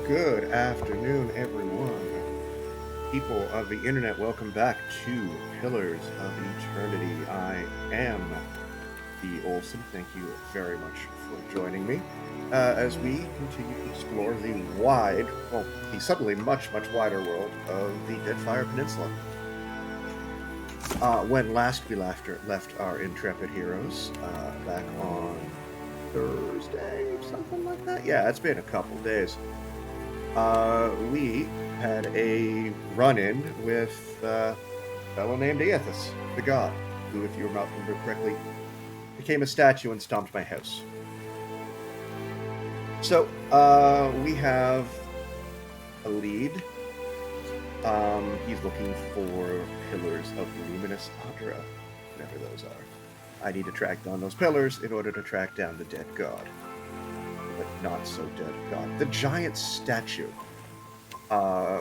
Good afternoon, everyone. People of the internet, welcome back to Pillars of Eternity. I am the Olsen. Thank you very much for joining me as we continue to explore the the suddenly much wider world of the Deadfire Peninsula. When last we left our intrepid heroes back on Thursday, something like that. Yeah, it's been a couple days. We had a run-in with a fellow named Aethys, the god, who, if you remember correctly, became a statue and stomped my house. So, we have a lead. He's looking for pillars of luminous Adra, whatever those are. I need to track down those pillars in order to track down the dead god. But not so dead god. The giant statue.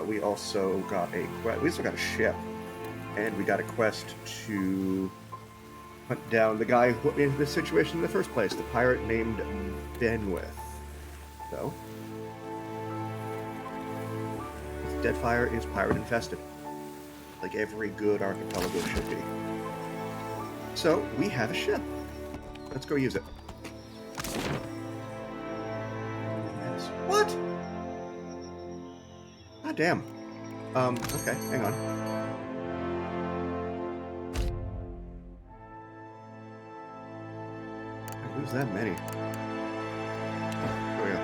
We also got a ship, and we got a quest to hunt down the guy who put me into this situation in the first place, the pirate named Benwith. So, Deadfire is pirate infested, like every good archipelago should be. So, we have a ship. Let's go use it. What? God damn. Okay, hang on. I lose that many. There we go.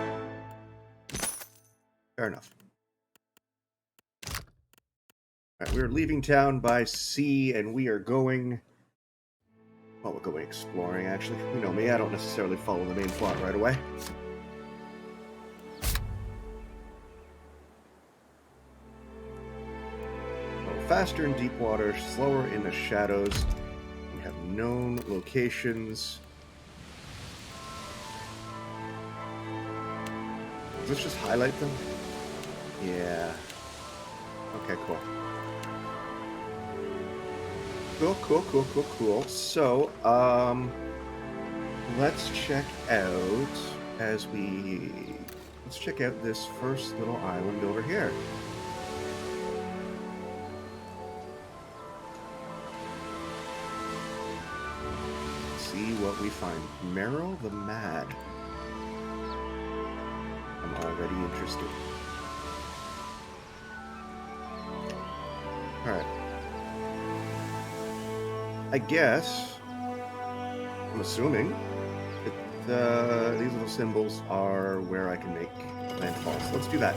Fair enough. Alright, we're leaving town by sea, and we are going... Well, we're going exploring, actually. You know me, I don't necessarily follow the main plot right away. Faster in deep water, slower in the shadows. We have known locations. Does this just highlight them? Yeah. Okay, cool. Cool. So, let's check out this first little island over here. See what we find. Merrill the Mad. I'm already interested. Alright. I guess, I'm assuming, that these little symbols are where I can make landfalls. Let's do that.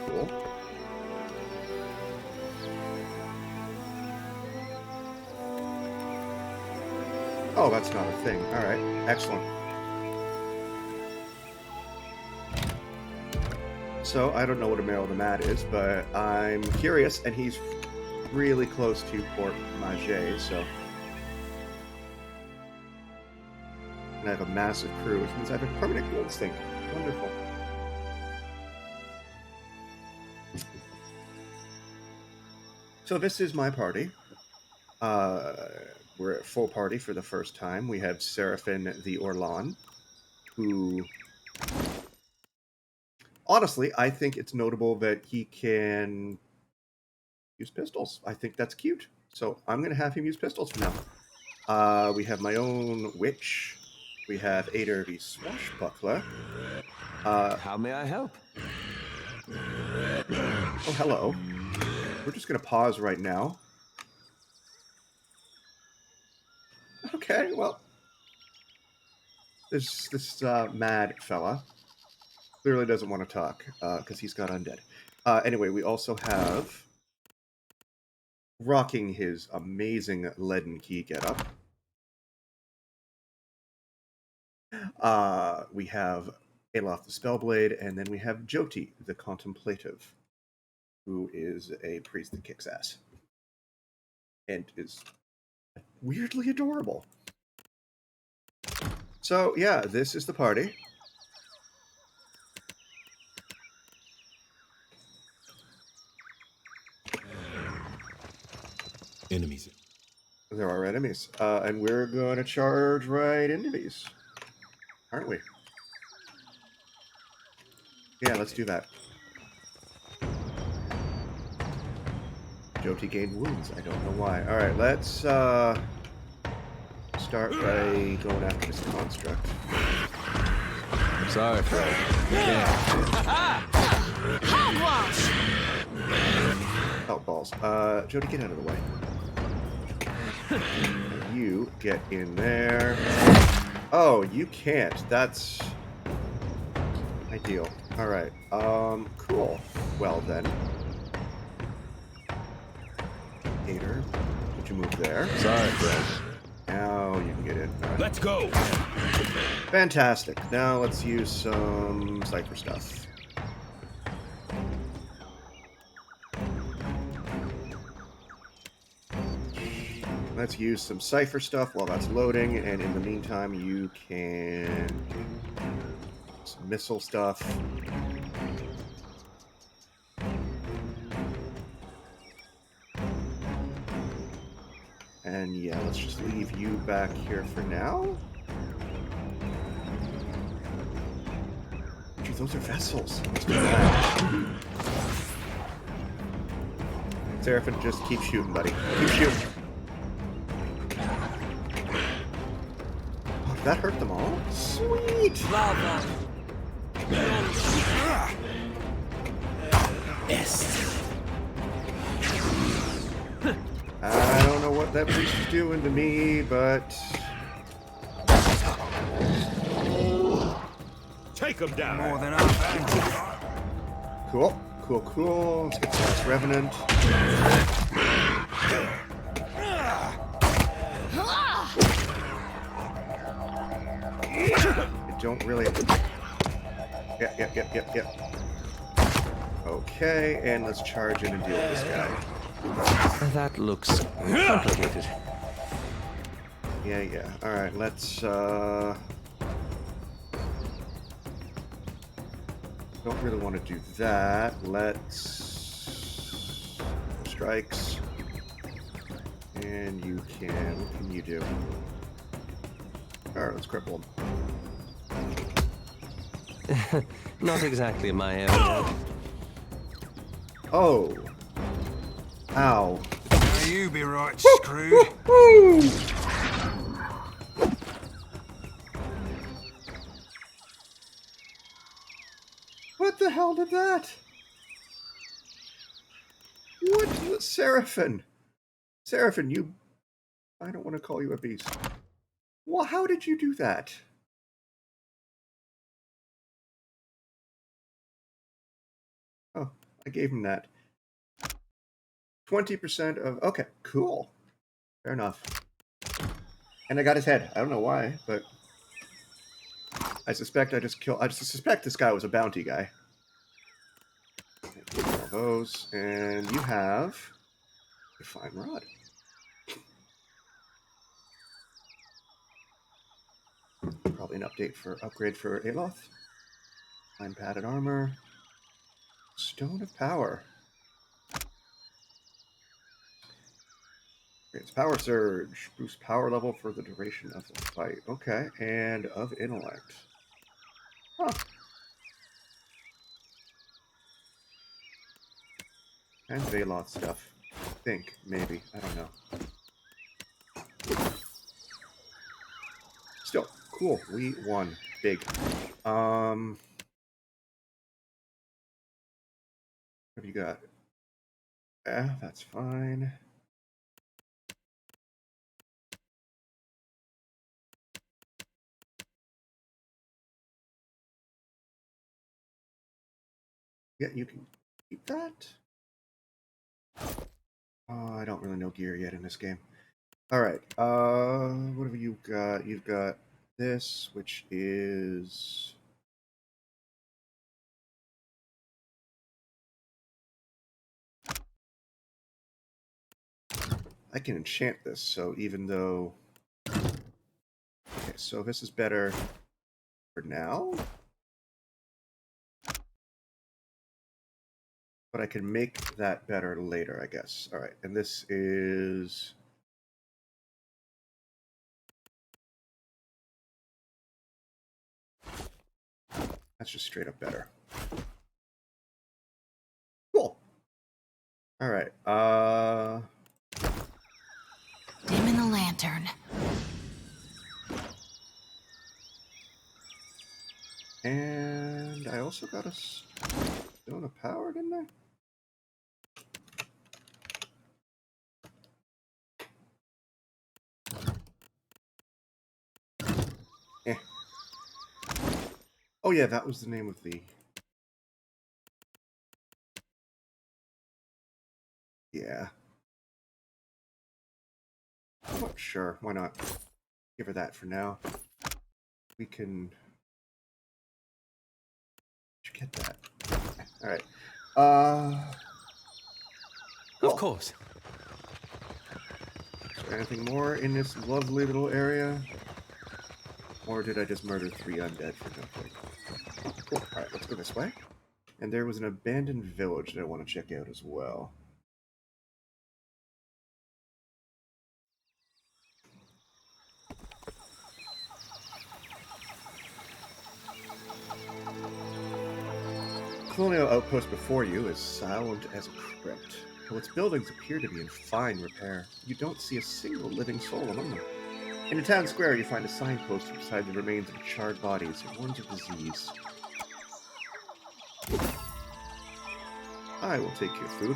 Cool. Oh, that's not a thing. Alright, excellent. So, I don't know what a Merrill the Mad is, but I'm curious, and he's really close to Port Maje, so... And I have a massive crew, which means I have a permanent gold sink. Wonderful. So this is my party. We're at full party for the first time. We have Seraphin the Orlan, who... Honestly, I think it's notable that he can use pistols. I think that's cute. So I'm going to have him use pistols from now. We have my own witch. We have Ader the Swashbuckler. How may I help? Oh, hello. We're just going to pause right now. Okay, well. This mad fella clearly doesn't want to talk, because he's got undead. Anyway, we also have, rocking his amazing leaden key getup, we have Alof the Spellblade, and then we have Joti the Contemplative, who is a priest that kicks ass. And is weirdly adorable. So, yeah, this is the party. Enemies. There are enemies. And we're going to charge right into these. aren't we? Yeah, let's do that. Jyoti gained wounds. I don't know why. Alright, let's start by going after this construct. Sorry, Fred. Yeah. Oh, balls. Jyoti, get out of the way. You get in there. Oh, you can't. That's ideal. Alright. Cool. Well then. Gator, would you move there? Sorry, Fred. Now you can get in. Right. Let's go. Fantastic. Now let's use some cipher stuff. Let's use some cipher stuff while that's loading, and in the meantime, you can do some missile stuff. And yeah, let's just leave you back here for now. Dude, those are vessels. Let's do that. Seraphim, just keep shooting, buddy. Keep shooting. Oh, did that hurt them all? Sweet! I don't know what that priest is doing to me, but... Take him down. More than enough. Cool. Cool, cool. Let's get to this Revenant. I don't really... Yep. Okay, and let's charge in and deal with this guy. That looks complicated. Yeah. Alright, let's, don't really want to do that. Let's... Strikes. And you can... What can you do? Alright, let's cripple him. Not exactly my area. Oh. Ow. Now you be right screwed. What the hell did that? What? Seraphim, you... I don't want to call you a beast. Well, how did you do that? Oh, I gave him that. 20% of... Okay, cool. Fair enough. And I got his head. I don't know why, but... I suspect I suspect this guy was a bounty guy. All those, and you have a fine rod. Probably an upgrade for Aloth. Fine padded armor. Stone of Power. It's Power Surge. Boost power level for the duration of the fight. Okay, and of Intellect. Huh. And Veloth stuff. I think, maybe. I don't know. Still, cool. We won. Big. What have you got? Yeah, that's fine. Yeah, you can keep that. Oh, I don't really know gear yet in this game. Alright, what have you got? You've got this, which is... I can enchant this, so even though... Okay, so this is better for now? But I can make that better later, I guess. Alright, and this is... That's just straight up better. Cool. All right. Dim in the lantern. And I also got a stone of power, didn't I? Eh. Oh yeah, that was the name of the... Yeah. Oh, sure, why not? Give her that for now. We can... Get that. Alright. Cool. Of course. Is there anything more in this lovely little area? Or did I just murder 3 undead for nothing? Oh, cool. Alright, let's go this way. And there was an abandoned village that I want to check out as well. Colonial outpost before you is silent as a crypt. Though its buildings appear to be in fine repair, you don't see a single living soul among them. In the town square, you find a signpost beside the remains of charred bodies. It warns of disease. I will take your food.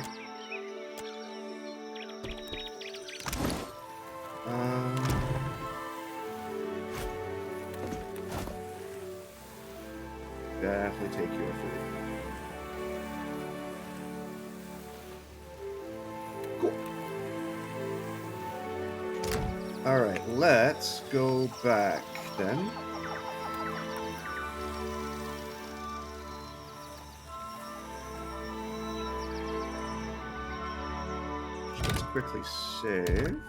Definitely take your food. Cool. Alright, let's go back then. Let's quickly save.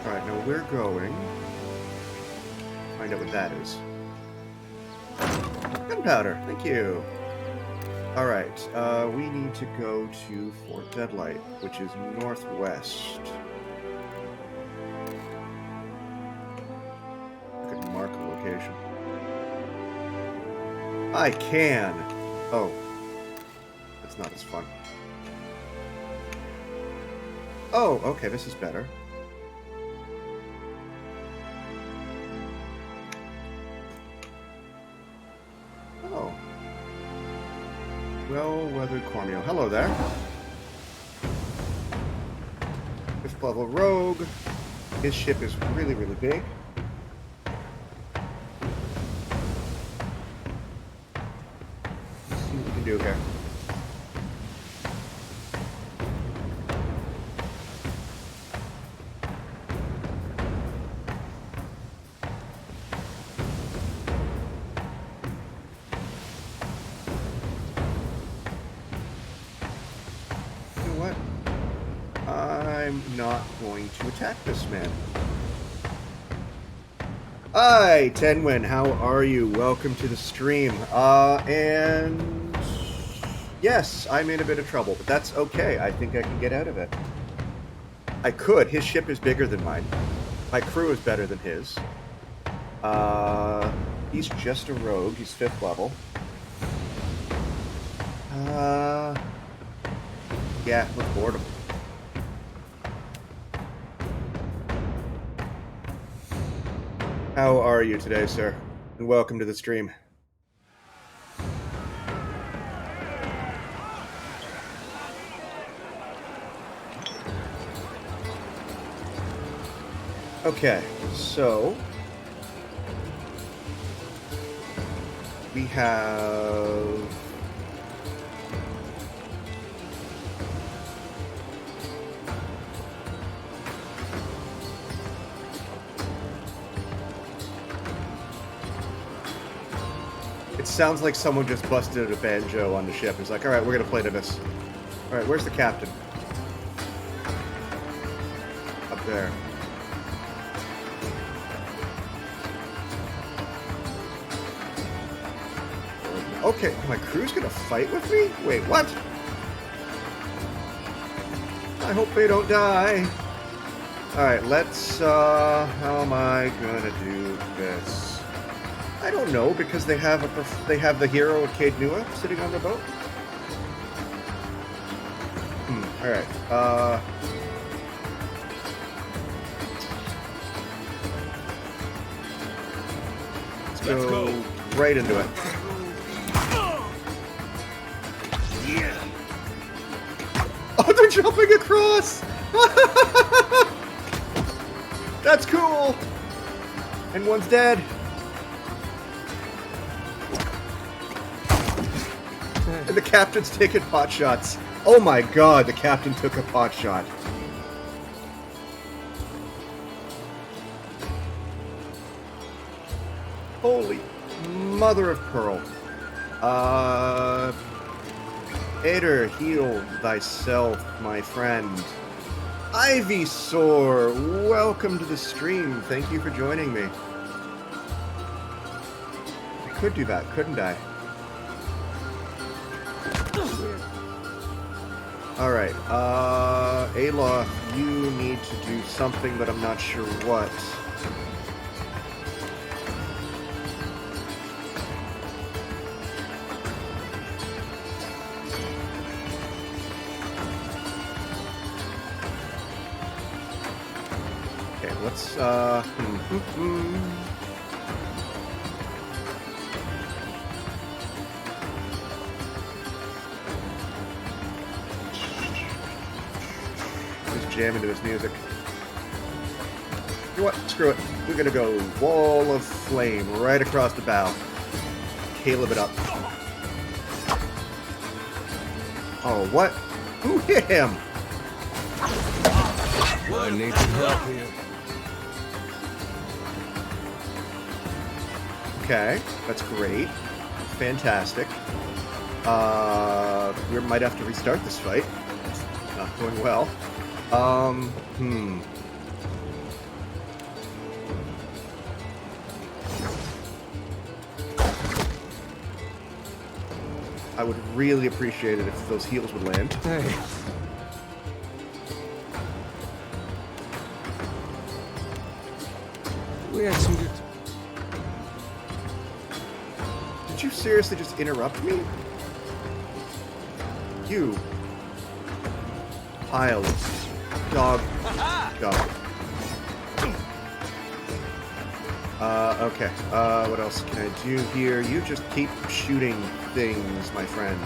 Alright, now we're going. Find out what that is. Gunpowder, thank you. Alright, we need to go to Fort Deadlight, which is northwest. I could mark a location. I can! Oh. That's not as fun. Oh, okay, this is better. Oh. Well-weathered Cormio. Hello there. 5th level rogue. His ship is really, really big. Let's see what we can do here. I'm not going to attack this man. Hi, Tenwin, how are you? Welcome to the stream. And yes, I'm in a bit of trouble, but that's okay. I think I can get out of it. I could. His ship is bigger than mine. My crew is better than his. He's just a rogue. He's 5th level. Yeah, let's board him. How are you today, sir? And welcome to the stream. Okay, so we have it sounds like someone just busted a banjo on the ship. It's like, alright, we're gonna play to this. Alright, where's the captain? Up there. Okay, my crew's gonna fight with me? Wait, what? I hope they don't die. Alright, let's, how am I gonna do this? I don't know, because they have the hero of Cade Nua sitting on the boat. Alright, let's go right into it. Oh, they're jumping across! That's cool! And one's dead. And the captain's taking pot shots. Oh my god, the captain took a pot shot. Holy mother of pearl. Ader, heal thyself, my friend. Ivysaur, welcome to the stream. Thank you for joining me. I could do that, couldn't I? Alright, Aloth, you need to do something, but I'm not sure what. Okay, let's, jam into this music. You know what? Screw it. We're gonna go wall of flame right across the bow. Caleb it up. Oh, what? Who hit him? I need some help here. Okay, that's great. Fantastic. We might have to restart this fight. It's not going well. I would really appreciate it if those heals would land. Hey. We had some good... Did you seriously just interrupt me? You. Pile of dog. Okay. What else can I do here? You just keep shooting things, my friend.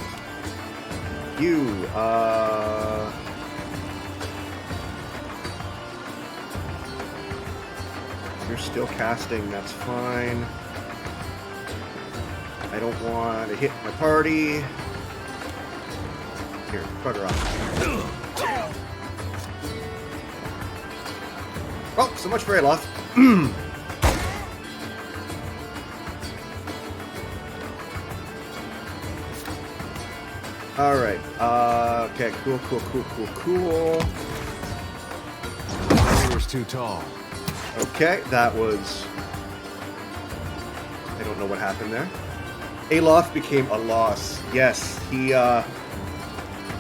You, you're still casting, that's fine. I don't want to hit my party. Here, cut her off. Oh, so much for Aloth. Alright, okay, cool. He was too tall. Okay, that was... I don't know what happened there. Aloth became a loss. Yes, he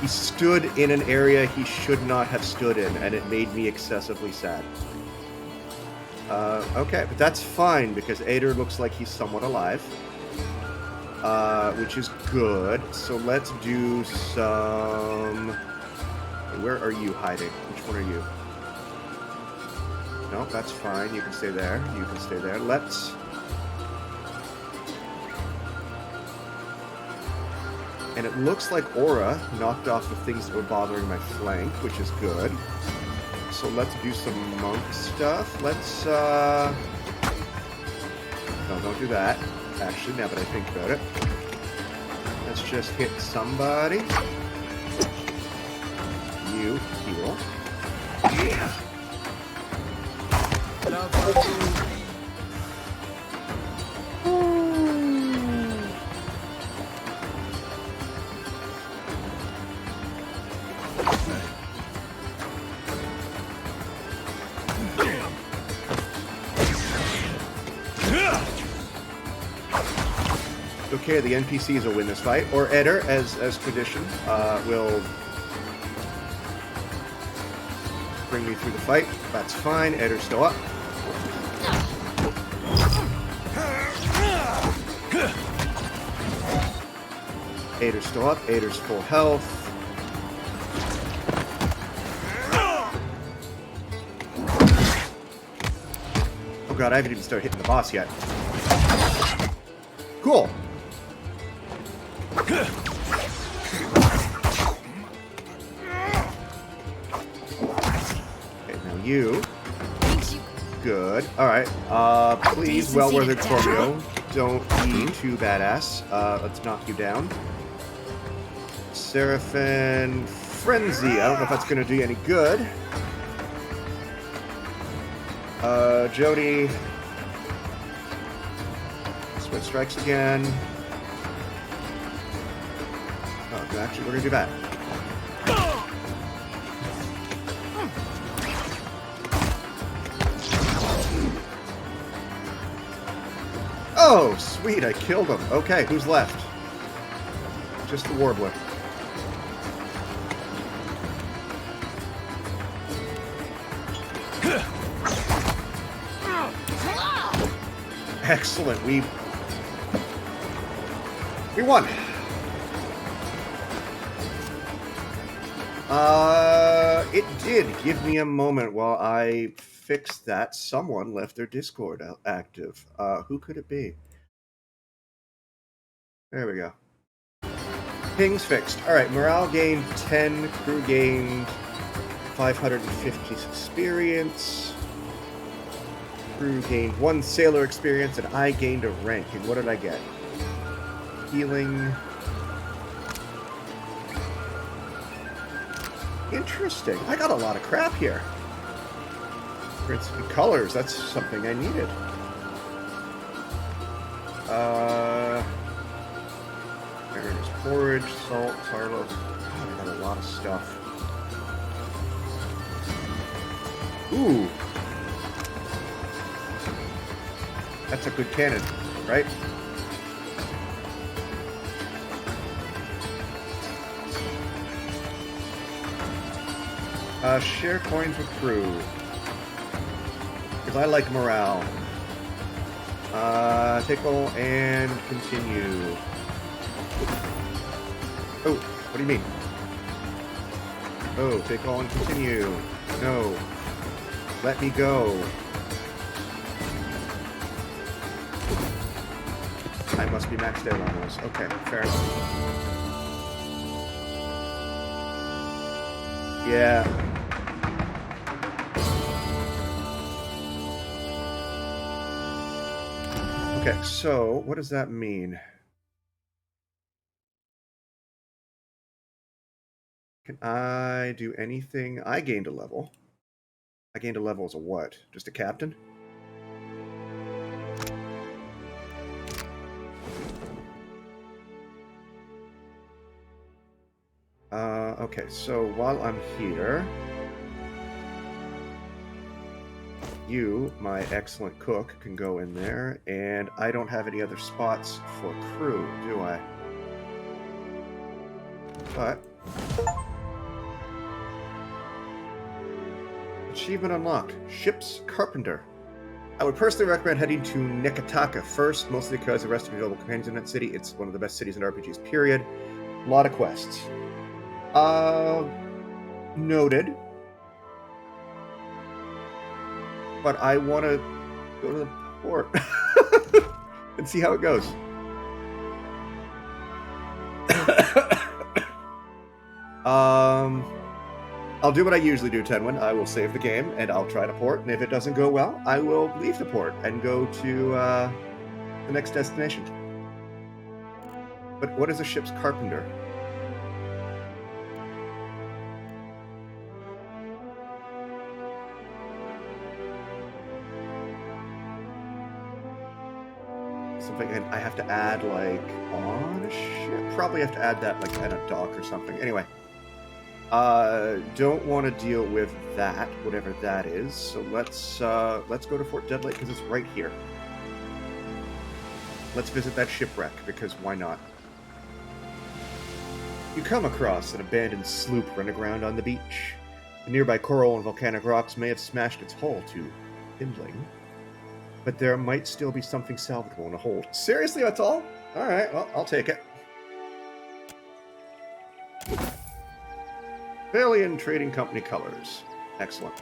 stood in an area he should not have stood in, and it made me excessively sad. Okay, but that's fine, because Ader looks like he's somewhat alive. Which is good. So let's do some... Where are you hiding? Which one are you? No, that's fine. You can stay there. You can stay there. Let's... And it looks like Aura knocked off the things that were bothering my flank, which is good. So let's do some monk stuff. Let's, No, don't do that. Actually, now that I think about it. Let's just hit somebody. You heal. Okay, the NPCs will win this fight, or Eder, as tradition, will bring me through the fight. That's fine. Eder's still up. Eder's still up. Eder's full health. Oh god, I haven't even started hitting the boss yet. Cool. Okay, now you. Good. Alright. Please, well-worthed Cormio. Don't be too badass. Let's knock you down. Seraphin Frenzy. I don't know if that's going to do you any good. Jody. Split strikes again. Oh, actually, we're going to do that. Oh, sweet, I killed him. Okay, who's left? Just the Warbler. Excellent, we won. It did give me a moment while I fixed that. Someone left their Discord active. Who could it be? There we go. Ping's fixed. Alright, morale gained 10, crew gained 550 experience. Crew gained 1 sailor experience, and I gained a rank. And what did I get? Healing. Interesting. I got a lot of crap here. For instance, colors. That's something I needed. There's porridge, salt, Tarlo. I got a lot of stuff. Ooh. That's a good cannon, right? Share coins with crew. Because I like morale. Tickle and continue. Oh, what do you mean? Oh, tickle and continue. No. Let me go. I must be maxed out on those. Okay, fair enough. Yeah. Okay, so what does that mean? Can I do anything? I gained a level. I gained a level as a what? Just a captain? Okay, so while I'm here, you, my excellent cook, can go in there, and I don't have any other spots for crew, do I? But achievement unlocked. Ship's Carpenter. I would personally recommend heading to Neketaka first, mostly because the rest of your available companions in that city. It's one of the best cities in RPGs, period. A lot of quests. Noted. But I want to go to the port and see how it goes. I'll do what I usually do, Tenwin. I will save the game, and I'll try to port, and if it doesn't go well, I will leave the port and go to the next destination. But what is a ship's carpenter? Something, and I have to add, like, on a ship? Probably have to add that, like, at a dock or something. Anyway. Don't want to deal with that, whatever that is. So let's go to Fort Deadlight because it's right here. Let's visit that shipwreck because why not? You come across an abandoned sloop run aground on the beach. The nearby coral and volcanic rocks may have smashed its hull to kindling, but there might still be something salvageable in a hold. Seriously, that's all? Alright, well, I'll take it. Valian Trading Company colors. Excellent.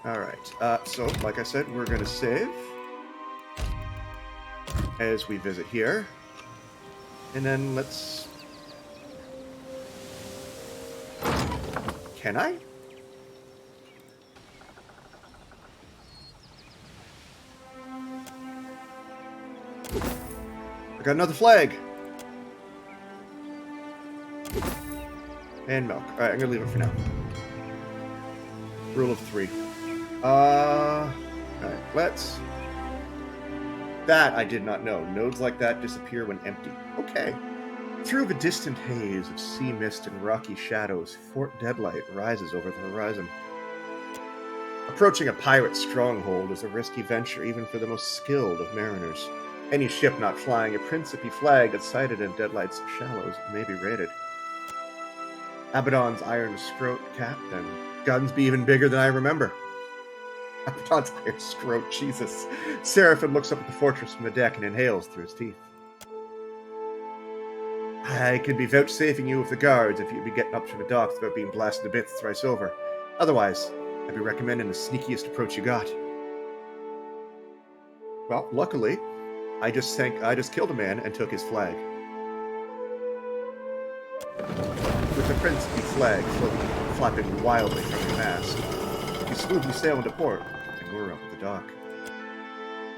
Alright, so, like I said, we're going to save as we visit here. And then let's... Can I? I got another flag! And milk. Alright, I'm gonna leave it for now. Rule of 3. Alright, let's... That I did not know. Nodes like that disappear when empty. Okay. Through the distant haze of sea mist and rocky shadows, Fort Deadlight rises over the horizon. Approaching a pirate stronghold is a risky venture even for the most skilled of mariners. Any ship not flying a Principe flag that's sighted in Deadlight's shallows may be raided. Abaddon's iron scrote cap and guns be even bigger than I remember. Abaddon's iron scrote, Jesus. Seraphim looks up at the fortress from the deck and inhales through his teeth. I could be vouchsafing you with the guards if you'd be getting up to the docks without being blasted to bits thrice over. Otherwise, I'd be recommending the sneakiest approach you got. Well, luckily, I just killed a man and took his flag. With the Principe flag flapping wildly from your mast, you smoothly sail into port and moor up at the dock.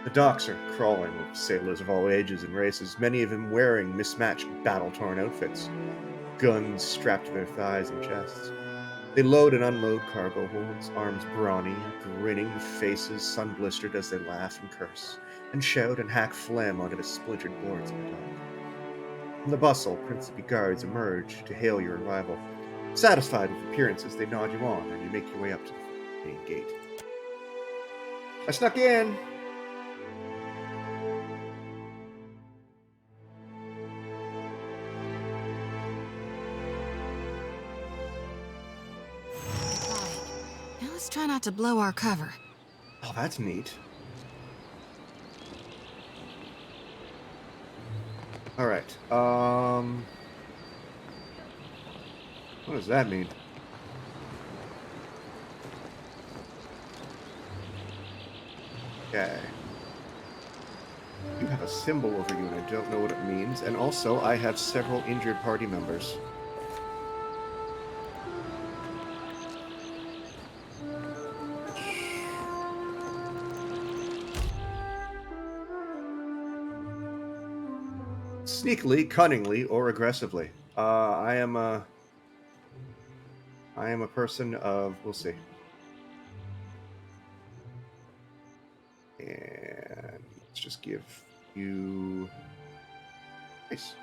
The docks are crawling with sailors of all ages and races, many of them wearing mismatched, battle-torn outfits, guns strapped to their thighs and chests. They load and unload cargo holds, arms brawny, grinning faces sun-blistered as they laugh and curse, and shout and hack phlegm onto the splintered boards of the dock. From the bustle, Principe guards emerge to hail your arrival. Satisfied with appearances, they nod you on, and you make your way up to the main gate. I snuck in! Now let's try not to blow our cover. Oh, that's neat. Alright, what does that mean? Okay. You have a symbol over you and I don't know what it means, and also I have several injured party members. Sneakily, cunningly, or aggressively. I am a person of... We'll see. And let's just give you... Nice.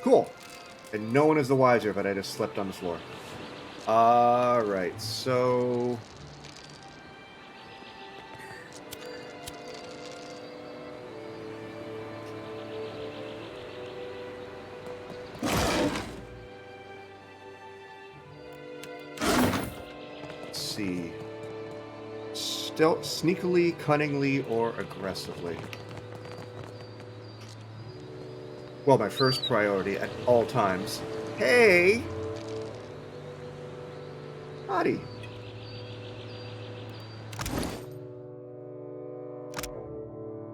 Cool. And no one is the wiser, but I just slept on the floor. Alright, so... see. Stealth, sneakily, cunningly, or aggressively. Well, my first priority at all times. Hey! Hottie.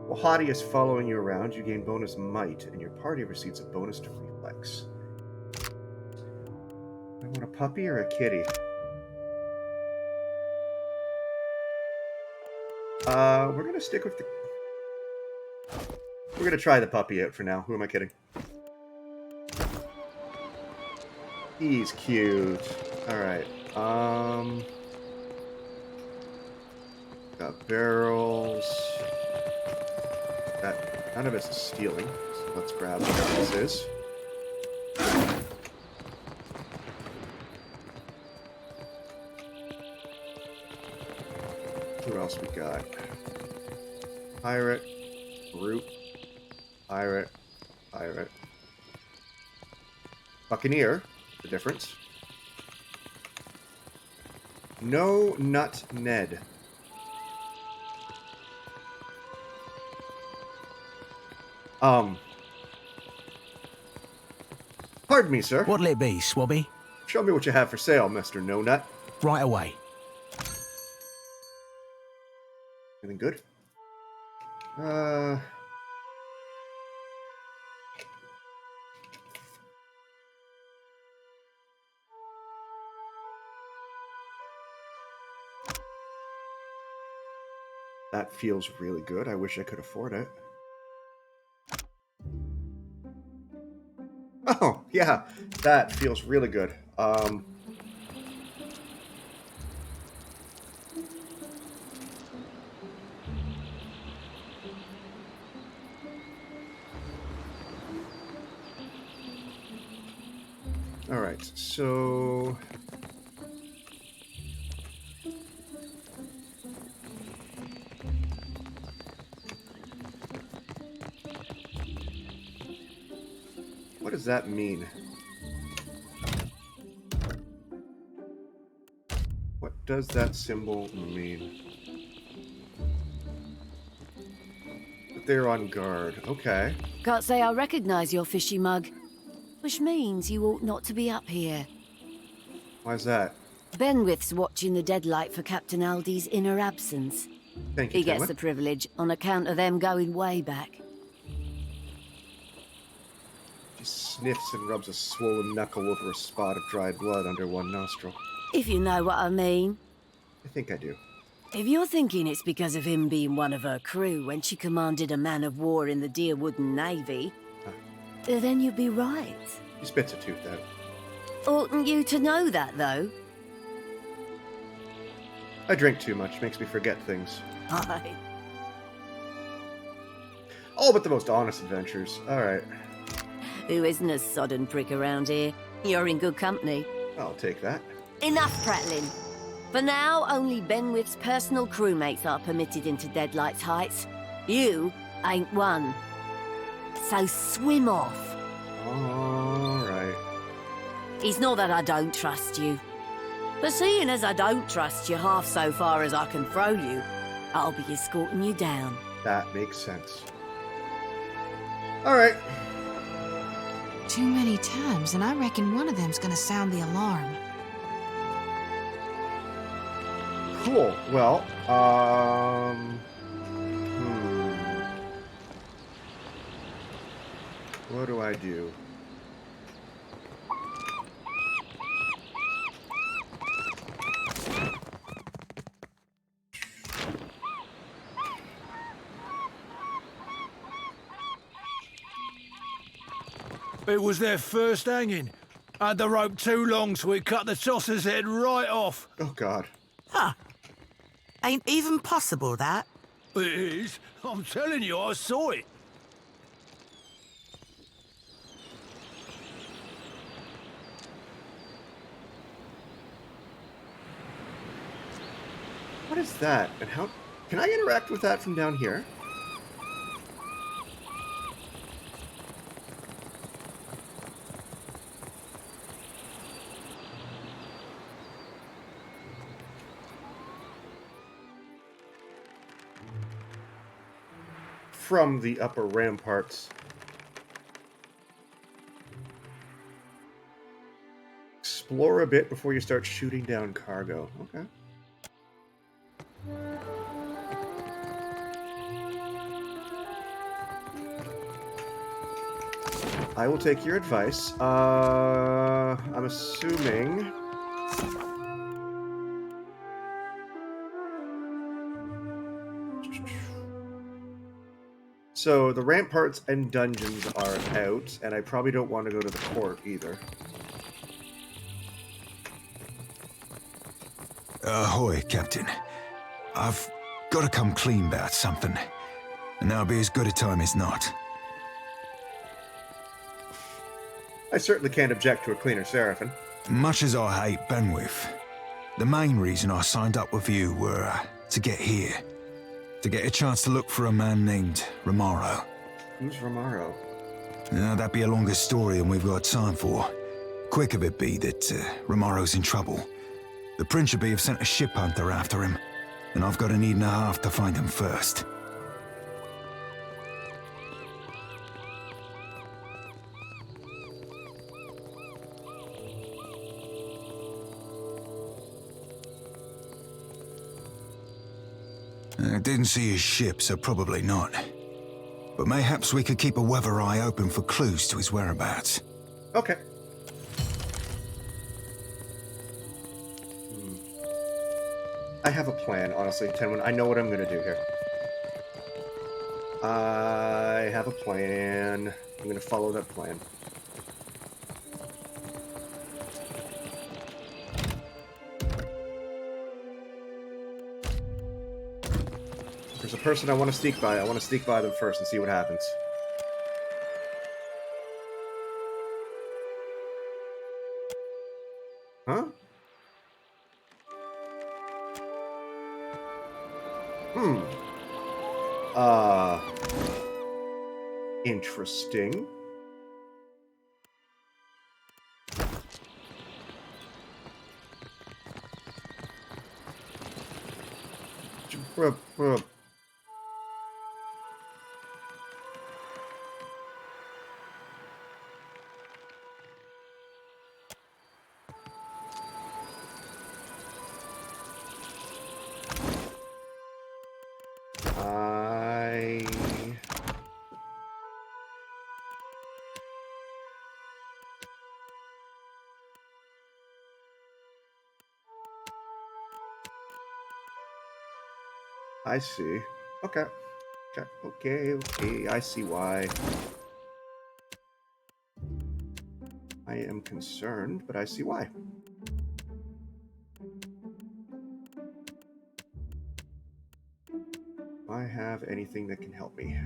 While Hottie is following you around, you gain bonus might, and your party receives a bonus to reflex. I want a puppy or a kitty? We're gonna stick with the... We're gonna try the puppy out for now. Who am I kidding? He's cute. Alright, got barrels. None of it's stealing, so let's grab what this is. Who else we got? Pirate, brute, pirate, pirate. Buccaneer, the difference. No Nut Ned. Pardon me, sir. What'll it be, Swabby? Show me what you have for sale, Mr. No Nut. Right away. Anything good? That feels really good. I wish I could afford it. Oh, yeah. That feels really good. All right, so what does that mean? What does that symbol mean? That they're on guard. Okay. Can't say I recognize your fishy mug. Which means you ought not to be up here. Why's that? Benwith's watching the Deadlight for Captain Aldi's inner absence. Thank you, He gets Taylor. the privilege on account of them going way back. She sniffs and rubs a swollen knuckle over a spot of dried blood under one nostril. If you know what I mean. I think I do. If you're thinking it's because of him being one of her crew when she commanded a man of war in the Deerwooden Navy, then you'd be right. He spits a tooth out. Oughtn't you to know that, though? I drink too much. Makes me forget things. Aye. All but the most honest adventures. Alright. Who isn't a sodden prick around here? You're in good company. I'll take that. Enough prattling. For now, only Benwith's personal crewmates are permitted into Deadlight's heights. You ain't one. So swim off. Alright. It's not that I don't trust you. But seeing as I don't trust you half so far as I can throw you, I'll be escorting you down. That makes sense. Alright. Too many times, and I reckon one of them's gonna sound the alarm. Cool. Well, what do I do? It was their first hanging. Had the rope too long, so it cut the tosser's head right off. Oh, God. Huh. Ain't even possible, that. It is. I'm telling you, I saw it. What is that? And how... Can I interact with that from down here? From the upper ramparts. Explore a bit before you start shooting down cargo. Okay. I will take your advice. I'm assuming... So, the ramparts and dungeons are out, and I probably don't want to go to the port either. Ahoy, Captain. I've got to come clean about something, and that'll be as good a time as not. I certainly can't object to a cleaner Seraphim. Much as I hate Benwith, the main reason I signed up with you were to get here. To get a chance to look for a man named Romaro. Who's Romaro? That'd be a longer story than we've got time for. Quick of it be that Romaro's in trouble. The Principe have sent a ship hunter after him, and I've got an evening and a half to find him first. I didn't see his ship, so probably not. But mayhaps we could keep a weather eye open for clues to his whereabouts. Okay. I have a plan, honestly, Tenwin. I know what I'm gonna do here. I have a plan. I'm gonna follow that plan. If there's a person I want to sneak by, I want to sneak by them first and see what happens. Huh? Interesting. I see. Okay. Okay. I see why. I am concerned, but I see why. Do I have anything that can help me?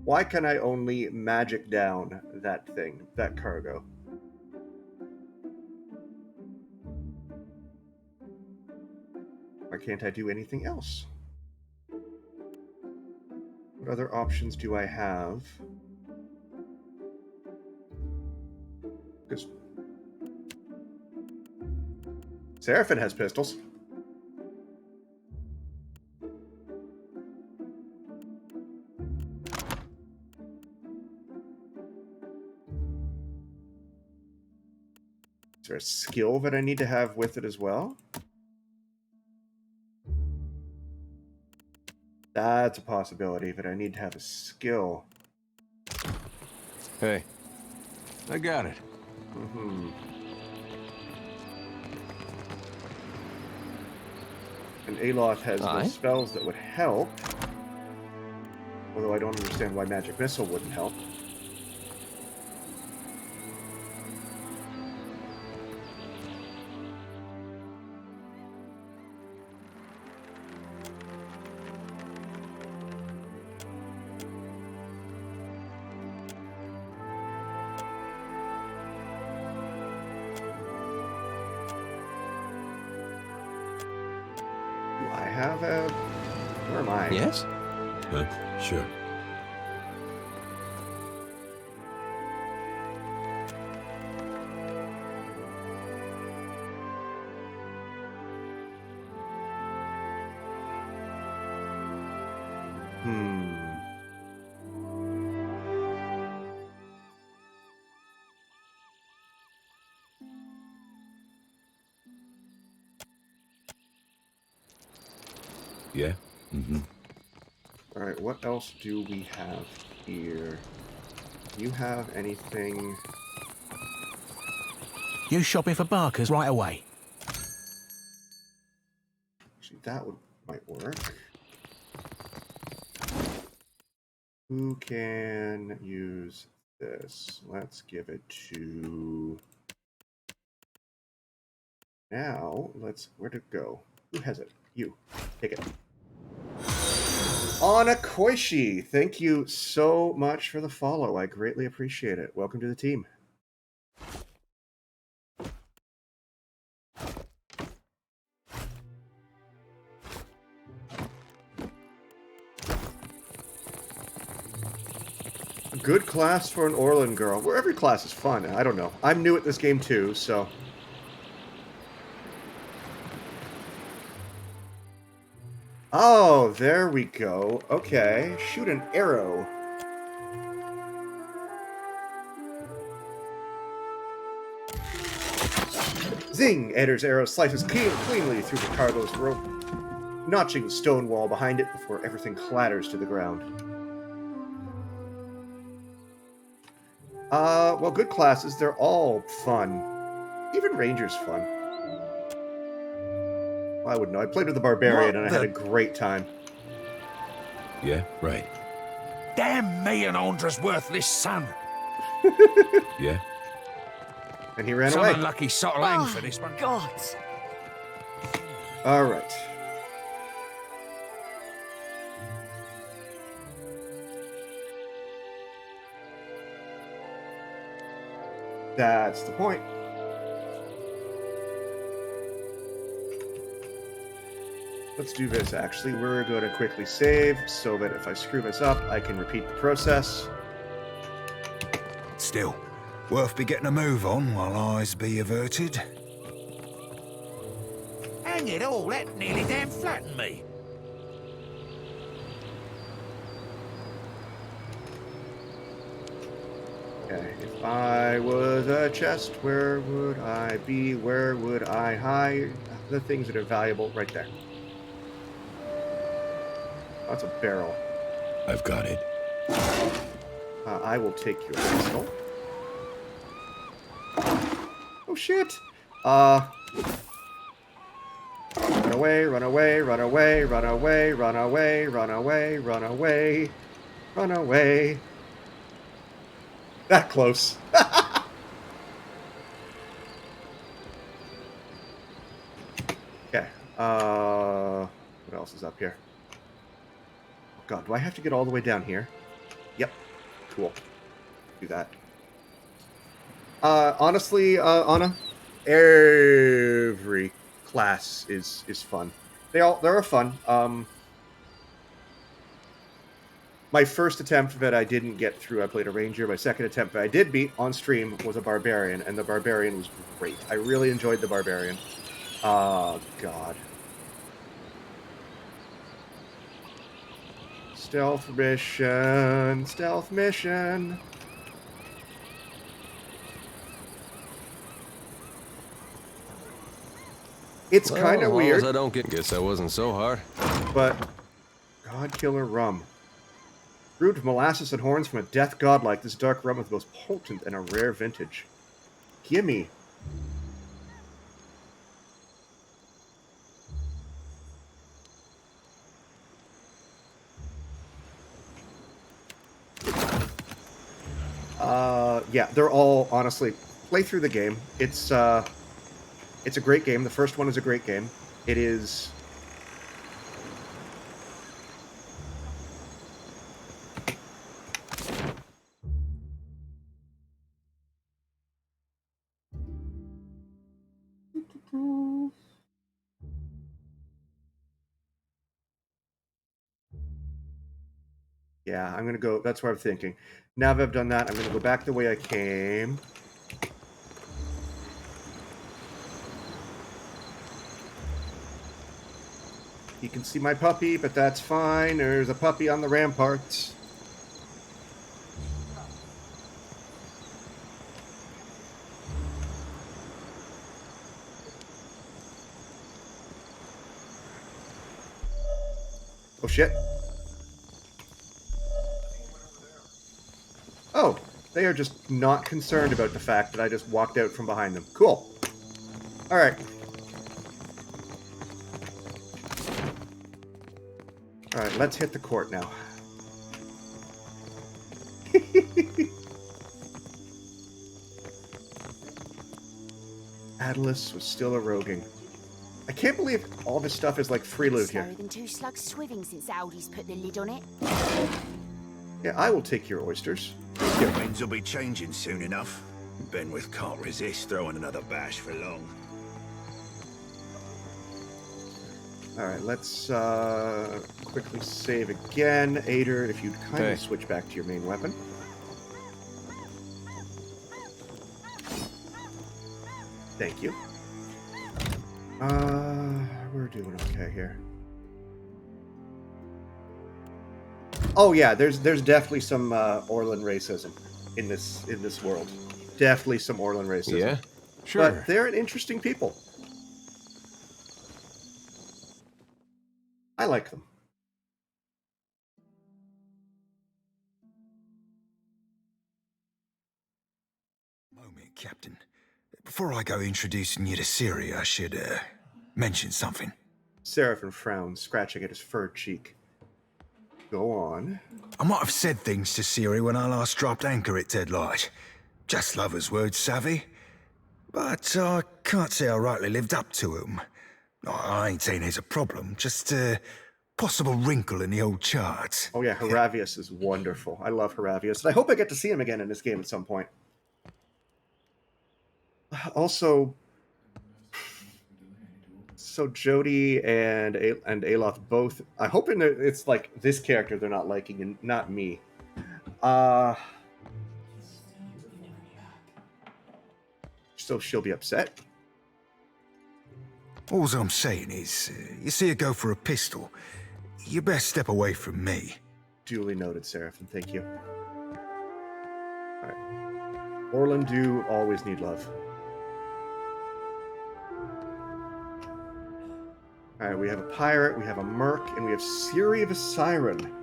Why can I only magic down that thing, that cargo? Why can't I do anything else? What other options do I have? Because Seraphim has pistols. Is there a skill that I need to have with it as well? That's a possibility, but I need to have a skill. Hey, I got it. And Aloth has no spells that would help. Although I don't understand why Magic Missile wouldn't help. Where am I? Yes? Sure. Yeah? Alright, what else do we have here? Do you have anything? You shopping for Barker's right away. Actually, that might work. Who can use this? Let's give it to... Now, where'd it go? Who has it? You. Take it. Anna Koishi, thank you so much for the follow. I greatly appreciate it. Welcome to the team. A good class for an Orlan girl. Well, every class is fun. I don't know. I'm new at this game too, so... Oh, there we go. Okay, shoot an arrow. Zing! Eder's arrow slices cleanly through the cargo's rope, notching the stone wall behind it before everything clatters to the ground. Well, good classes, they're all fun. Even Ranger's fun. Well, I wouldn't know. I played with the Barbarian and I had a great time. Yeah, right. Damn me and Andra's worthless son. Yeah? And he ran Some away. unlucky sot'll hang for this one. God. All right. That's the point. Let's do this, actually. We're going to quickly save so that if I screw this up, I can repeat the process. Still, worth be getting a move on while eyes be averted. Hang it all, that nearly damn flattened me. Okay, if I was a chest, where would I be? Where would I hide? The things that are valuable, right there. That's a barrel. I've got it. I will take your pistol. Oh shit! Run away, run away, run away, run away, run away, run away, run away, run away. That close. Okay. What else is up here? Oh god, do I have to get all the way down here? Yep. Cool. Do that. Honestly, Anna, every class is fun. They're fun. My first attempt that I didn't get through, I played a Ranger. My second attempt that I did beat on stream was a Barbarian, and the Barbarian was great. I really enjoyed the Barbarian. Oh, God. Stealth mission. Stealth mission. It's kind of weird. I don't get. Guess that wasn't so hard. But God Killer rum. Brewed with molasses and horns from a death god like this dark rum is the most potent and a rare vintage. Gimme. Yeah, they're all, honestly, play through the game. It's a great game. The first one is a great game. It is... Yeah, I'm going to go... That's what I'm thinking. Now that I've done that, I'm going to go back the way I came. You can see my puppy, but that's fine. There's a puppy on the ramparts. Oh, shit. Oh, they are just not concerned about the fact that I just walked out from behind them. Cool. All right. All right, let's hit the court now. Atlas was still a roguing. I can't believe all this stuff is like free loot here. Slower than two slugs swimming since Aldi's put the lid on it. Yeah, I will take your oysters. Winds will be changing soon enough. Benwith can't resist throwing another bash for long. Alright, let's quickly save again. Ader, if you'd kindly switch back to your main weapon. Thank you. We're doing okay here. Oh yeah, there's definitely some Orlan racism in this world. Definitely some Orlan racism. Yeah, sure. But they're an interesting people. I like them. Moment, Captain. Before I go introducing you to Siri, I should mention something. Seraphim frowns, scratching at his furred cheek. Go on. I might have said things to Siri when I last dropped anchor at Deadlight. Just lovers' words, savvy. But I can't say I rightly lived up to 'em. I ain't saying there's a problem, just a possible wrinkle in the old charts. Oh yeah, Haravius is wonderful. I love Haravius, and I hope I get to see him again in this game at some point. Also, so Jody and Aloth both. I hope it's like this character they're not liking and not me. So she'll be upset. All I'm saying is, you see her go for a pistol, you best step away from me. Duly noted, Seraphim. Thank you. All right. Orlan do always need love. All right, we have a pirate, we have a merc, and we have Siri the Siren.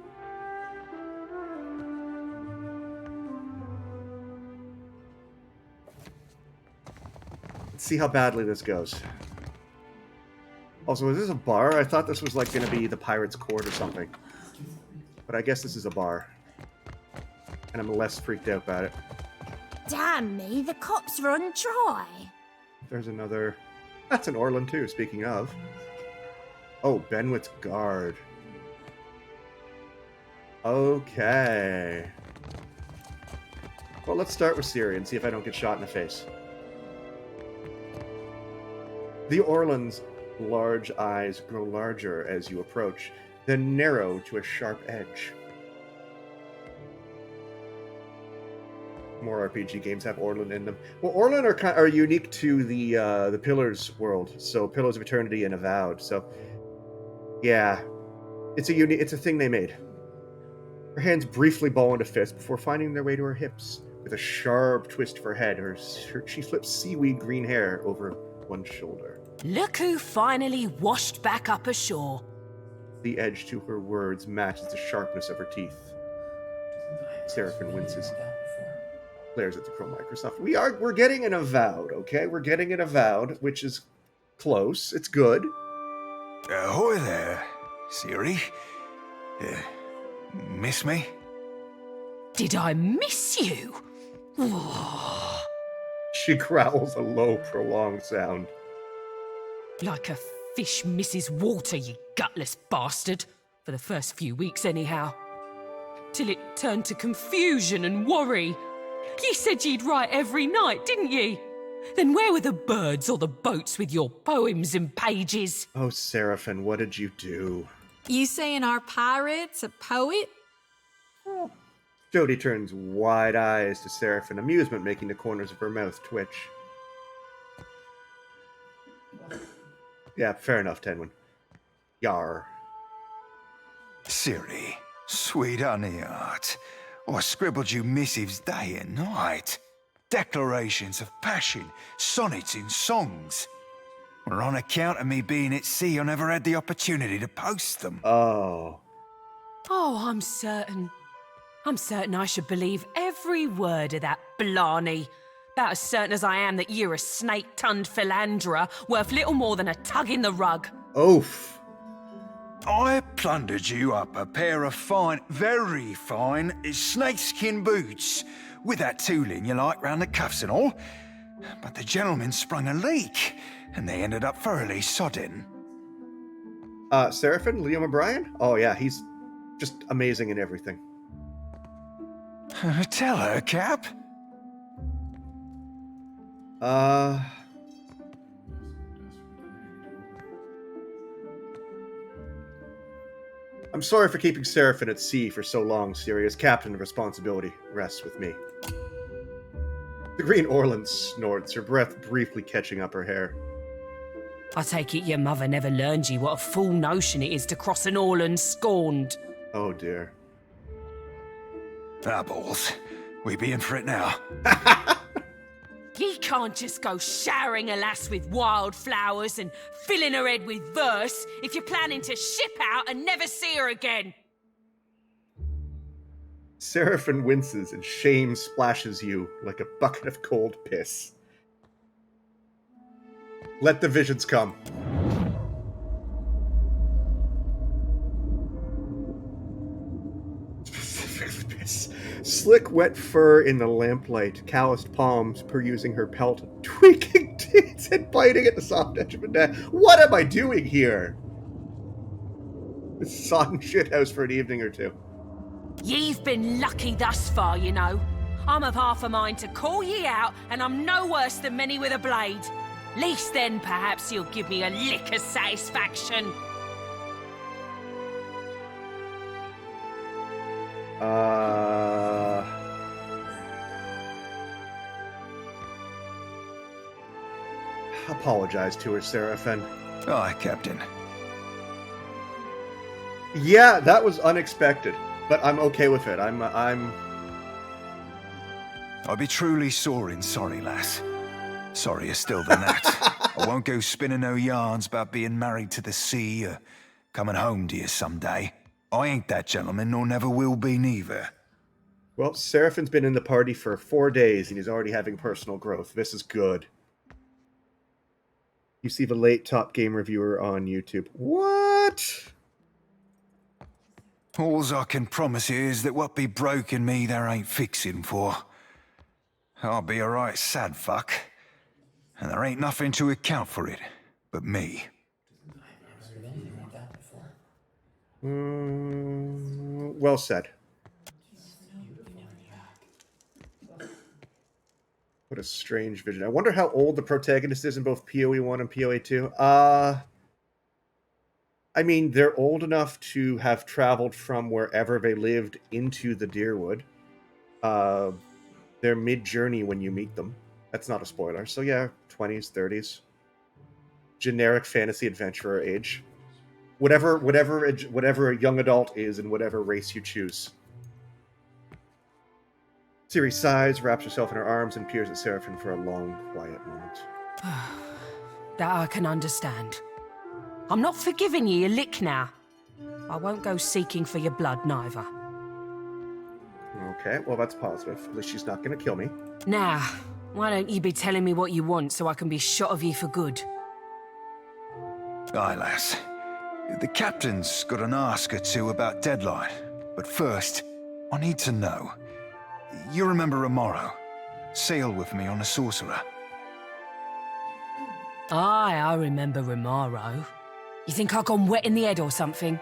Let's see how badly this goes. Also, is this a bar? I thought this was like going to be the pirate's court or something. But I guess this is a bar. And I'm less freaked out about it. Damn me, the cops run dry. There's another... That's an Orlan too, speaking of. Oh, Benwick's guard. Okay. Well, let's start with Siri and see if I don't get shot in the face. The Orlan's large eyes grow larger as you approach, then narrow to a sharp edge. More RPG games have Orlan in them. Well, Orlan are unique to the Pillars world, so Pillars of Eternity and Avowed. So, yeah, it's a thing they made. Her hands briefly bow into fist before finding their way to her hips. With a sharp twist of her head, she flips seaweed green hair over one shoulder. Look who finally washed back up ashore. The edge to her words matches the sharpness of her teeth. Seraphim winces. Glares at the Chrome Microsoft. We're getting an Avowed, okay? We're getting an Avowed, which is close. It's good. Ahoy there, Siri. Miss me? Did I miss you? She growls a low, prolonged sound. Like a fish misses water, you gutless bastard. For the first few weeks, anyhow. Till it turned to confusion and worry. Ye said ye'd write every night, didn't ye? Then where were the birds or the boats with your poems and pages? Oh, Seraphim, what did you do? You saying our pirate's a poet? Oh. Jody turns wide eyes to Seraphim, amusement making the corners of her mouth twitch. Yeah, fair enough, Tenwin. Yar. Siri, sweet honey heart. I scribbled you missives day and night. Declarations of passion, sonnets and songs. Well, on account of me being at sea, I never had the opportunity to post them. Oh. Oh, I'm certain I should believe every word of that blarney. About as certain as I am that you're a snake-tongued philanderer worth little more than a tug in the rug. Oof. I plundered you up a pair of fine, very fine, snakeskin boots, with that tooling you like round the cuffs and all. But the gentleman sprung a leak, and they ended up thoroughly sodding. Seraphin, Liam O'Brien? Oh yeah, he's just amazing in everything. Tell her, Cap. I'm sorry for keeping Seraphin at sea for so long, Sirius. Captain, the responsibility rests with me. The Green Orland snorts, her breath briefly catching up her hair. I take it your mother never learned you what a fool notion it is to cross an Orland scorned. Oh dear. Ah, balls. We be in for it now. Ye can't just go showering a lass with wildflowers and filling her head with verse if you're planning to ship out and never see her again. Seraphin winces and shame splashes you like a bucket of cold piss. Let the visions come. Specifically piss. Slick, wet fur in the lamplight, calloused palms perusing her pelt, tweaking teeth and biting at the soft edge of her neck. What am I doing here? This sodden shithouse for an evening or two. Ye've been lucky thus far, you know. I'm of half a mind to call ye out, and I'm no worse than many with a blade. Least then, perhaps you'll give me a lick of satisfaction. Apologize to her, Seraphin. Aye, Captain. Yeah, that was unexpected, but I'm okay with it. I'll be truly sore and sorry, lass. Sorrier still than that. I won't go spinning no yarns about being married to the sea or coming home to you someday. I ain't that gentleman, nor never will be neither. Well, Seraphin's been in the party for 4 days, and he's already having personal growth. This is good. You see the late top game reviewer on YouTube. What? Alls I can promise you is that what be broken me there ain't fixing for. I'll be a right sad fuck, and there ain't nothing to account for it but me. Well said. What a strange vision. I wonder how old the protagonist is in both POE 1 and POE 2. I mean, they're old enough to have traveled from wherever they lived into the Deerwood. They're mid-journey when you meet them. That's not a spoiler. So yeah, 20s, 30s. Generic fantasy adventurer age. Whatever a young adult is in whatever race you choose. Ciri sighs, wraps herself in her arms, and peers at Seraphin for a long, quiet moment. That I can understand. I'm not forgiving ye a lick now. I won't go seeking for your blood, neither. Okay, well that's positive. At least she's not going to kill me. Now, why don't ye be telling me what you want so I can be shot of ye for good? Aye, lass. The captain's got an ask or two about Deadlight, but first, I need to know. You remember Romaro? Sailed with me on a sorcerer. Aye, I remember Romaro. You think I gone wet in the head or something?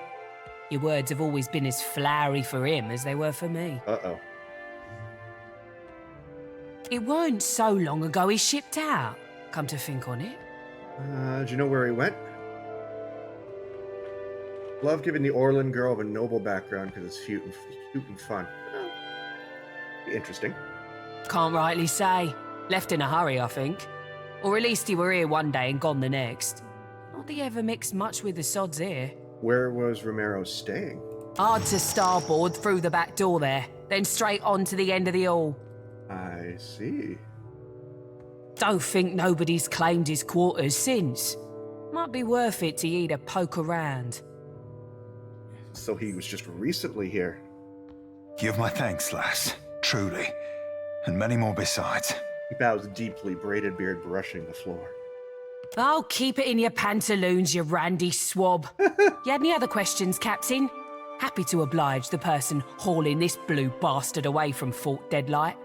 Your words have always been as flowery for him as they were for me. Uh-oh. It weren't so long ago he shipped out, come to think on it. Do you know where he went? Love giving the Orland girl a noble background because it's cute and fun. Interesting. Can't rightly say. Left in a hurry, I think. Or at least he were here one day and gone the next. Not that he ever mixed much with the sods here. Where was Romero staying? Hard to starboard through the back door there, then straight on to the end of the hall. I see. Don't think nobody's claimed his quarters since. Might be worth it to ye to poke around. So he was just recently here. Give my thanks, lass. Truly. And many more besides. He bows deeply, braided beard brushing the floor. Oh, keep it in your pantaloons, you randy swab. You had any other questions, Captain? Happy to oblige the person hauling this blue bastard away from Fort Deadlight.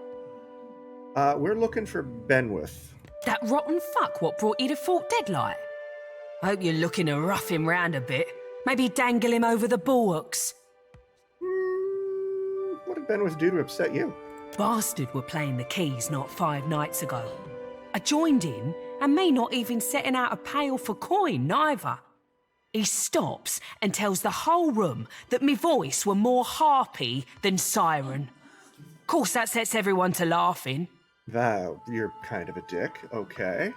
We're looking for Benwith. That rotten fuck what brought you to Fort Deadlight? I hope you're looking to rough him round a bit. Maybe dangle him over the bulwarks. What did Benwith do to upset you? Bastard were playing the keys not 5 nights ago. I joined in, and me not even setting out a pail for coin, neither. He stops and tells the whole room that me voice were more harpy than siren. Course that sets everyone to laughing. Wow, you're kind of a dick. Okay.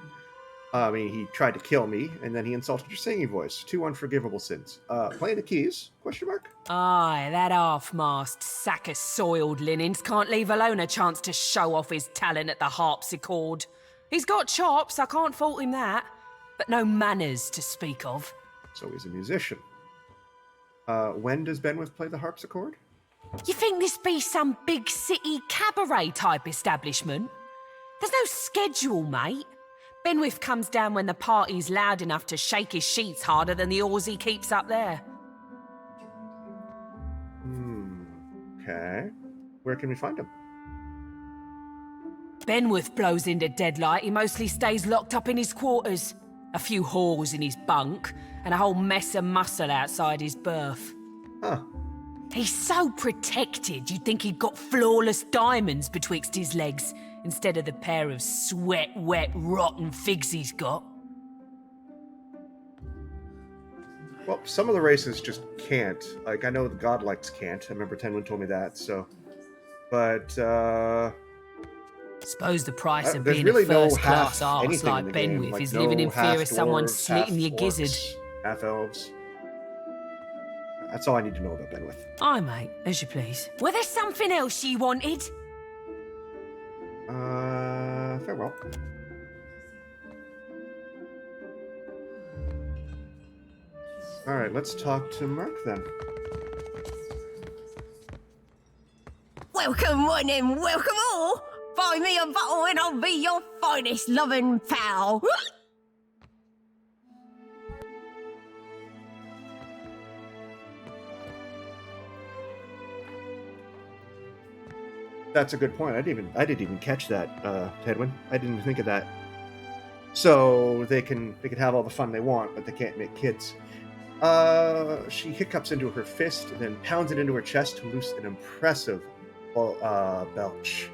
I mean, he tried to kill me, and then he insulted your singing voice. 2 unforgivable sins. Playing the keys? Question mark? Aye, that half-mast sack of soiled linens can't leave alone a chance to show off his talent at the harpsichord. He's got chops, I can't fault him that, but no manners to speak of. So he's a musician. When does Benwith play the harpsichord? You think this be some big city cabaret type establishment? There's no schedule, mate. Benwith comes down when the party's loud enough to shake his sheets harder than the oars he keeps up there. Okay. Where can we find him? Benwith blows into Deadlight. He mostly stays locked up in his quarters. A few whores in his bunk, and a whole mess of muscle outside his berth. Huh. He's so protected, you'd think he'd got flawless diamonds betwixt his legs, instead of the pair of sweat-wet, rotten figs he's got. Well, some of the races just can't. Like, I know the Godlikes can't. I remember Tenwin told me that, so... But, Suppose the price of there's being really a no first-class half arse anything like in the game. Benwith Like, is no living in fear of someone half-dwarves, slitting your half-orcs, gizzard. Half-elves. That's all I need to know about Benwith. Aye, mate, as you please. Were there something else you wanted? Farewell. Alright, let's talk to Mark then. Welcome one and welcome all. Buy me a bottle and I'll be your finest loving pal. That's a good point. I didn't even catch that, Hedwin. I didn't even think of that. So they can have all the fun they want, but they can't make kids. She hiccups into her fist and then pounds it into her chest to loose an impressive belch.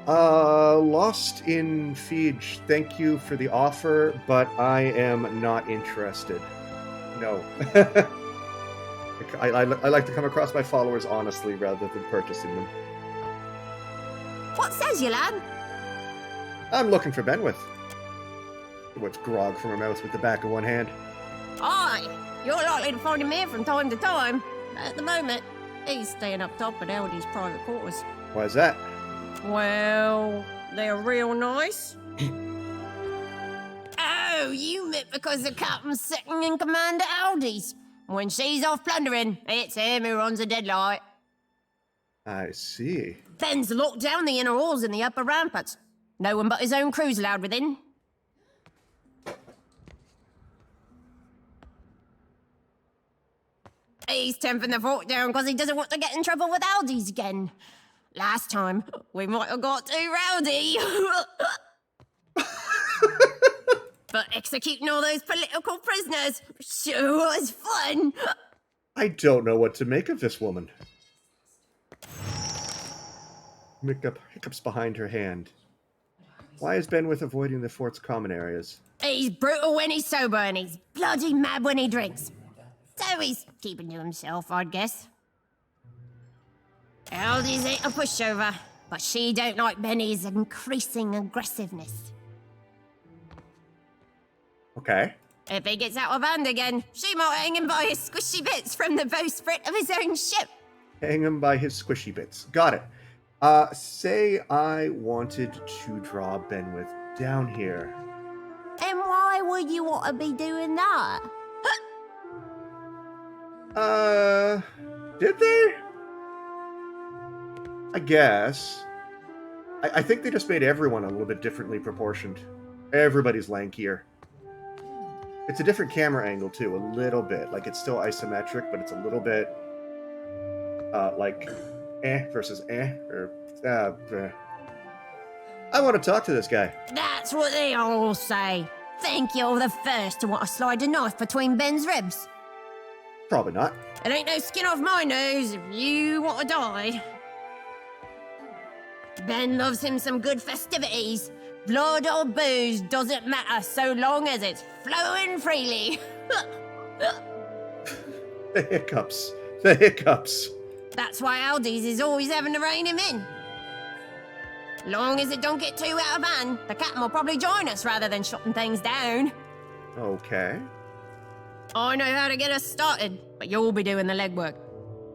Lost in Fiji, thank you for the offer, but I am not interested. No. I like to come across my followers honestly rather than purchasing them. What says you, lad? I'm looking for Benwith. What's grog from her mouth with the back of one hand? Aye, you're likely to find him here from time to time. At the moment, he's staying up top at Aldi's private quarters. Why is that? Well, they're real nice. Oh, you meant because the captain's second in command at Aldi's. When she's off plundering, it's him who runs the Deadlight. I see. Ben's locked down the inner halls in the upper ramparts. No one but his own crew's allowed within. He's temping the fort down because he doesn't want to get in trouble with Aldi's again. Last time, we might have got too rowdy. But executing all those political prisoners sure was fun. I don't know what to make of this woman. Hiccups behind her hand. Why is Benwith avoiding the fort's common areas? He's brutal when he's sober and he's bloody mad when he drinks. So he's keeping to himself, I'd guess. Aldi's ain't a pushover, but she don't like Benny's increasing aggressiveness. Okay. If he gets out of hand again, she might hang him by his squishy bits from the bowsprit of his own ship. Hang him by his squishy bits. Got it. Say I wanted to draw Benwith down here. And why would you want to be doing that? Did they? I guess. I think they just made everyone a little bit differently proportioned. Everybody's lankier. It's a different camera angle, too, a little bit. Like, it's still isometric, but it's a little bit, like, versus or, I want to talk to this guy. That's what they all say. Think you're the first to want to slide a knife between Ben's ribs? Probably not. It ain't no skin off my nose if you want to die. Ben loves him some good festivities. Blood or booze doesn't matter so long as it's flowing freely. The hiccups. The hiccups. That's why Aldi's is always having to rein him in. Long as it don't get too out of hand, the captain will probably join us rather than shutting things down. Okay. I know how to get us started, but you'll be doing the legwork.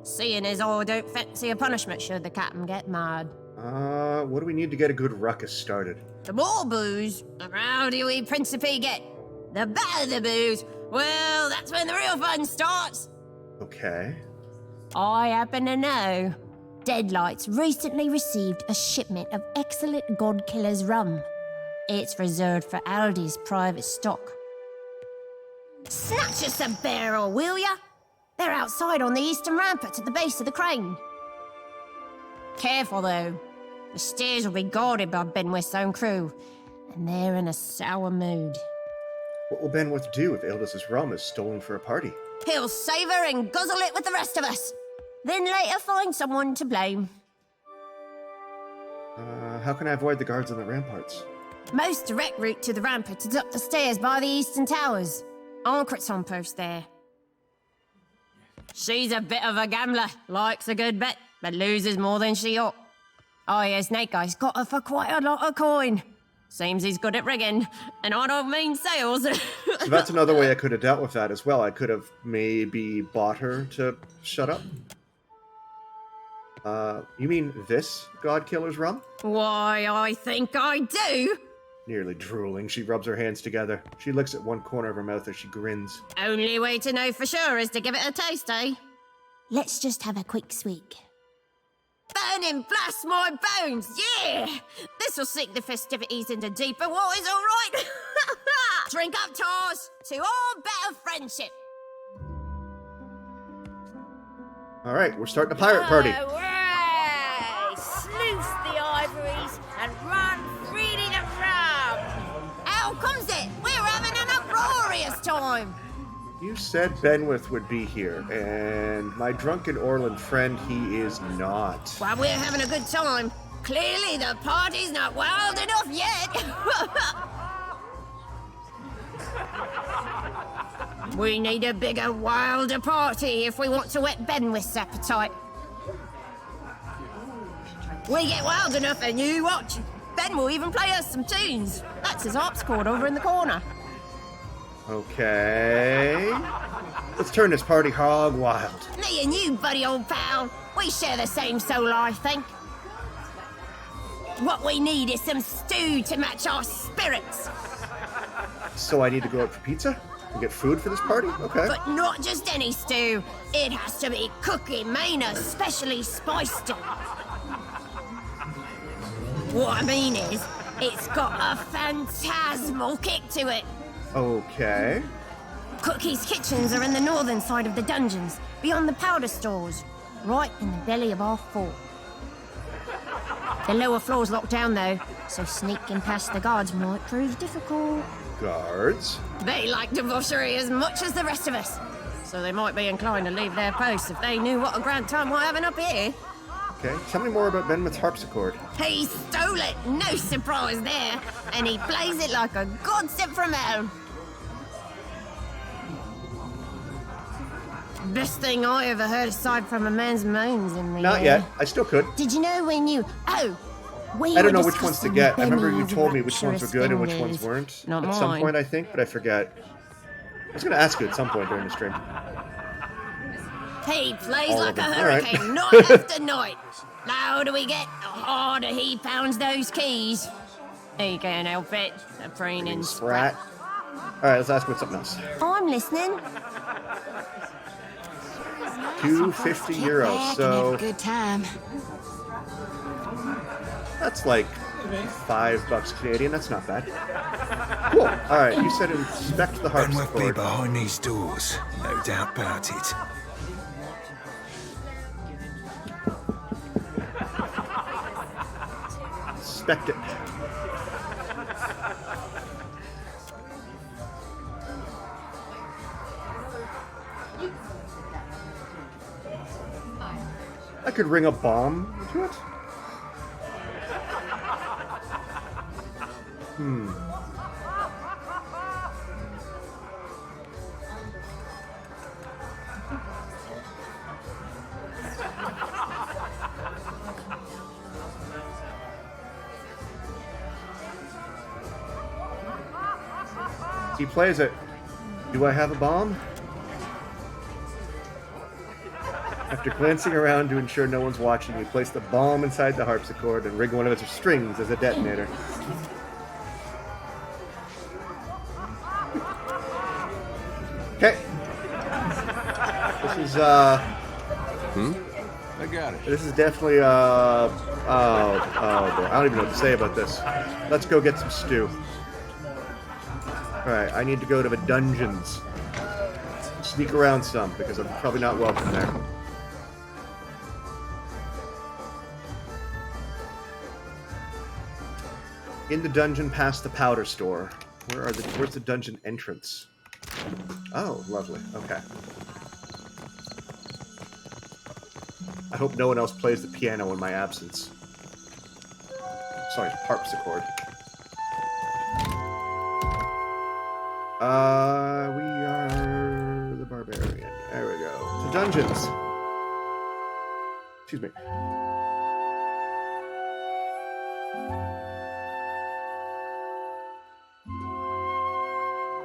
Seeing as I don't fancy a punishment should the captain get mad. What do we need to get a good ruckus started? The more booze, the rowdier we principally get. The better the booze, well, that's when the real fun starts. Okay. I happen to know Deadlight's recently received a shipment of excellent Godkiller's rum. It's reserved for Aldi's private stock. Snatch us a barrel, will ya? They're outside on the eastern rampart at the base of the crane. Careful, though. The stairs will be guarded by Benwith's own crew, and they're in a sour mood. What will Benwith do if Aldous' rum is stolen for a party? He'll savor and guzzle it with the rest of us. Then later find someone to blame. How can I avoid the guards on the ramparts? Most direct route to the rampart is up the stairs by the eastern towers. Ankrit's on post there. She's a bit of a gambler, likes a good bet, but loses more than she ought. Oh, yeah, Snake Eye's got her for quite a lot of coin. Seems he's good at rigging, and I don't mean sales. So that's another way I could have dealt with that as well. I could have maybe bought her to shut up. You mean this Godkiller's rum? Why, I think I do. Nearly drooling, she rubs her hands together. She looks at one corner of her mouth as she grins. Only way to know for sure is to give it a taste, eh? Let's just have a quick swig. Burning blast my bones, yeah! This will sink the festivities into deeper waters, all right? Drink up, Tars, to all better friendship. All right, we're starting a pirate party. Hooray! Sluice the ivories and run freely to rum. How comes it? We're having an uproarious time. You said Benwith would be here, and my drunken Orland friend, he is not. While we're having a good time, clearly the party's not wild enough yet. We need a bigger, wilder party if we want to whet Benwith's appetite. We get wild enough and you watch. Ben will even play us some tunes. That's his harpsichord over in the corner. Okay. Let's turn this party hog wild. Me and you, buddy old pal. We share the same soul, I think. What we need is some stew to match our spirits. So I need to go out for pizza? And get food for this party? Okay. But not just any stew. It has to be Cookie Maynard's specially spiced stew. What I mean is, it's got a phantasmal kick to it. Okay. Cookie's kitchens are in the northern side of the dungeons, beyond the powder stores, right in the belly of our fort. The lower floor's locked down though, so sneaking past the guards might prove difficult. Guards? They like debauchery as much as the rest of us, so they might be inclined to leave their posts if they knew what a grand time we're having up here. Okay, tell me more about Benwith's harpsichord. He stole it, no surprise there, and he plays it like a god sent from home. Best thing I ever heard aside from a man's moans in the Not yet. I still could. Did you know when you... Oh, I don't know which ones to get. I remember you told me which ones were good and which ones weren't. Not at mine. some point, I think, but I forget. I was going to ask you at some point during the stream. He plays All like of a them. All right. hurricane, night after night. The louder we get, the harder he pounds those keys. He can't help it, the preening Sprat. All right, let's ask about something else. I'm listening. 250 Kick euros, back and have so a good time. that's like $5 Canadian. That's not bad. Cool. All right, you said inspect the Benwith be harpsichord. behind these doors, no doubt about it. Inspect it. I could ring a bomb to it. He plays it. Do I have a bomb? After glancing around to ensure no one's watching, you place the bomb inside the harpsichord and rig one of its strings as a detonator. Okay. This is, I got it. This is definitely, oh boy. I don't even know what to say about this. Let's go get some stew. Alright, I need to go to the dungeons. Sneak around some, because I'm probably not welcome there. In the dungeon past the powder store. Where's the dungeon entrance? Oh, lovely. Okay. I hope no one else plays the piano in my absence. Sorry, harpsichord. We are the barbarian. There we go. To dungeons. Excuse me.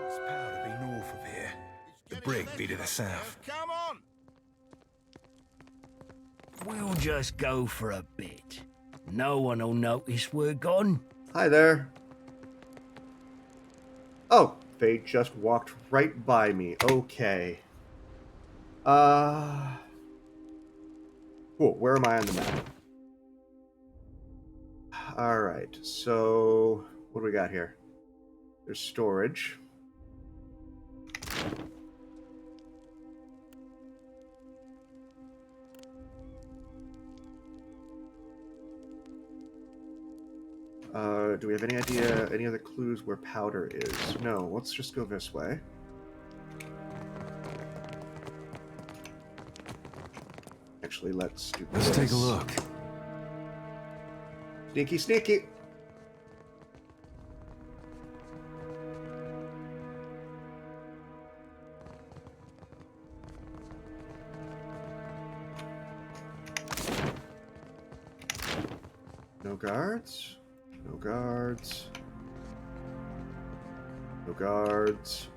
It's powder be north of here. The brig be to the south. Come on! We'll just go for a bit. No one will notice we're gone. Hi there. Oh, they just walked right by me. Okay. Cool. Where am I on the map? Alright, so what do we got here? There's storage. Do we have any idea, any other clues where powder is? No, let's just go this way. Actually, let's do this. Let's take a look. Sneaky, sneaky! No guards. No guards. No guards.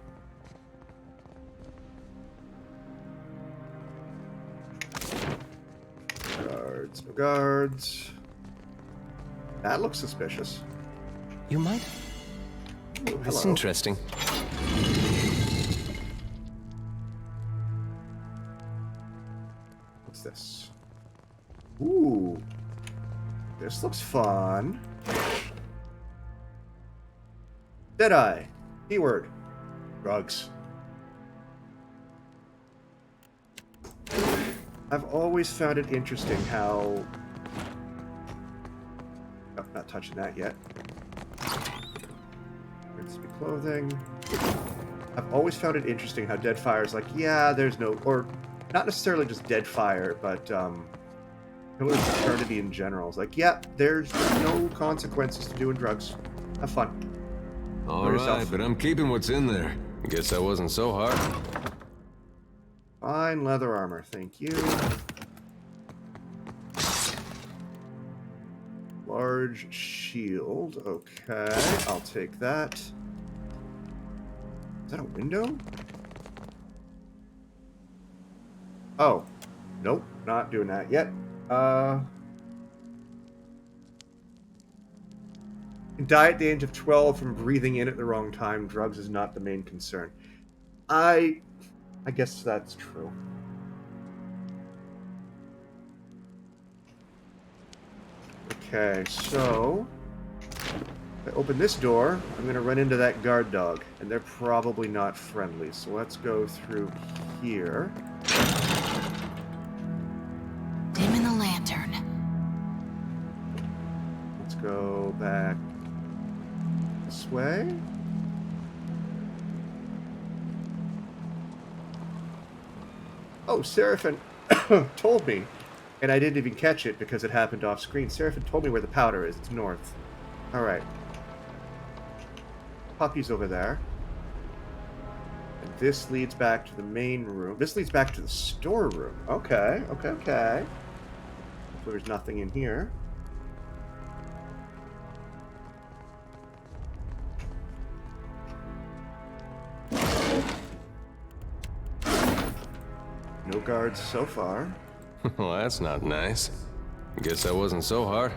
No guards. No guards. That looks suspicious. You might. Ooh, That's hello. interesting. What's this? Ooh. This looks fun. Deadeye. Keyword. Drugs. I've always found it interesting how... Oh, not touching that yet. Crispy clothing. I've always found it interesting how Deadfire is like, yeah, there's no... Or not necessarily just Deadfire, but Pillars of Eternity in general. It's like, yeah, there's no consequences to doing drugs. Have fun. All right, but I'm keeping what's in there. Guess that wasn't so hard. Fine leather armor, thank you. Large shield, okay, I'll take that. Is that a window? Oh, nope, not doing that yet. Die at the age of 12 from breathing in at the wrong time. Drugs is not the main concern. I guess that's true. Okay, so if I open this door, I'm going to run into that guard dog, and they're probably not friendly. So let's go through here. Dim in the lantern. Let's go back this way. Oh, Seraphin told me And I didn't even catch it because it happened off screen. Seraphim told me where the powder is. It's north. Alright. Puppy's over there. And this leads back to the main room. This leads back to the storeroom. Okay. Hopefully there's nothing in here. No guards so far. Well, that's not nice. Guess that wasn't so hard.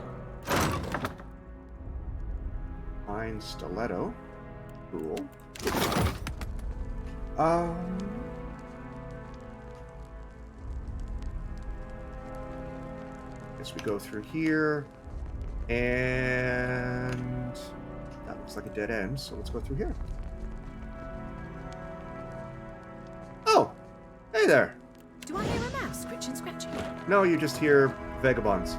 Fine stiletto. Cool. Guess we go through here. And that looks like a dead end, so let's go through here. Oh! Hey there! Do I hear a mouse scritching, scratching? No, you just hear vagabonds.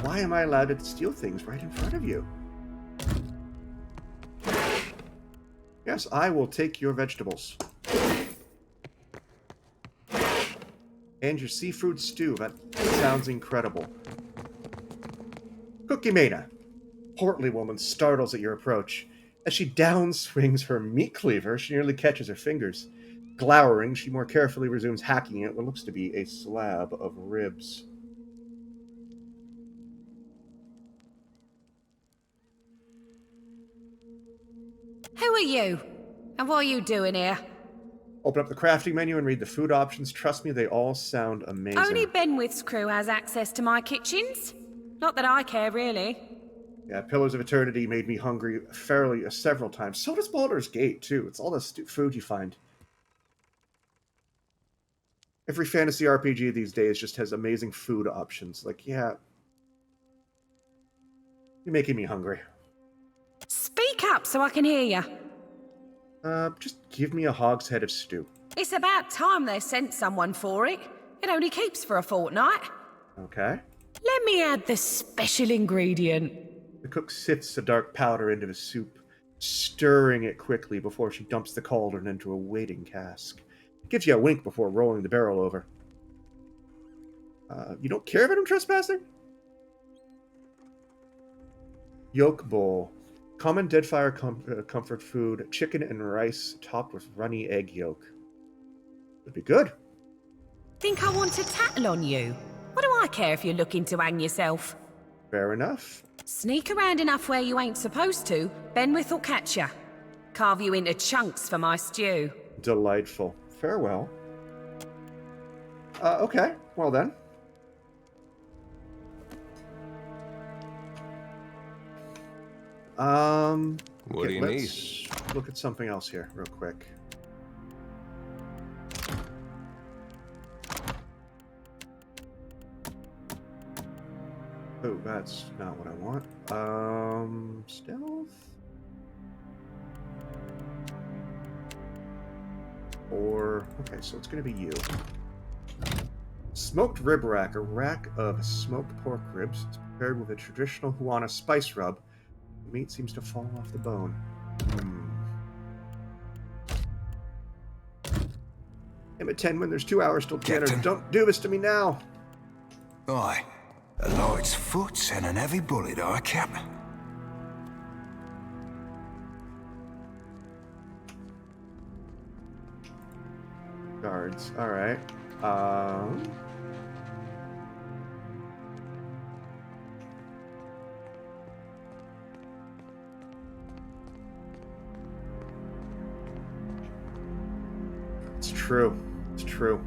Why am I allowed to steal things right in front of you? Yes, I will take your vegetables. And your seafood stew. That sounds incredible. Cookie Maina. Portly woman startles at your approach. As she downswings her meat cleaver, she nearly catches her fingers. Glowering, she more carefully resumes hacking at what looks to be a slab of ribs. Who are you? And what are you doing here? Open up the crafting menu and read the food options. Trust me, they all sound amazing. Only Benwith's crew has access to my kitchens. Not that I care, really. Yeah, Pillars of Eternity made me hungry several times. So does Baldur's Gate, too. It's all the food you find. Every fantasy RPG these days just has amazing food options. Like, yeah. You're making me hungry. Speak up so I can hear you. Just give me a hogshead of stew. It's about time they sent someone for it. It only keeps for a fortnight. Okay. Let me add the special ingredient. The cook sifts a dark powder into the soup, stirring it quickly before she dumps the cauldron into a waiting cask. Gives you a wink before rolling the barrel over. You don't care if I'm trespassing? Yolk bowl. Common Deadfire comfort food. Chicken and rice topped with runny egg yolk. Would be good. Think I want to tattle on you? What do I care if you're looking to hang yourself? Fair enough. Sneak around enough where you ain't supposed to, Benwith will catch ya. Carve you into chunks for my stew. Delightful. Farewell. Okay. Well then. What do you need? Let's look at something else here real quick. Oh, that's not what I want. Stealth? Or, okay, so it's gonna be you. Smoked rib rack, a rack of smoked pork ribs. It's prepared with a traditional Huana spice rub. The meat seems to fall off the bone. I'm at 10 when there's 2 hours till dinner. Captain. Don't do this to me now. Aye. A light's foot and an heavy bullet, aye, Captain. Guards. Alright. It's true. It's true.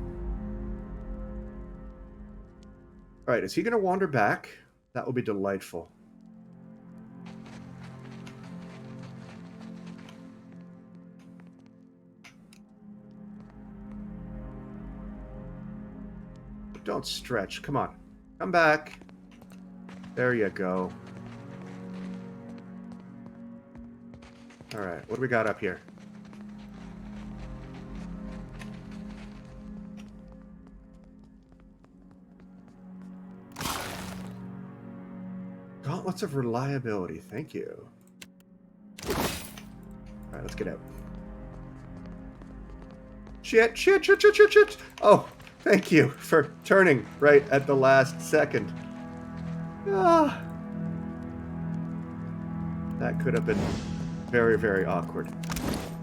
Alright, is he going to wander back? That would be delightful. Don't stretch. Come on. Come back. There you go. Alright, what do we got up here? Gauntlets of reliability. Thank you. Alright, let's get out. Shit. Oh, thank you for turning right at the last second. Ah. That could have been very, very awkward.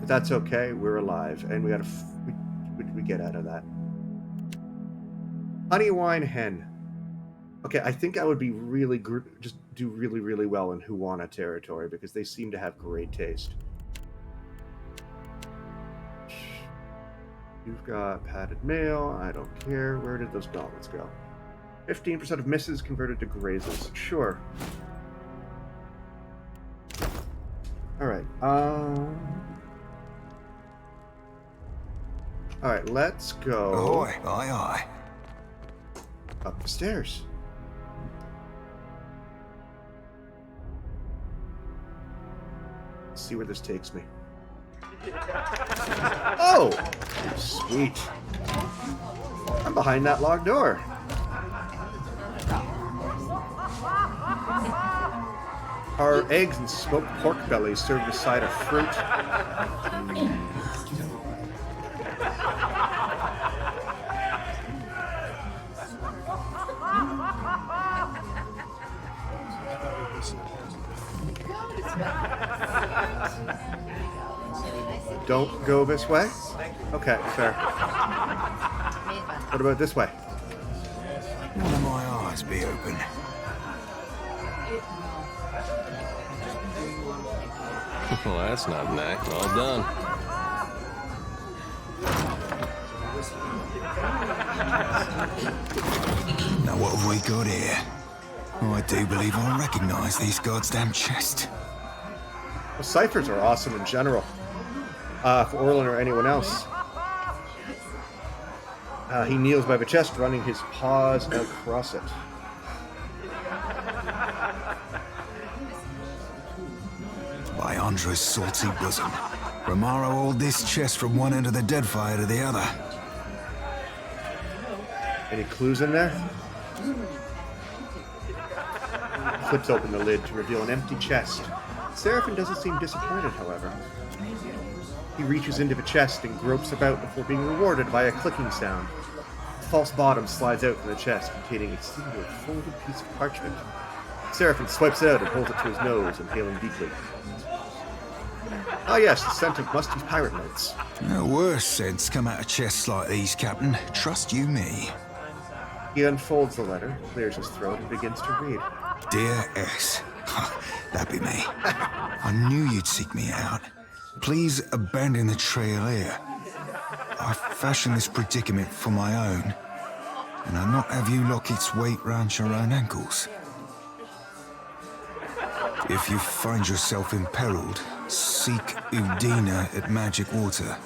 But that's okay. We're alive, and we get out of that. Honey wine hen. Okay, I think I would be really just do really, really well in Huana territory because they seem to have great taste. You've got padded mail. I don't care. Where did those gauntlets go? 15% of misses converted to grazes. Sure. All right. All right. Let's go. Ahoy! Aye. Up the stairs. Let's see where this takes me. Oh! Sweet. I'm behind that locked door. Are eggs and smoked pork bellies served with a side of fruit? Don't go this way? Okay, fair. What about this way? One of my eyes be open. Well, that's not knack. Well done. Now what have we got here? I do believe I recognize these goddamn chests. Well, ciphers are awesome in general. For Orlin or anyone else. He kneels by the chest, running his paws across it. By Andra's salty bosom, Romaro hauled this chest from one end of the Deadfire to the other. Any clues in there? Flips open the lid to reveal an empty chest. Seraphim doesn't seem disappointed, however. He reaches into the chest and gropes about before being rewarded by a clicking sound. A false bottom slides out from the chest, containing a single folded piece of parchment. Seraphim swipes it out and holds it to his nose, inhaling deeply. Ah yes, the scent of musty pirate notes. No worse scents come out of chests like these, Captain. Trust you me. He unfolds the letter, clears his throat, and begins to read. Dear S. That'd be me. I knew you'd seek me out. Please abandon the trail here. I fashioned this predicament for my own, and I'll not have you lock its weight round your own ankles. If you find yourself imperiled, seek Udina at Magic Water.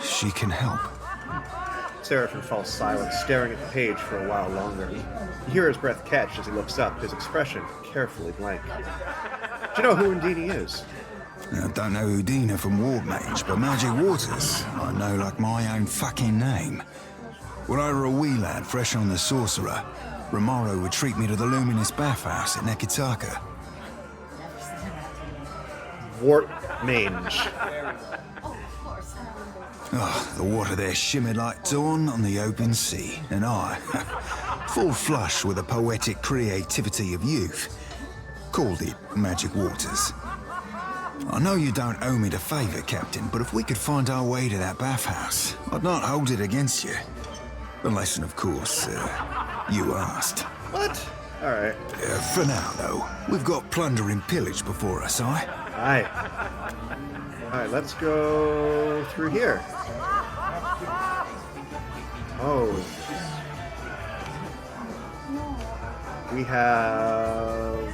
She can help. Seraphim falls silent, staring at the page for a while longer. You hear his breath catch as he looks up, his expression carefully blank. Do you know who Undini is? I don't know Udina from Port Maje, but Magic Waters I know like my own fucking name. When I were a wee lad fresh on the Sorcerer, Romaro would treat me to the luminous bathhouse at Neketaka. Port Maje. Oh, the water there shimmered like dawn on the open sea, and I, full flush with the poetic creativity of youth, called it Magic Waters. I know you don't owe me the favor, Captain, but if we could find our way to that bathhouse, I'd not hold it against you. Unless, of course, you asked. What? Alright. For now, though, we've got plunder and pillage before us, aye? Aye. Alright, let's go through here. Oh. We have...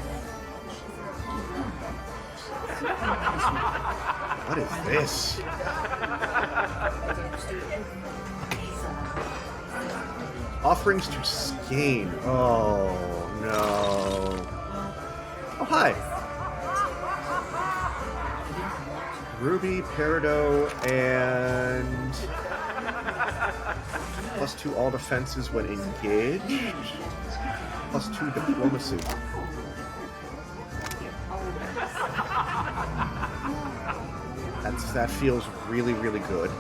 What is this? Offerings to Skane. Oh, no. Oh, hi. Ruby, Peridot, and... +2 all defenses when engaged. +2 diplomacy. That feels really, really good.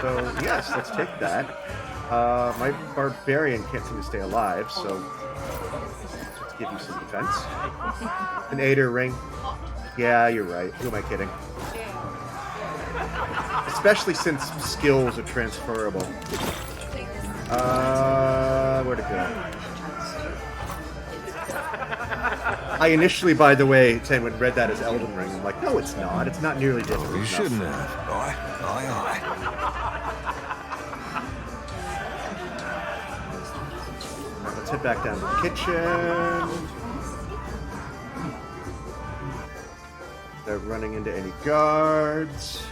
So, yes, let's take that. My barbarian can't seem to stay alive, so let's give you some defense. An Aider ring. Yeah, you're right. Who am I kidding? Especially since skills are transferable. Where'd it go? I initially, by the way, Tenwin read that as Elden Ring. I'm like, no, it's not. It's not nearly difficult. You shouldn't have. Aye. Right, let's head back down to the kitchen. They're running into any guards.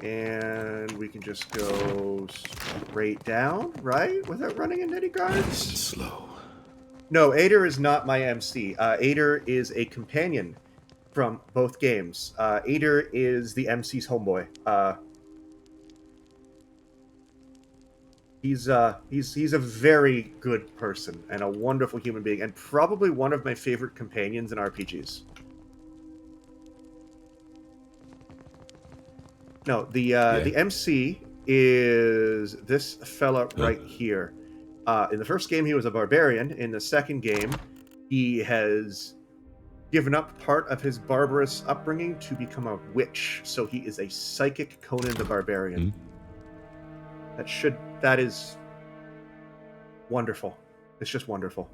And we can just go straight down, right? Without running into any guards? Slow. No, Aider is not my MC. Aider is a companion from both games. Aider is the MC's homeboy. He's a very good person and a wonderful human being, and probably one of my favorite companions in RPGs. No, the MC is this fella right here. In the first game, he was a barbarian. In the second game, he has given up part of his barbarous upbringing to become a witch. So he is a psychic Conan the Barbarian. That is wonderful. It's just wonderful.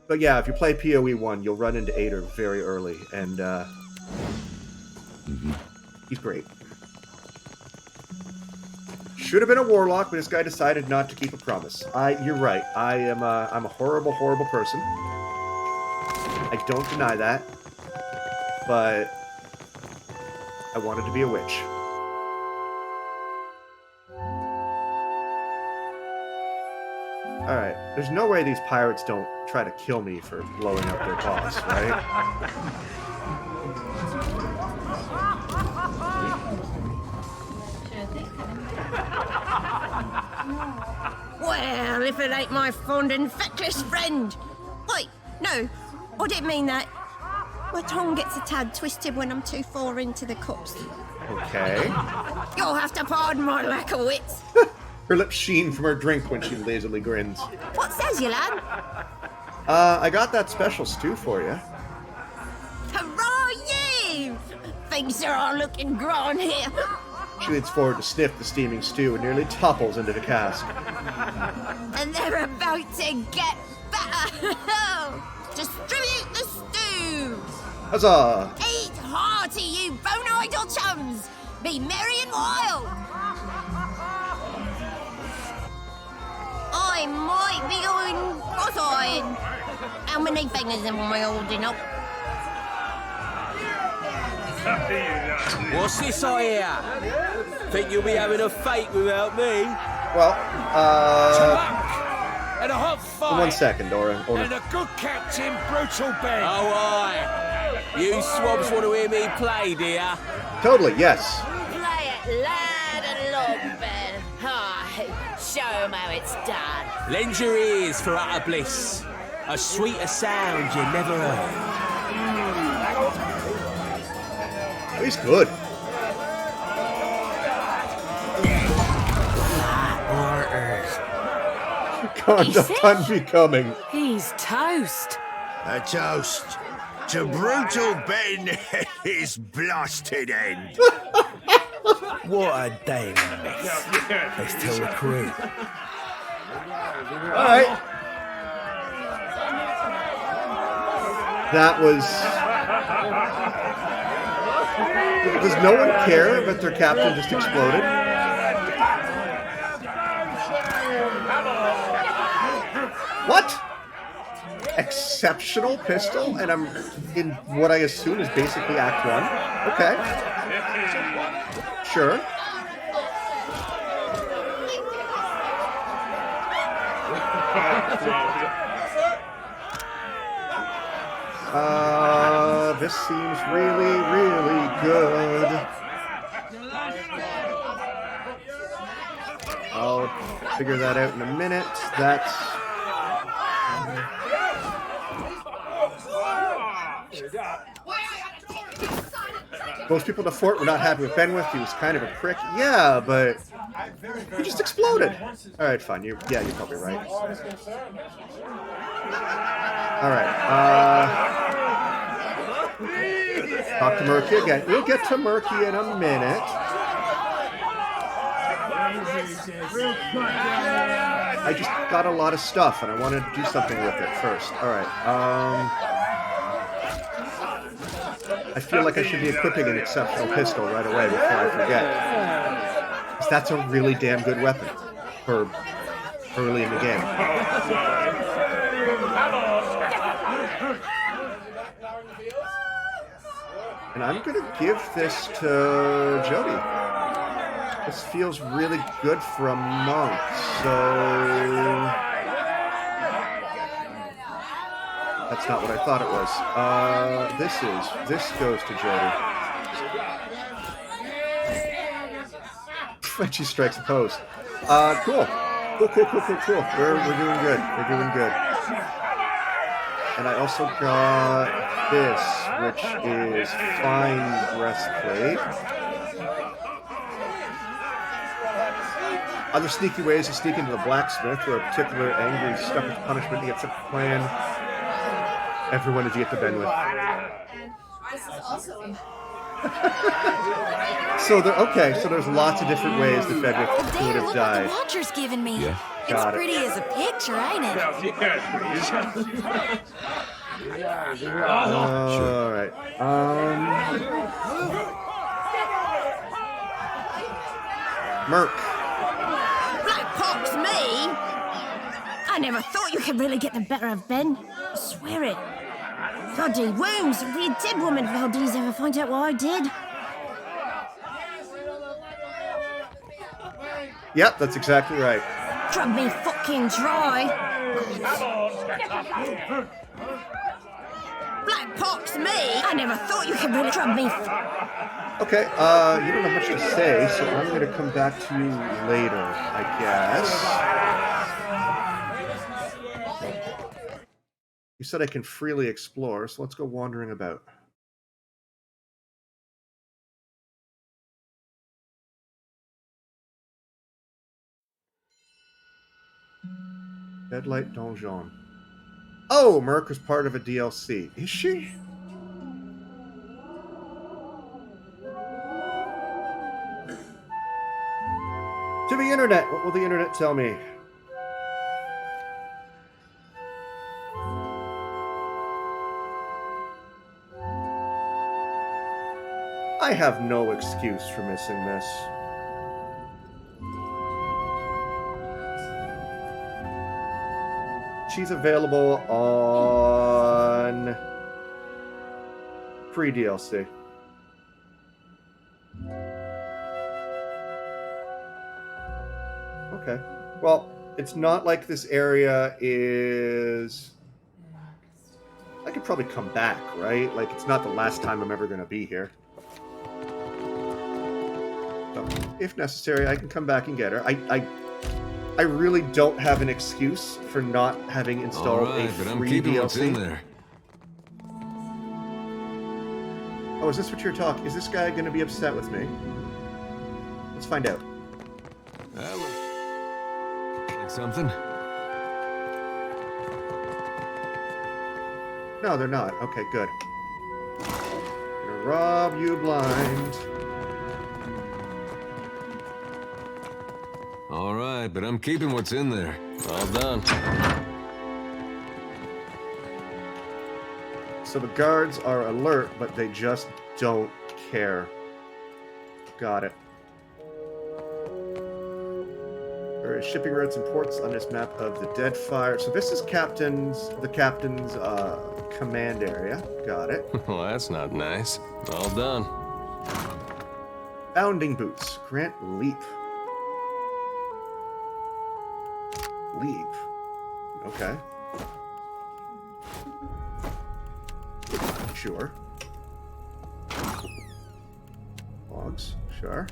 But yeah, if you play POE 1, you'll run into Aider very early, and he's great. Should have been a warlock, but this guy decided not to keep a promise. You're right. I'm a horrible, horrible person. I don't deny that, but I wanted to be a witch. Alright, there's no way these pirates don't try to kill me for blowing up their boss, right? Well, if it ain't my fond and feckless friend. Wait, no, I didn't mean that. My tongue gets a tad twisted when I'm too far into the cups. Okay. You'll have to pardon my lack of wits. Her lips sheen from her drink when she lazily grins. What says you, lad? I got that special stew for you. Hurrah, you! Things are all looking grand here. She leans forward to sniff the steaming stew and nearly topples into the cask. And they're about to get better. Distribute the stew. Huzzah! Eat hearty, you bone-idle chums. Be merry and wild. I might be going cross-eyed. How many fingers am I holding up? What's this I hear? Think you'll be having a fate without me? Well, And a hot fight. 1 second, Dora. And a good captain, brutal Ben. Oh, aye. You swabs want to hear me play, do ya? Totally, yes. Play it loud and long, Ben. Aye, show 'em how it's done. Lend your ears for utter bliss. A sweeter sound you never heard. He's good. Conduct unbecoming. He's toast. A toast to brutal Ben and his blasted end. What a day, miss. Let's tell the crew. Alright. That was... Does no one care that their captain just exploded? What? Exceptional pistol, and I'm in what I assume is basically Act 1. Okay. Sure. This seems really, really good. figure that out in a minute. That's... Most people in the fort were not happy with Benwith. He was kind of a prick. Yeah, but he just exploded. All right, fine. You're probably right. All right. Talk to Murky again. We'll get to Murky in a minute. I just got a lot of stuff, and I wanted to do something with it first. All right. I feel like I should be equipping an exceptional pistol right away before I forget. Because that's a really damn good weapon for early in the game. And I'm going to give this to Jody. This feels really good for a monk, so... That's not what I thought it was. This goes to Jody. When she strikes a pose. Cool. Cool. We're doing good. We're doing good. And I also got this, which is fine breastplate. Other sneaky ways to sneak into the blacksmith, where a particular angry, stuck with punishment, he gets a plan. Everyone is yet to Benwith. So there's lots of different ways that Benwith could have died. What the Watcher's given me. Yeah. It's pretty as a picture, ain't it? All right. Merc. Black Pox me? I never thought you could really get the better of Ben. I swear it. Bloody wounds. I'd be a dead woman if Valdez ever find out what I did. Yep, that's exactly right. Drug me fucking dry. Black Pox me? I never thought you could really drug me. Okay, you don't have much to say, so I'm going to come back to you later, I guess. You said I can freely explore, so let's go wandering about. Deadlight Donjon. Oh, Merc was part of a DLC. Is she? To the internet. What will the internet tell me? I have no excuse for missing this. She's available on pre-DLC. Okay. Well, it's not like this area is... I could probably come back, right? Like, it's not the last time I'm ever going to be here. So, if necessary, I can come back and get her. I really don't have an excuse for not having installed a free but I'm keeping DLC. What's in there. Oh, is this what you're talking? Is this guy going to be upset with me? Let's find out. That was like something. No, they're not. Okay, good. Gonna rob you blind. All right, but I'm keeping what's in there. All done. So the guards are alert, but they just don't care. Got it. There is shipping routes and ports on this map of the Deadfire. So this is the captain's command area. Got it. Well, that's not nice. All done. Bounding boots. Grant leap. Leap. Okay. Sure. Logs. Sure.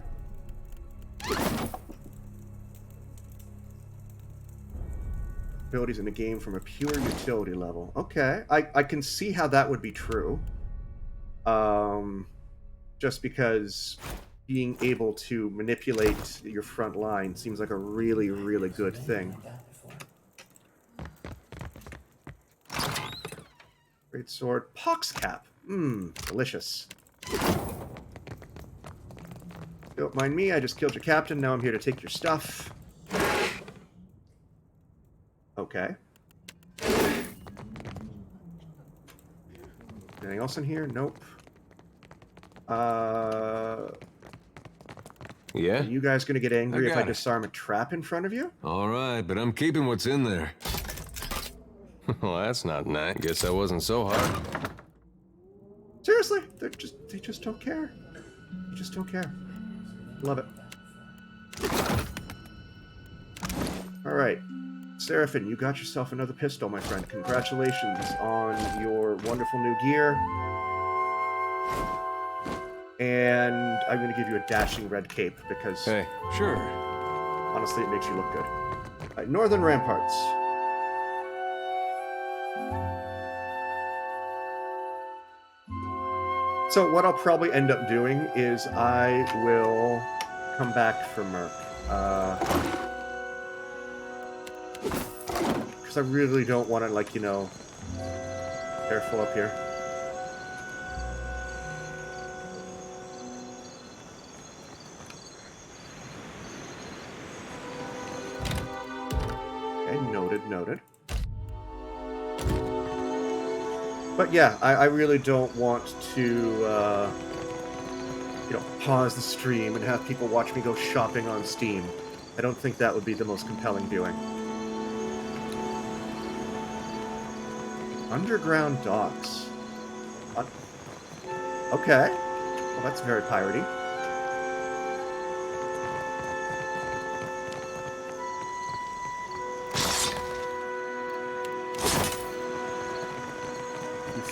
abilities in the game from a pure utility level. Okay, I can see how that would be true. Just because being able to manipulate your front line seems like a really, really good thing. Great sword. Pox cap. Mmm, delicious. Don't mind me, I just killed your captain, now I'm here to take your stuff. Okay. Anything else in here? Nope. Yeah? Are you guys gonna get angry if I got it. disarm a trap in front of you? Alright, but I'm keeping what's in there. Well, that's not nice. Guess that wasn't so hard. Seriously, they just don't care. They just don't care. Love it. Alright. Seraphim, you got yourself another pistol, my friend. Congratulations on your wonderful new gear. And I'm going to give you a dashing red cape because... Hey, sure. Honestly, it makes you look good. Alright, Northern Ramparts. So what I'll probably end up doing is I will come back for Merc. Because I really don't want to, like, you know... Careful up here. Okay, noted. But yeah, I really don't want to, you know, pause the stream and have people watch me go shopping on Steam. I don't think that would be the most compelling viewing. Underground docks. Okay. Well, that's very piratey.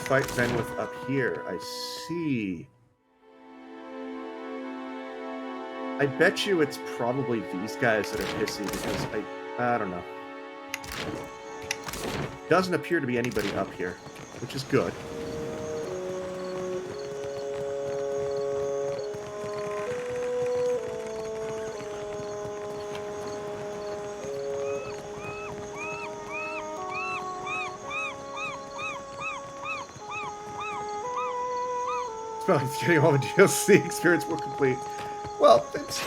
Fight Benwith up here. I see. I bet you it's probably these guys that are pissy because I don't know. Doesn't appear to be anybody up here, which is good. It's getting all the DLC experience more complete. Well, it's,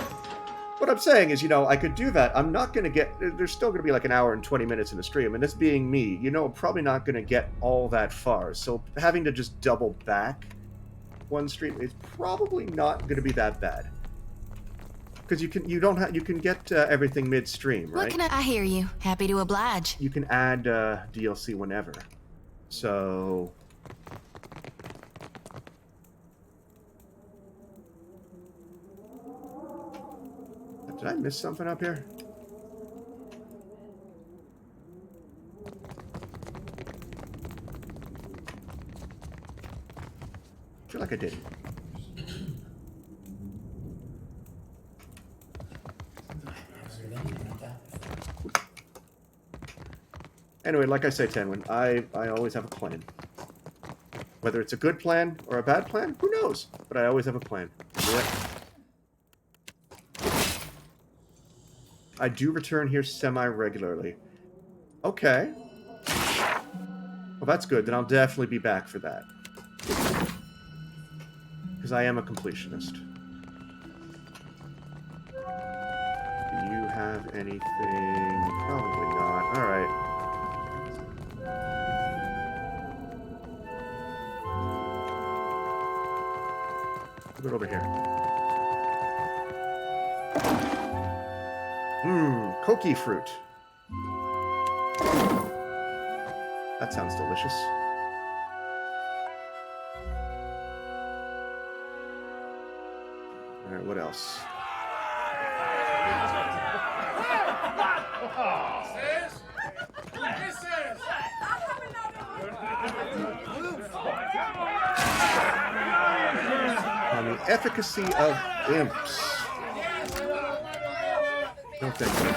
what I'm saying is, you know, I could do that. I'm not going to get... There's still going to be like an hour and 20 minutes in the stream, and this being me, you know, I'm probably not going to get all that far. So having to just double back one stream is probably not going to be that bad. Because you can get everything mid-stream, right? What can I hear you. Happy to oblige. You can add DLC whenever. So... Did I miss something up here? I feel like I did. Anyway, like I say, Tenwin, I always have a plan. Whether it's a good plan or a bad plan, who knows? But I always have a plan. I do return here semi-regularly. Okay. Well, that's good. Then I'll definitely be back for that. Because I am a completionist. Do you have anything? Probably not. Alright. Put it over here. Koki fruit. That sounds delicious. Alright, what else? On the efficacy of imps. No thank you.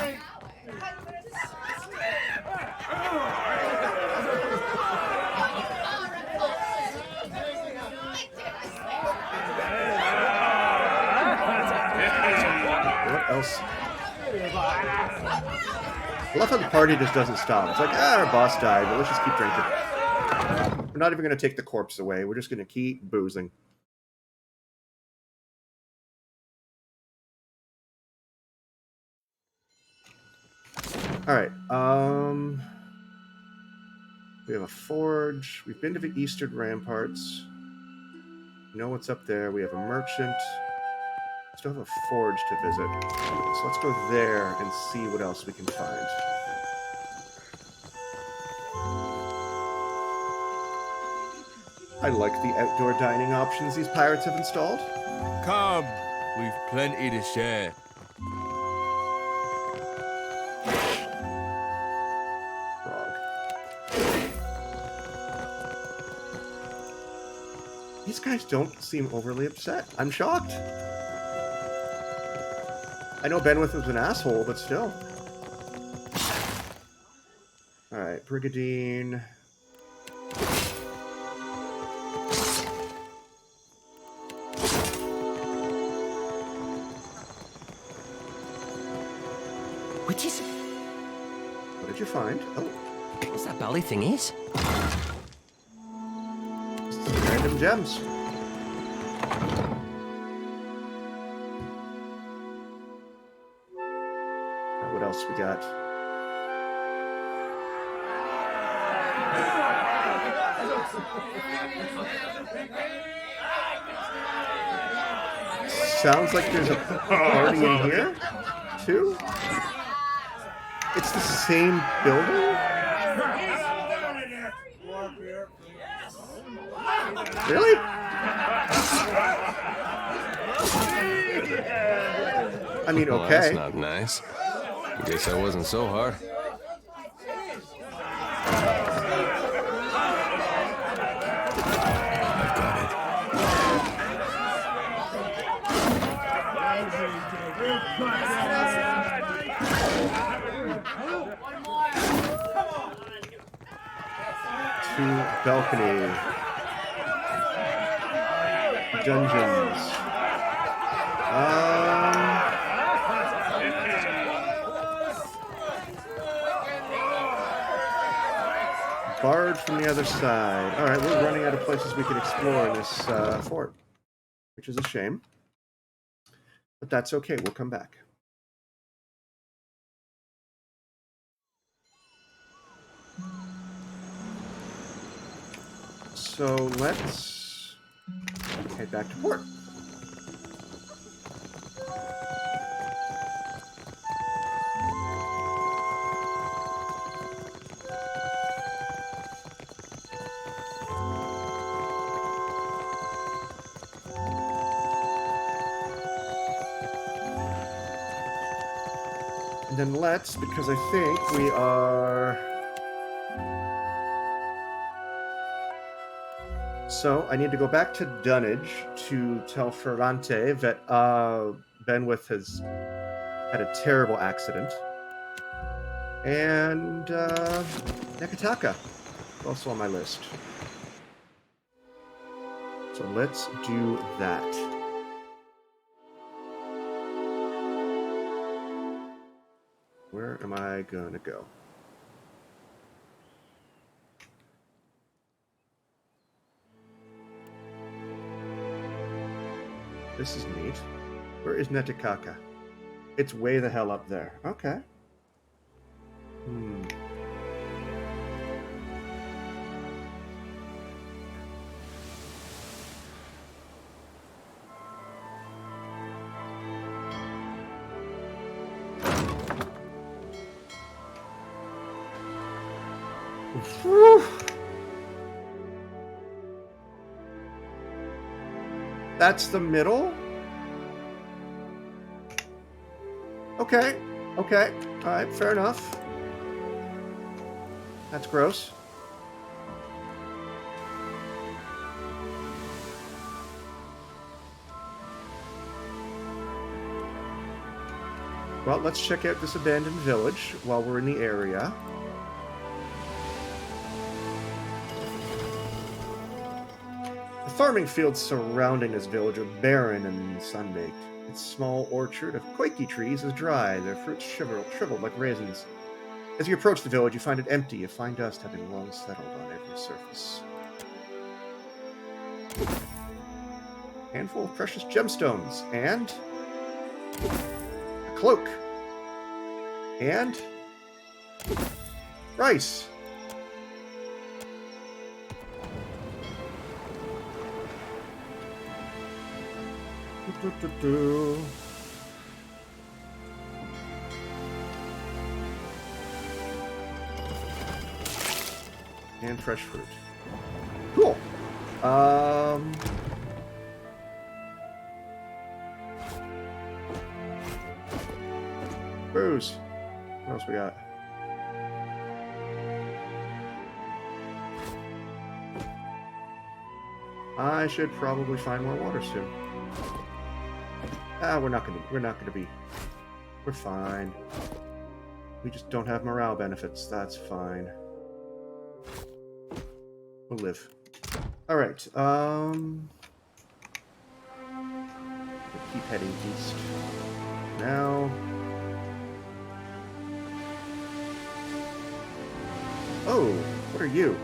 else. I love how the party just doesn't stop. It's like, our boss died, but let's just keep drinking. We're not even going to take the corpse away. We're just going to keep boozing. All right. We have a forge. We've been to the eastern ramparts. You know what's up there. We have a merchant. Still have a forge to visit. So let's go there and see what else we can find. I like the outdoor dining options these pirates have installed. Come, we've plenty to share. These guys don't seem overly upset. I'm shocked. I know Benwith was an asshole, but still. Alright, Brigadine. Which is... What did you find? Oh. What's that belly thing is? Random gems. What else we got? Sounds like there's a party in here, too? It's the same building? Really? I mean, Well, okay. that's not nice. I guess that wasn't so hard. I've got it. To balcony. Dungeons. Barred from the other side. Alright, we're running out of places we can explore in this fort. Which is a shame. But that's okay, we'll come back. So let's head back to port. And then let's, because I think we are... So, I need to go back to Dunnage to tell Ferrante that Benwith has had a terrible accident. And Neketaka, also on my list. So let's do that. Where am I gonna go? This is neat. Where is Neketaka? It's way the hell up there. Okay. Whew. That's the middle? Okay. Okay. Alright, fair enough. That's gross. Well, let's check out this abandoned village while we're in the area. The farming fields surrounding this village are barren and sun-baked. Its small orchard of koiki trees is dry, their fruits shriveled like raisins. As you approach the village, you find it empty, a fine dust having long settled on every surface. Handful of precious gemstones, and a cloak, and rice. And fresh fruit. Cool. Booze. What else we got? I should probably find more water soon. We're not gonna be. We're fine. We just don't have morale benefits. That's fine. We'll live. All right. We'll keep heading east. Now. Oh, what are you?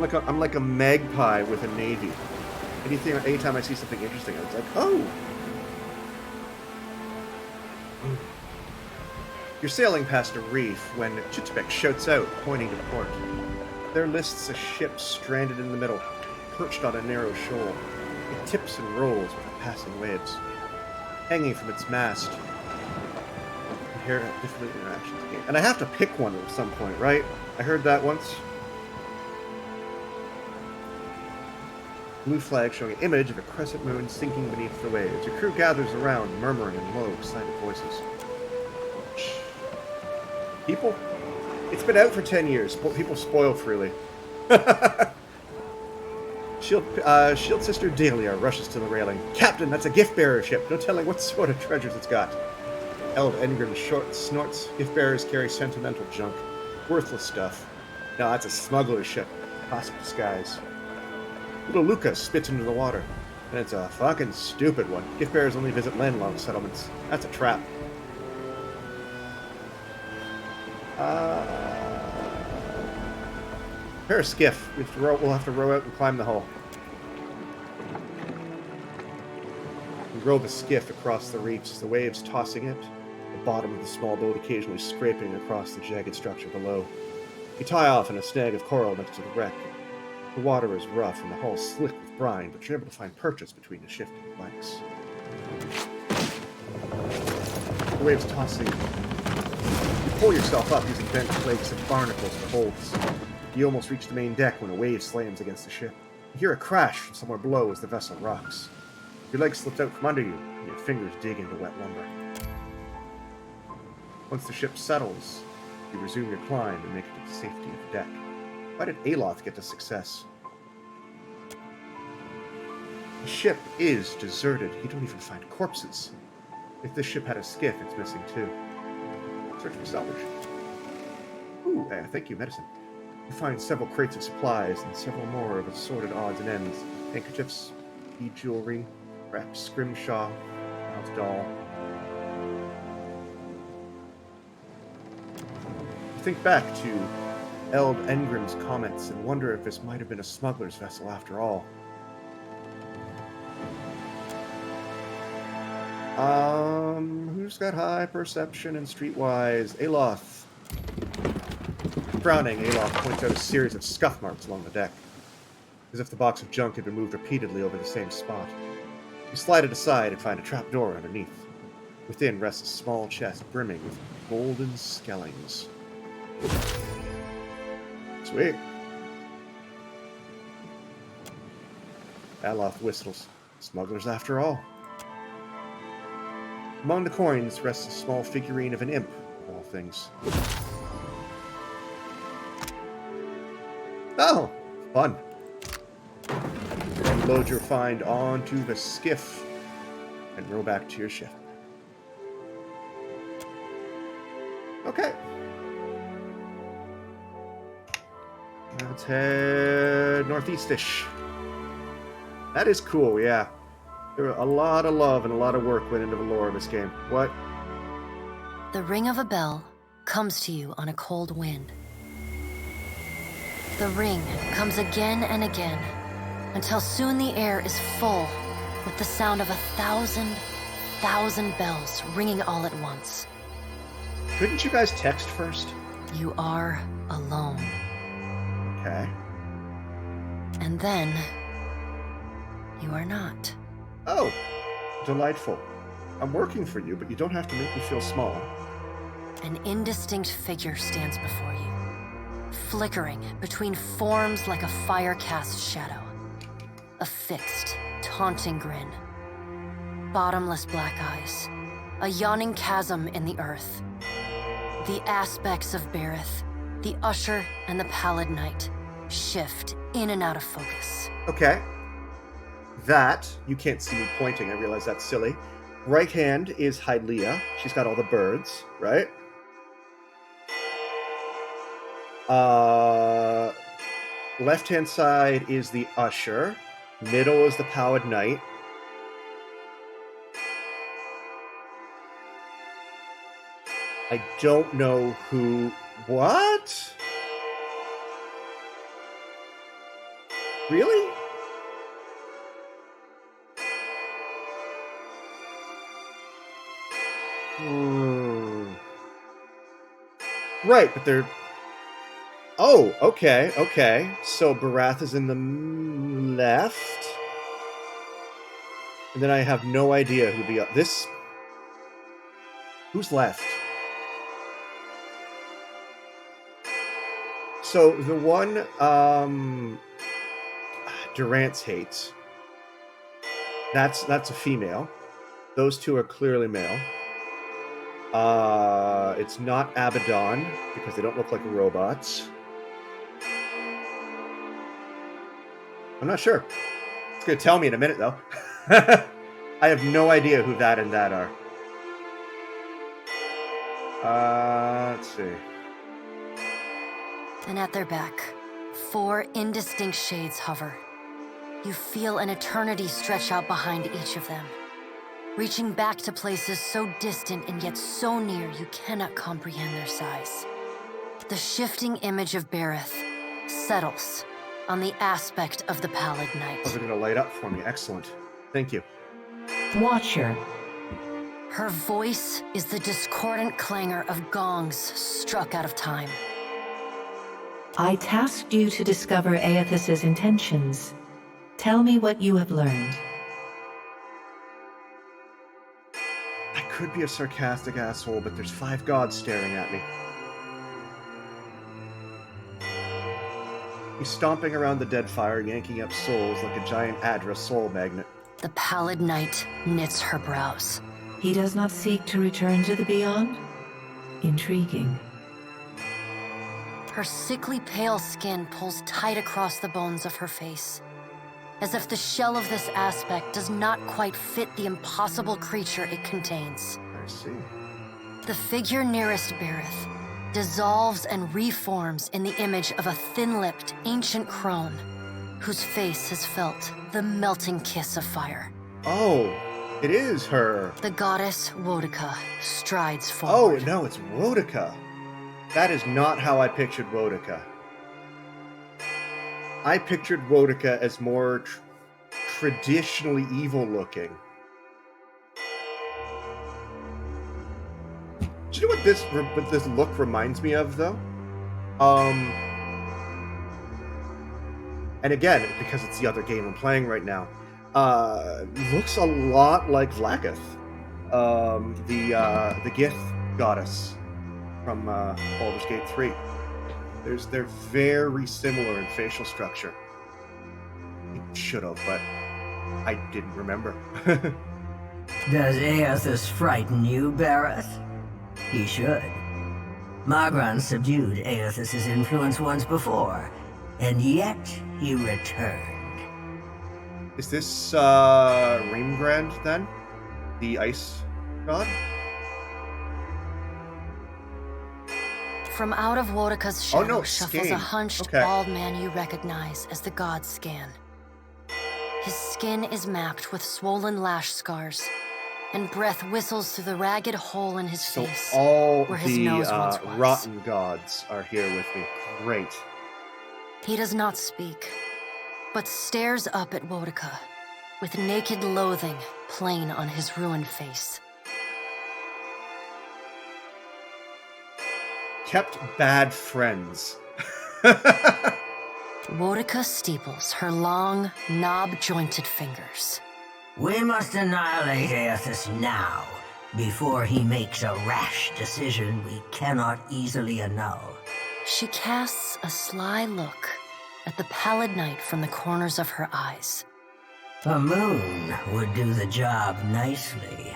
I'm like a magpie with a navy. Anytime I see something interesting, I was like, oh! You're sailing past a reef when Chitspec shouts out, pointing to port. There lists a ship stranded in the middle, perched on a narrow shoal. It tips and rolls with the passing waves. Hanging from its mast, you hear different interactions again. And I have to pick one at some point, right? I heard that once. Blue flag showing an image of a crescent moon sinking beneath the waves. Your crew gathers around, murmuring in low, excited voices. People? It's been out for 10 years. People spoil freely. Shield Sister Dahlia rushes to the railing. Captain, that's a gift-bearer ship. No telling what sort of treasures it's got. Eld Engrim snorts. Gift-bearers carry sentimental junk. Worthless stuff. No, that's a smuggler's ship. Classic disguise. Little Lucas spits into the water. And it's a fucking stupid one. Gift-bearers only visit landlocked settlements. That's a trap. Prepare a skiff. We'll have to row out and climb the hull. We row the skiff across the reefs, the waves tossing it, the bottom of the small boat occasionally scraping across the jagged structure below. You tie off in a snag of coral next to the wreck. The water is rough and the hull slick with brine, but you're able to find purchase between the shifting flanks. The waves tossing. You pull yourself up using bent flakes and barnacles for holds. You almost reach the main deck when a wave slams against the ship. You hear a crash from somewhere below as the vessel rocks. Your leg slips out from under you, and your fingers dig into wet lumber. Once the ship settles, you resume your climb and make it to the safety of the deck. Why did Aloth get the success? The ship is deserted. You don't even find corpses. If this ship had a skiff, it's missing too. Search for salvage. Ooh, thank you, medicine. You find several crates of supplies and several more of assorted odds and ends. Handkerchiefs, bead jewelry, wrapped scrimshaw, child's doll. You think back to Eld Engrim's comments and wonder if this might have been a smuggler's vessel after all. Who's got high perception and streetwise? Aloth. Frowning, Aloth points out a series of scuff marks along the deck, as if the box of junk had been moved repeatedly over the same spot. You slide it aside and find a trap door underneath. Within rests a small chest brimming with golden skellings. Sweet. Aloth whistles. Smugglers after all. Among the coins rests a small figurine of an imp, of all things. Oh, fun. Then load your find onto the skiff and row back to your ship. Okay. Let's head northeast-ish. That is cool, yeah. There were a lot of love and a lot of work went into the lore of this game. What? The ring of a bell comes to you on a cold wind. The ring comes again and again, until soon the air is full with the sound of 1,000 bells ringing all at once. Couldn't you guys text first? You are alone. Okay. And then, you are not. Oh, delightful. I'm working for you, but you don't have to make me feel small. An indistinct figure stands before you, flickering between forms like a fire-cast shadow. A fixed, taunting grin. Bottomless black eyes. A yawning chasm in the earth. The aspects of Berith, the Usher and the Pallid Knight, shift in and out of focus. Okay. That, you can't see me pointing, I realize that's silly. Right hand is Hylia. She's got all the birds, right? Left-hand side is the Usher. Middle is the Pallid Knight. I don't know who... What? Really? Right, but they're... Oh, okay, okay. So Barath is in the left. And then I have no idea who the... This... Who's left? So the one Durance hates, that's a female. Those two are clearly male. It's not Abaddon because they don't look like robots. I'm not sure. It's gonna tell me in a minute though. I have no idea who that and that are. Let's see. And at their back, 4 indistinct shades hover. You feel an eternity stretch out behind each of them, reaching back to places so distant and yet so near you cannot comprehend their size. The shifting image of Berith settles on the aspect of the Pallid Knight. Oh, they're gonna light up for me. Excellent. Thank you. Watcher. Her voice is the discordant clangor of gongs struck out of time. I tasked you to discover Aethys's intentions. Tell me what you have learned. I could be a sarcastic asshole, but there's 5 gods staring at me. He's stomping around the Deadfire, yanking up souls like a giant Adra soul magnet. The Pallid Knight knits her brows. He does not seek to return to the Beyond? Intriguing. Her sickly pale skin pulls tight across the bones of her face, as if the shell of this aspect does not quite fit the impossible creature it contains. I see. The figure nearest Berith dissolves and reforms in the image of a thin-lipped, ancient crone, whose face has felt the melting kiss of fire. Oh, it is her. The goddess Wodika strides forward. Oh, no, it's Wodika. That is not how I pictured Wodika. I pictured Wodika as more traditionally evil-looking. Do you know what this look reminds me of, though? And again, because it's the other game I'm playing right now, looks a lot like Vlakath, the Gith goddess from Baldur's Gate 3. They're very similar in facial structure. I should have, but I didn't remember. Does Aethys frighten you, Berith? He should. Margron subdued Aethys's influence once before, and yet he returned. Is this Rimgrand, then? The ice god? From out of Wodika's shadow shuffles Skane. a hunched, Okay. bald man you recognize as the god Scan. His skin is mapped with swollen lash scars, and breath whistles through the ragged hole in his face, All where his the nose once was. rotten gods are here with me. Great. He does not speak, but stares up at Wodika, with naked loathing plain on his ruined face. Kept bad friends. Wodika steeples her long, knob-jointed fingers. We must annihilate Aethys now, before he makes a rash decision we cannot easily annul. She casts a sly look at the pallid night from the corners of her eyes. A moon would do the job nicely.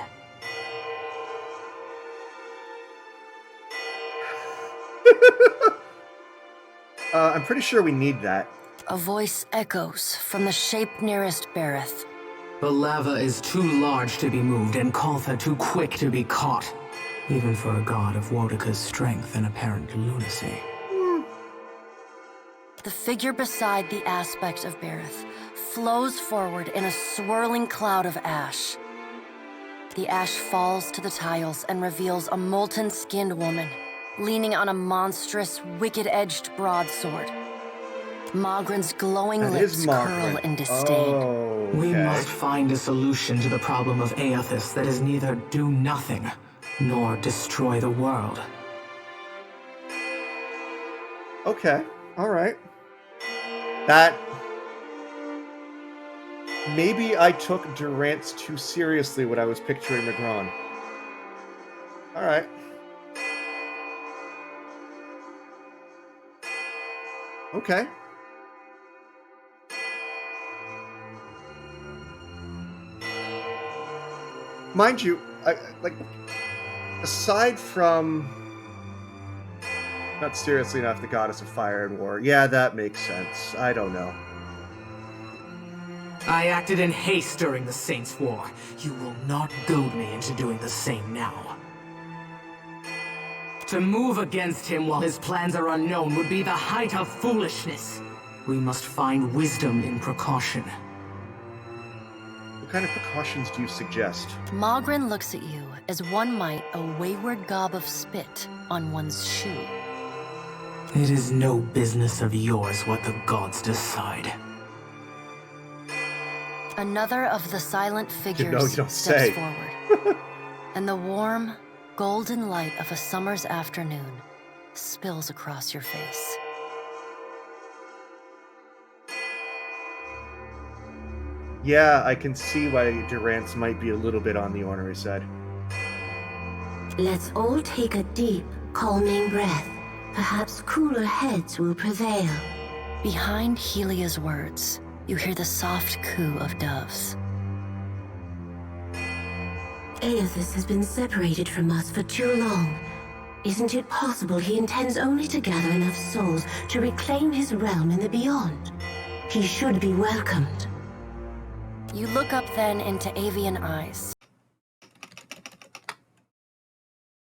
I'm pretty sure we need that. A voice echoes from the shape nearest Bereth. The lava is too large to be moved and Kaltha too quick to be caught, even for a god of Wodika's strength and apparent lunacy. The figure beside the aspect of Bereth flows forward in a swirling cloud of ash. The ash falls to the tiles and reveals a molten-skinned woman, leaning on a monstrous, wicked-edged broadsword. Magran's glowing lips curl in disdain. Oh, okay. We must find a solution to the problem of Aethys that is neither do nothing, nor destroy the world. Okay, alright. That... Maybe I took Durance too seriously when I was picturing Magran. Alright. Okay. Mind you, aside from not seriously enough, the goddess of fire and war. Yeah, that makes sense. I don't know. I acted in haste during the Saints' War. You will not goad me into doing the same now. To move against him while his plans are unknown would be the height of foolishness. We must find wisdom in precaution. What kind of precautions do you suggest? Magran looks at you as one might a wayward gob of spit on one's shoe. It is no business of yours what the gods decide. Another of the silent figures steps forward, and the warm, golden light of a summer's afternoon spills across your face. Yeah, I can see why Durance might be a little bit on the ornery side. Let's all take a deep, calming breath. Perhaps cooler heads will prevail. Behind Helia's words, you hear the soft coo of doves. Aethys has been separated from us for too long. Isn't it possible he intends only to gather enough souls to reclaim his realm in the beyond? He should be welcomed. You look up then into avian eyes.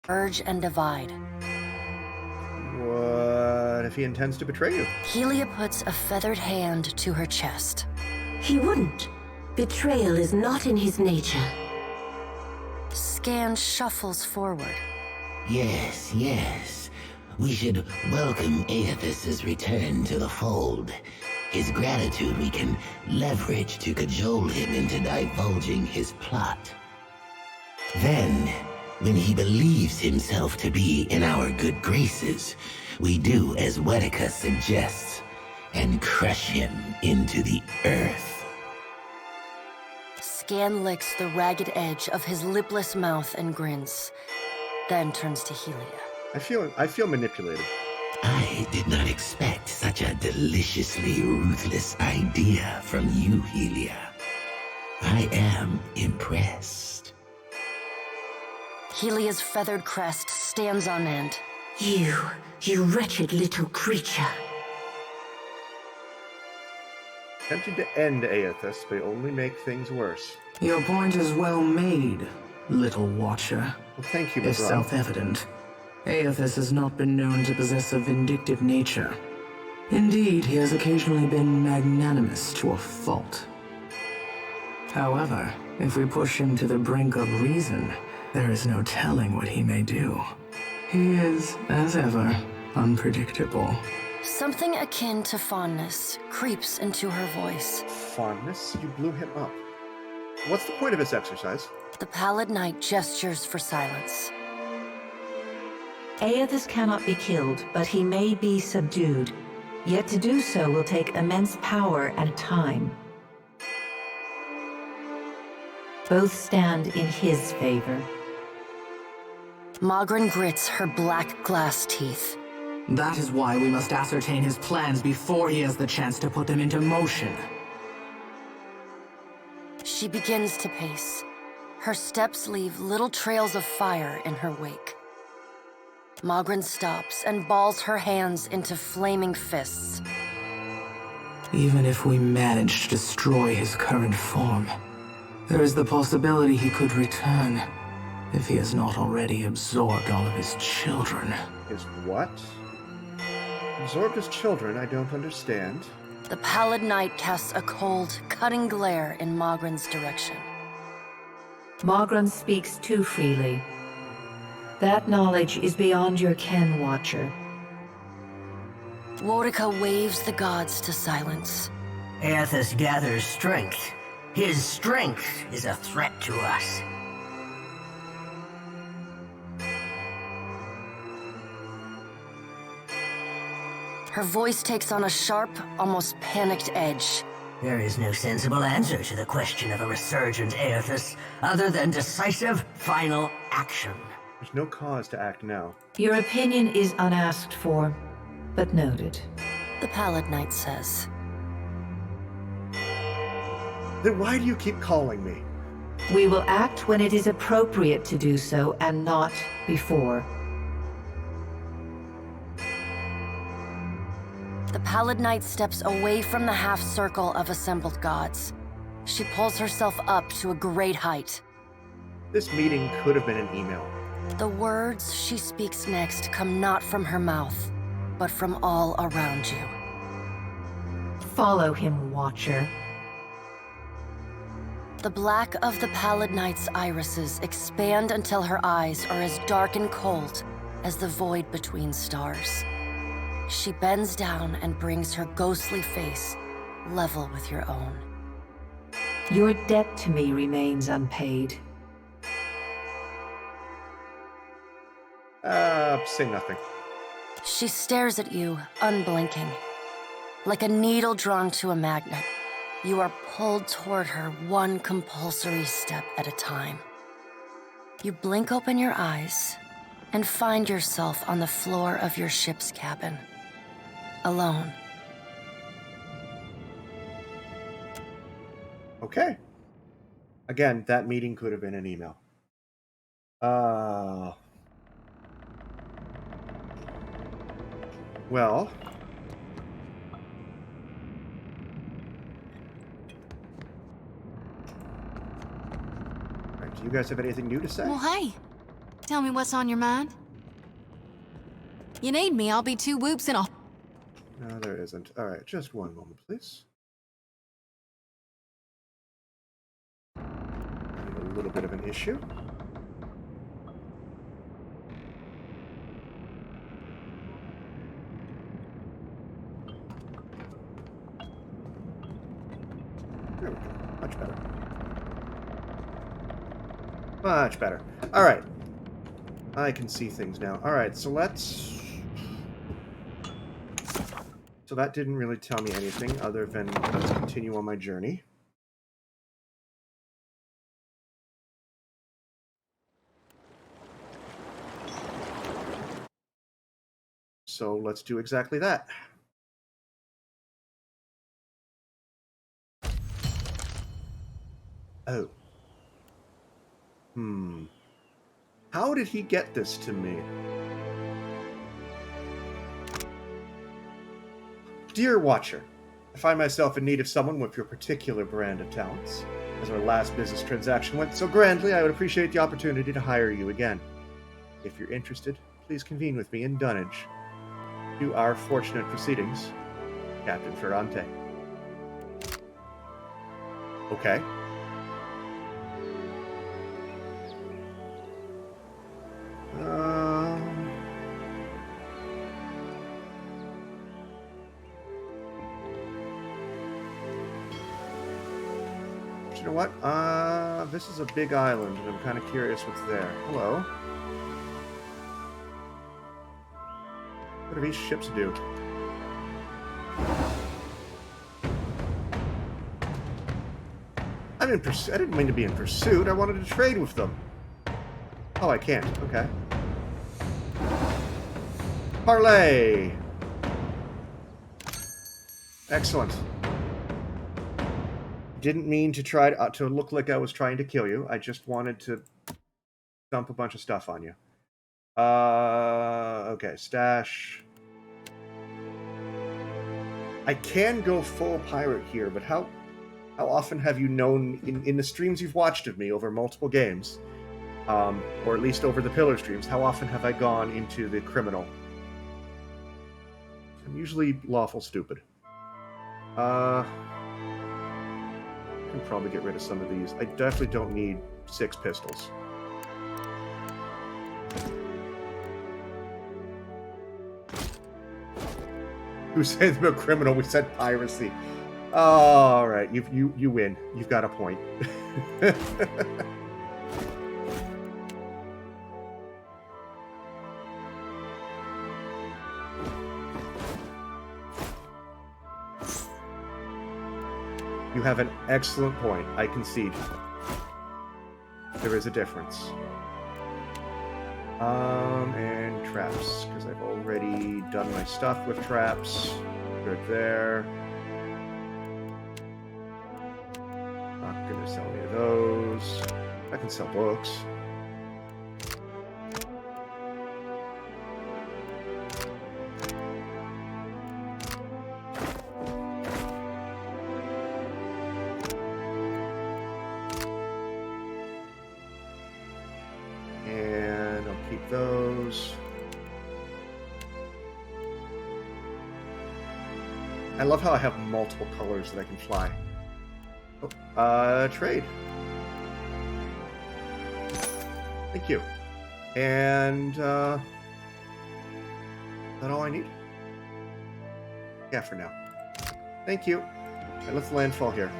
Urge and divide. What if he intends to betray you? Helia puts a feathered hand to her chest. He wouldn't. Betrayal is not in his nature. Scan shuffles forward. Yes, yes. We should welcome Aethys' return to the fold. His gratitude we can leverage to cajole him into divulging his plot. Then, when he believes himself to be in our good graces, we do as Wodika suggests, and crush him into the earth. Scan licks the ragged edge of his lipless mouth and grins, then turns to Helia. I feel manipulated. I did not expect such a deliciously ruthless idea from you, Helia. I am impressed. Helia's feathered crest stands on end. You wretched little creature. Tempted to end Aethys, but only make things worse. Your point is well made, little watcher. Well, thank you, It's Magran. self-evident. Aethys has not been known to possess a vindictive nature. Indeed, he has occasionally been magnanimous to a fault. However, if we push him to the brink of reason, there is no telling what he may do. He is, as ever, unpredictable. Something akin to fondness creeps into her voice. Fondness? You blew him up. What's the point of this exercise? The pallid knight gestures for silence. Aethys cannot be killed, but he may be subdued. Yet to do so will take immense power and time. Both stand in his favor. Magrin grits her black glass teeth. That is why we must ascertain his plans before he has the chance to put them into motion. She begins to pace. Her steps leave little trails of fire in her wake. Magrin stops and balls her hands into flaming fists. Even if we manage to destroy his current form, there is the possibility he could return, if he has not already absorbed all of his children. His what? Absorbed his children? I don't understand. The pallid knight casts a cold, cutting glare in Magrin's direction. Magrin speaks too freely. That knowledge is beyond your ken, Watcher. Wodaka waves the gods to silence. Aethys gathers strength. His strength is a threat to us. Her voice takes on a sharp, almost panicked edge. There is no sensible answer to the question of a resurgent Aethys other than decisive, final action. There's no cause to act now. Your opinion is unasked for, but noted. The pallid knight says. Then why do you keep calling me? We will act when it is appropriate to do so, and not before. The pallid knight steps away from the half-circle of assembled gods. She pulls herself up to a great height. This meeting could have been an email. The words she speaks next come not from her mouth, but from all around you. Follow him, Watcher. The black of the pallid knight's irises expand until her eyes are as dark and cold as the void between stars. She bends down and brings her ghostly face level with your own. Your debt to me remains unpaid. Say nothing. She stares at you, unblinking. Like a needle drawn to a magnet, you are pulled toward her one compulsory step at a time. You blink open your eyes and find yourself on the floor of your ship's cabin, alone. Okay. Again, that meeting could have been an email. Well. Alright, do you guys have anything new to say? Well, hey. Tell me what's on your mind. You need me, I'll be 2 whoops and a... No, there isn't. Alright, just one moment, please. A little bit of an issue. There we go. Much better. Much better. Alright. I can see things now. Alright, so let's... So that didn't really tell me anything other than let's continue on my journey. So let's do exactly that. Oh. How did he get this to me? Dear Watcher, I find myself in need of someone with your particular brand of talents. As our last business transaction went so grandly, I would appreciate the opportunity to hire you again. If you're interested, please convene with me in Dunnage. To our fortunate proceedings, Captain Ferrante. Okay. know what? This is a big island, and I'm kind of curious what's there. Hello. What do these ships do? I'm in pursuit. I didn't mean to be in pursuit. I wanted to trade with them. Oh, I can't. Okay. Parlay. Excellent. Didn't mean to try to look like I was trying to kill you. I just wanted to dump a bunch of stuff on you. Okay, stash. I can go full pirate here, but how often have you known in the streams you've watched of me over multiple games, or at least over the Pillar streams, how often have I gone into the criminal? I'm usually lawful stupid. I can probably get rid of some of these. I definitely don't need 6 pistols. Who said about criminal? We said piracy. All right, you win. You've got a point. You have an excellent point. I concede. There is a difference. And traps, because I've already done my stuff with traps. Good there. Not gonna sell any of those. I can sell books. Those. I love how I have multiple colors that I can fly. Oh, trade. Thank you. And, is that all I need? Yeah, for now. Thank you. And let's landfall here.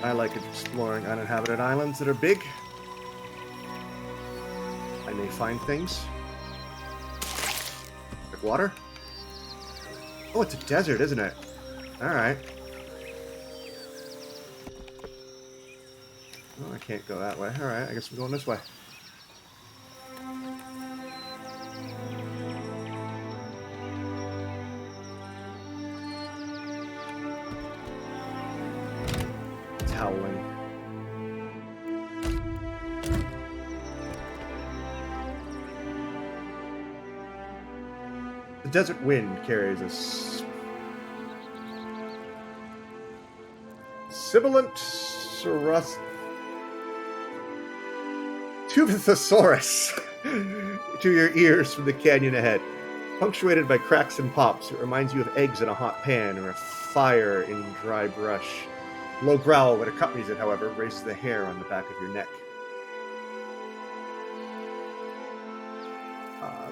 I like exploring uninhabited islands that are big. I may find things. Like water? Oh, it's a desert, isn't it? Alright. Oh, I can't go that way. Alright, I guess we're going this way. Howling. The desert wind carries a sibilant Tubithosaurus to your ears from the canyon ahead. Punctuated by cracks and pops, it reminds you of eggs in a hot pan or a fire in dry brush. Low growl that accompanies it, however, raises the hair on the back of your neck.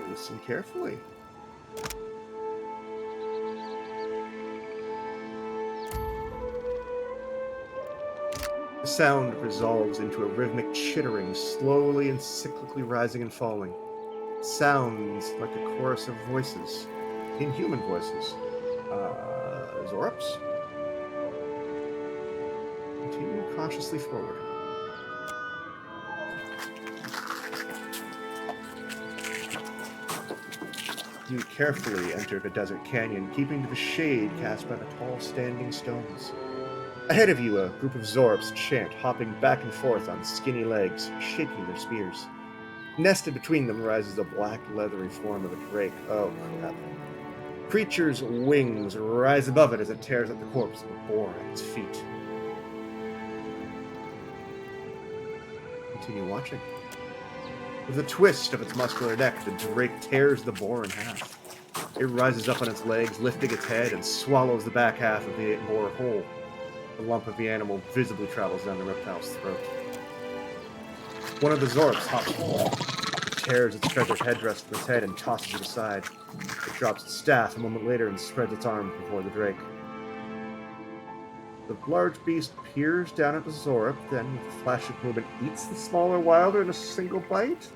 Listen carefully. The sound resolves into a rhythmic chittering, slowly and cyclically rising and falling. Sounds like a chorus of voices, inhuman voices. Zorops? Continue cautiously forward. You carefully enter the desert canyon, keeping to the shade cast by the tall standing stones. Ahead of you, a group of Zorops chant, hopping back and forth on skinny legs, shaking their spears. Nested between them rises a black, leathery form of a drake. Oh, crap. Creature's wings rise above it as it tears at the corpse of a boar at its feet. Continue watching. With a twist of its muscular neck, the drake tears the boar in half. It rises up on its legs, lifting its head, and swallows the back half of the boar whole. The lump of the animal visibly travels down the reptile's throat. One of the Zorops hops forward, tears its feathered headdress from its head and tosses it aside. It drops its staff a moment later and spreads its arms before the drake. The large beast peers down at the Zorop, then, with a flash of movement, eats the smaller wilder in a single bite.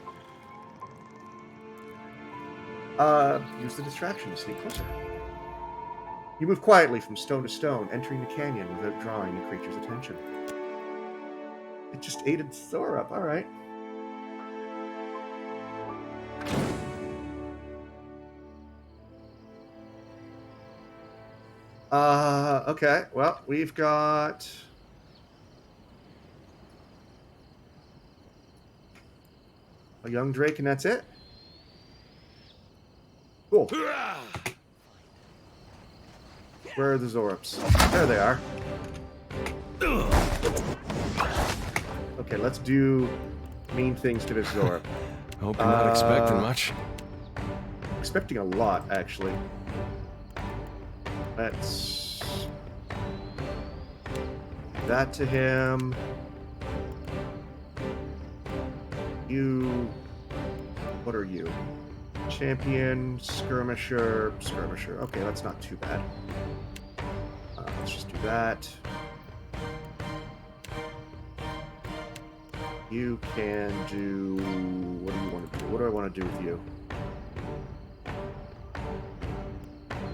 Use the distraction to sneak closer. You move quietly from stone to stone, entering the canyon without drawing the creature's attention. It just ate its Zorop, alright. Okay, well, we've got... a young drake and that's it? Cool. Where are the Zorops? There they are. Okay, let's do mean things to this Zorop. Hope you're not expecting much. Expecting a lot, actually. Let's... that to him. You... what are you? Champion, skirmisher, skirmisher. Okay, that's not too bad. Let's just do that. You can do... what do you want to do? What do I want to do with you?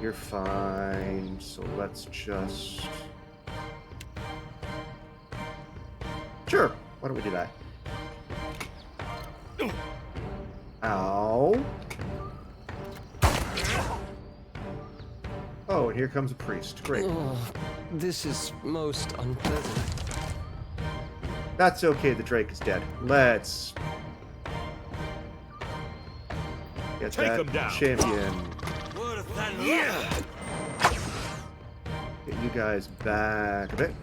You're fine, so let's just... sure, why don't we do that? Ow. Oh, and here comes a priest. Great. This is most unpleasant. That's okay, the drake is dead. Let's... get Take that him down. champion. Get you guys back a bit.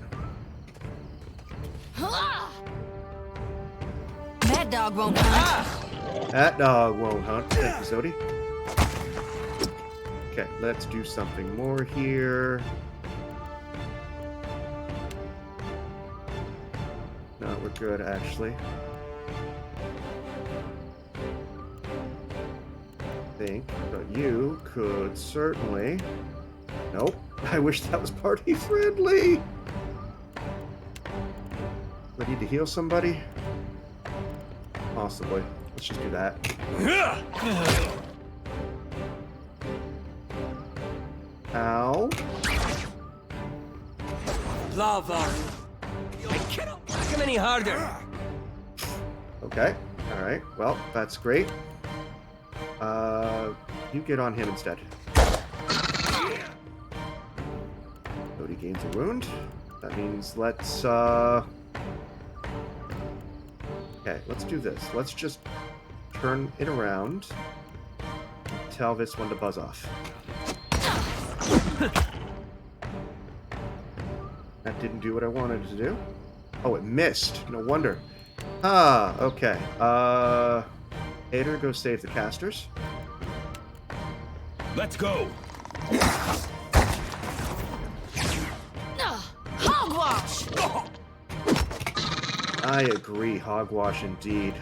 That dog won't hunt. That dog won't hunt. Thank you, Zodi. Okay, let's do something more here. No, we're good, actually. But you could certainly... nope. I wish that was party friendly. Do I need to heal somebody? Possibly. Let's just do that. Ow. Lava. I cannot whack him any harder. Okay. Alright. Well, that's great. You get on him instead. Cody gains a wound. That means let's, okay, let's do this. Let's just turn it around and tell this one to buzz off. That didn't do what I wanted it to do. Oh, it missed. No wonder. Ah, okay. Ader, go save the casters. Let's go. Hogwash! I agree, hogwash indeed.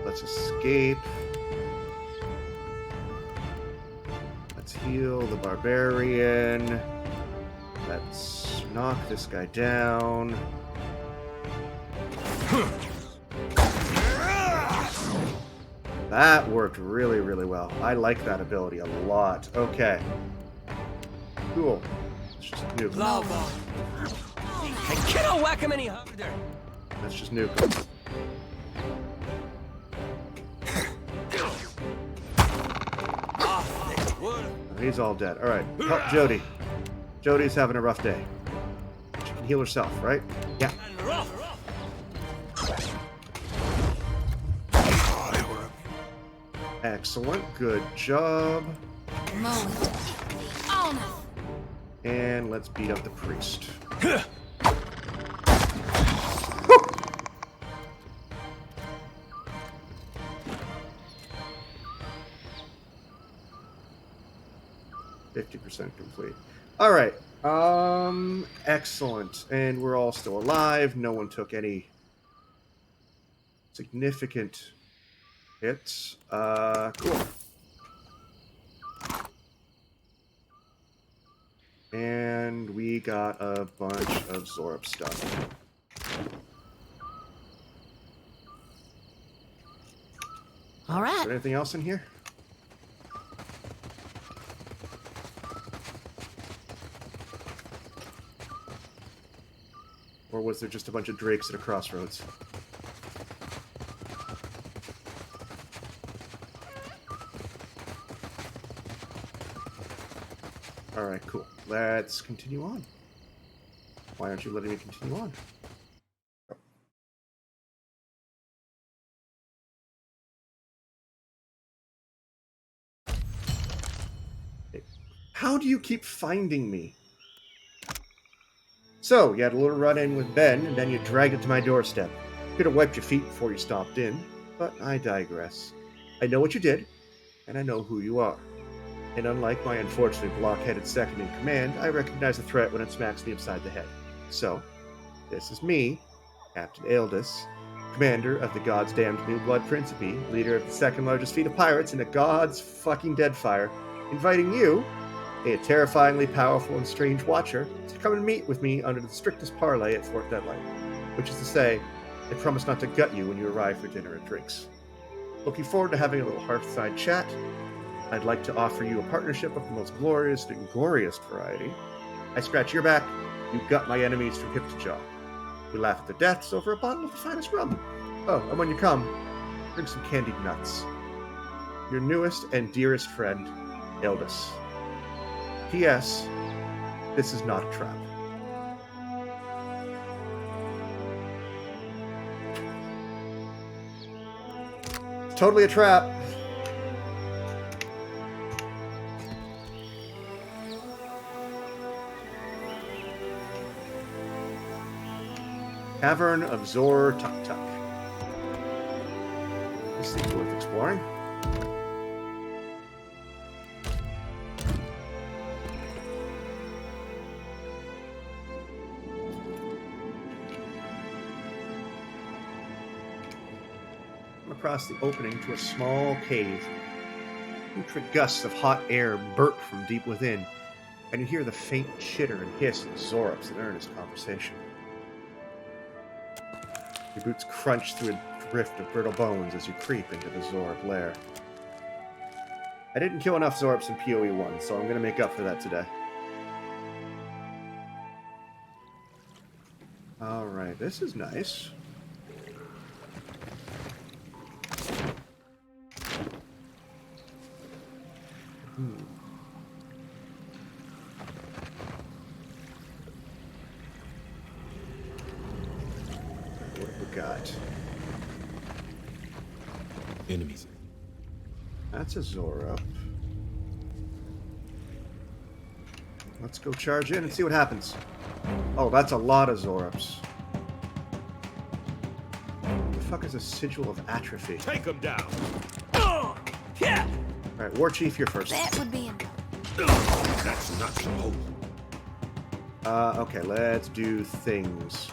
Let's escape. Let's heal the barbarian. Let's knock this guy down. That worked really, really well. I like that ability a lot. Okay. Cool. Let's just nuke. Lava. I cannot whack him any harder. Let's just nuke him. He's all dead. Alright. Help Jody. Jody's having a rough day. She can heal herself, right? Yeah. Excellent. Good job. And let's beat up the priest. %complete. All right. Excellent. And we're all still alive. No one took any significant hits. Cool. And we got a bunch of Zorb stuff. All right. Is there anything else in here? Or was there just a bunch of drakes at a crossroads? Alright, cool. Let's continue on. Why aren't you letting me continue on? How do you keep finding me? So, you had a little run-in with Ben, and then you dragged it to my doorstep. You could have wiped your feet before you stomped in, but I digress. I know what you did, and I know who you are. And unlike my unfortunately blockheaded second-in-command, I recognize the threat when it smacks me upside the head. So, this is me, Captain Aeldus, commander of the God's Damned New Blood Principe, leader of the second-largest fleet of pirates in the God's fucking Deadfire, inviting you, a terrifyingly powerful and strange watcher, to come and meet with me under the strictest parley at Fort Deadlight. Which is to say, I promise not to gut you when you arrive for dinner and drinks. Looking forward to having a little hearthside chat. I'd like to offer you a partnership of the most glorious and goriest variety. I scratch your back, you gut my enemies from hip to jaw. We laugh at their deaths over a bottle of the finest rum. Oh, and when you come, bring some candied nuts. Your newest and dearest friend, Aeldus. P.S. This is not a trap. It's totally a trap. Cavern of Zor Tuk Tuk. This seems worth exploring. Across the opening to a small cave. Putrid gusts of hot air burst from deep within, and you hear the faint chitter and hiss of Zorups in earnest conversation. Your boots crunch through a drift of brittle bones as you creep into the Zorb lair. I didn't kill enough Zorups in POE 1, so I'm going to make up for that today. Alright, this is nice. What have we got? Enemies. That's a Zorup. Let's go charge in and see what happens. Oh, that's a lot of Zorups. What the fuck is a sigil of atrophy? Take him down. Yeah. All right, War Chief, you're first. That would be That's not supposed. Okay, let's do things.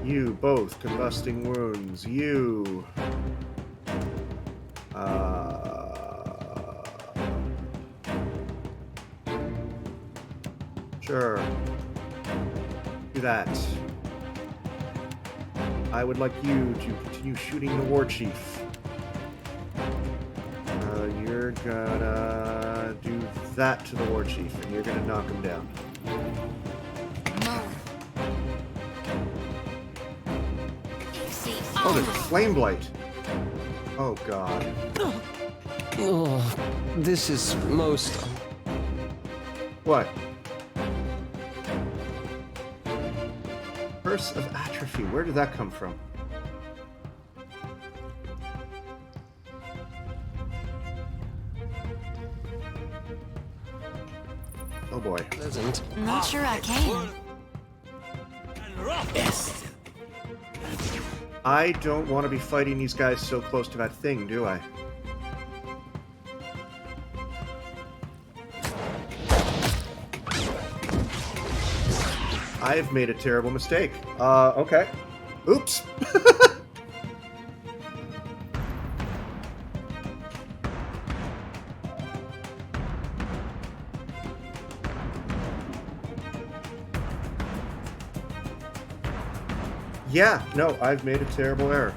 You both combusting wounds. You. Sure. Do that. I would like you to continue shooting the War Chief. You're gonna do that to the War Chief, and you're gonna knock him down. Oh, there's a flame blight. Oh, God. Oh, this is most... What? Curse of Atrophy. Where did that come from? Oh boy. I'm not sure I can. Yes. I don't want to be fighting these guys so close to that thing, do I? I've made a terrible mistake. Okay. Oops. Yeah, no, I've made a terrible error.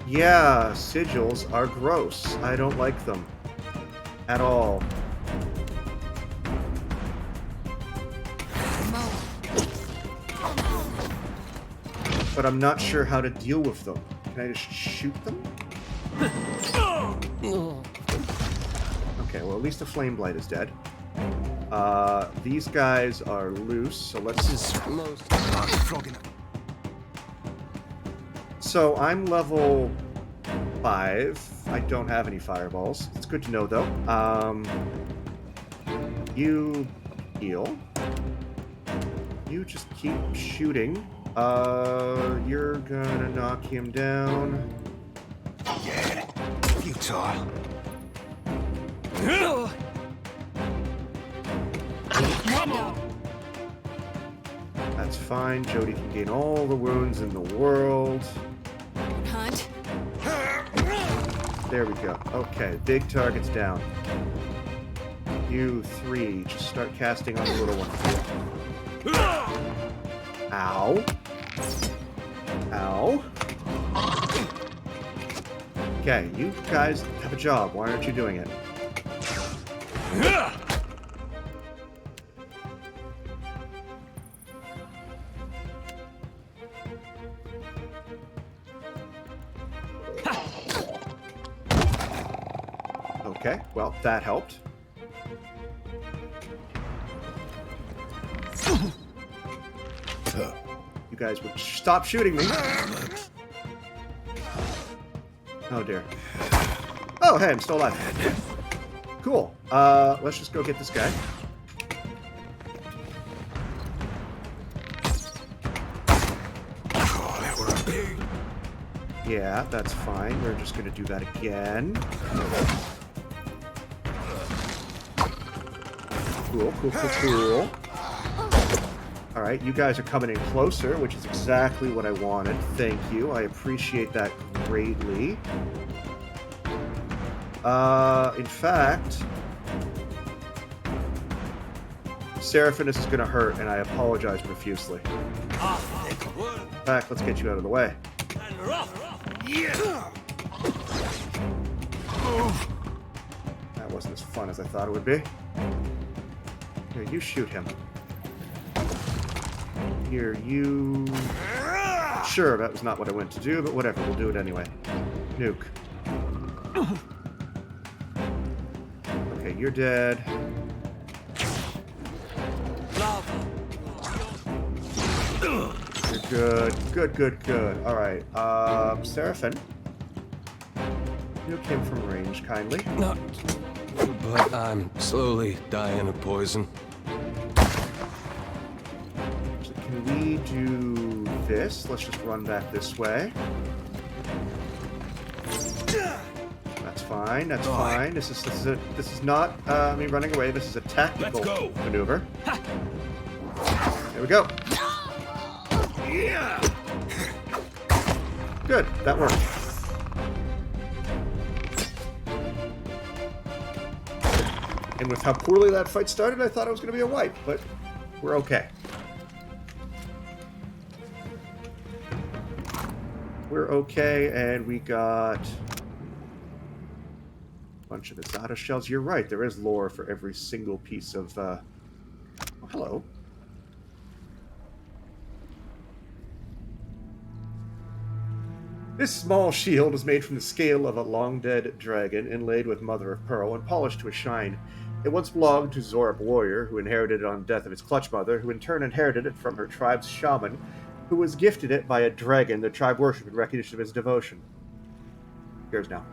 Yeah, sigils are gross. I don't like them. At all. But I'm not sure how to deal with them. Can I just shoot them? Okay, well, at least the Flame Blight is dead. These guys are loose, so let's just... So I'm level 5. I don't have any fireballs. It's good to know, though. You heal. You just keep shooting. You're gonna knock him down. Yeah, futile. That's fine. Jody can gain all the wounds in the world. Hunt. There we go. Okay, big target's down. You 3, just start casting on the little one. Ow. Ow. Okay, you guys have a job. Why aren't you doing it? Okay, well, that helped. You guys would stop shooting me. Oh, dear. Oh, hey, I'm still alive. Cool. Let's just go get this guy. Yeah, that's fine. We're just gonna do that again. Cool, cool, cool, cool. Alright, you guys are coming in closer, which is exactly what I wanted. Thank you. I appreciate that greatly. In fact, Seraphinus is gonna hurt, and I apologize profusely. In fact, let's get you out of the way. That wasn't as fun as I thought it would be. Here, you shoot him. Here, you... Sure, that was not what I went to do, but whatever, we'll do it anyway. Nuke. Okay, you're dead. You're good. Good, good, good. Alright, Seraphin. Nuke him from range, kindly. No, but I'm slowly dying of poison. Can we do this? Let's just run back this way. That's fine. That's fine. This is not me running away. This is a tactical maneuver. There we go. Good. That worked. And with how poorly that fight started, I thought it was going to be a wipe, but we're okay. We're okay, and we got a bunch of Azada shells. You're right, there is lore for every single piece of, Oh, hello. This small shield is made from the scale of a long-dead dragon, inlaid with mother of pearl, and polished to a shine. It once belonged to Zorab warrior, who inherited it on the death of his clutch mother, who in turn inherited it from her tribe's shaman, who was gifted it by a dragon the tribe worshipped in recognition of his devotion. Here's now.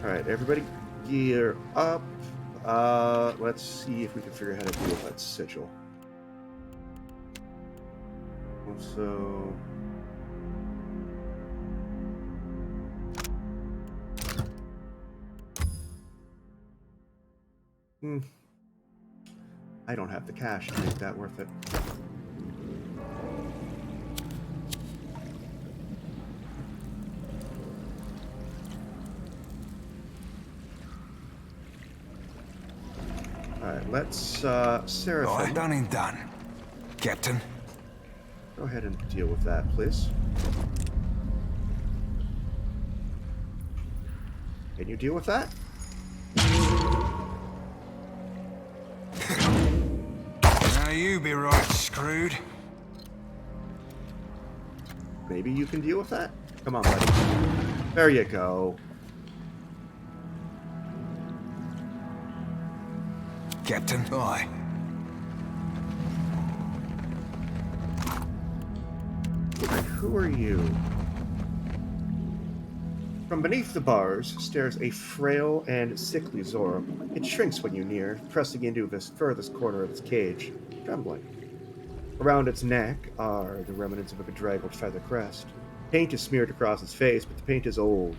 Alright, everybody gear up. Let's see if we can figure out how to deal with that sigil. So... I don't have the cash to make that worth it. Alright, let's, Seraphim. Right, done and done. Captain. Go ahead and deal with that, please. Can you deal with that? Now you be right screwed. Maybe you can deal with that? Come on, buddy. There you go. Captain, aye. Who are you? From beneath the bars stares a frail and sickly Zorb. It shrinks when you near, pressing into the furthest corner of its cage, trembling. Around its neck are the remnants of a bedraggled feather crest. Paint is smeared across its face, but the paint is old,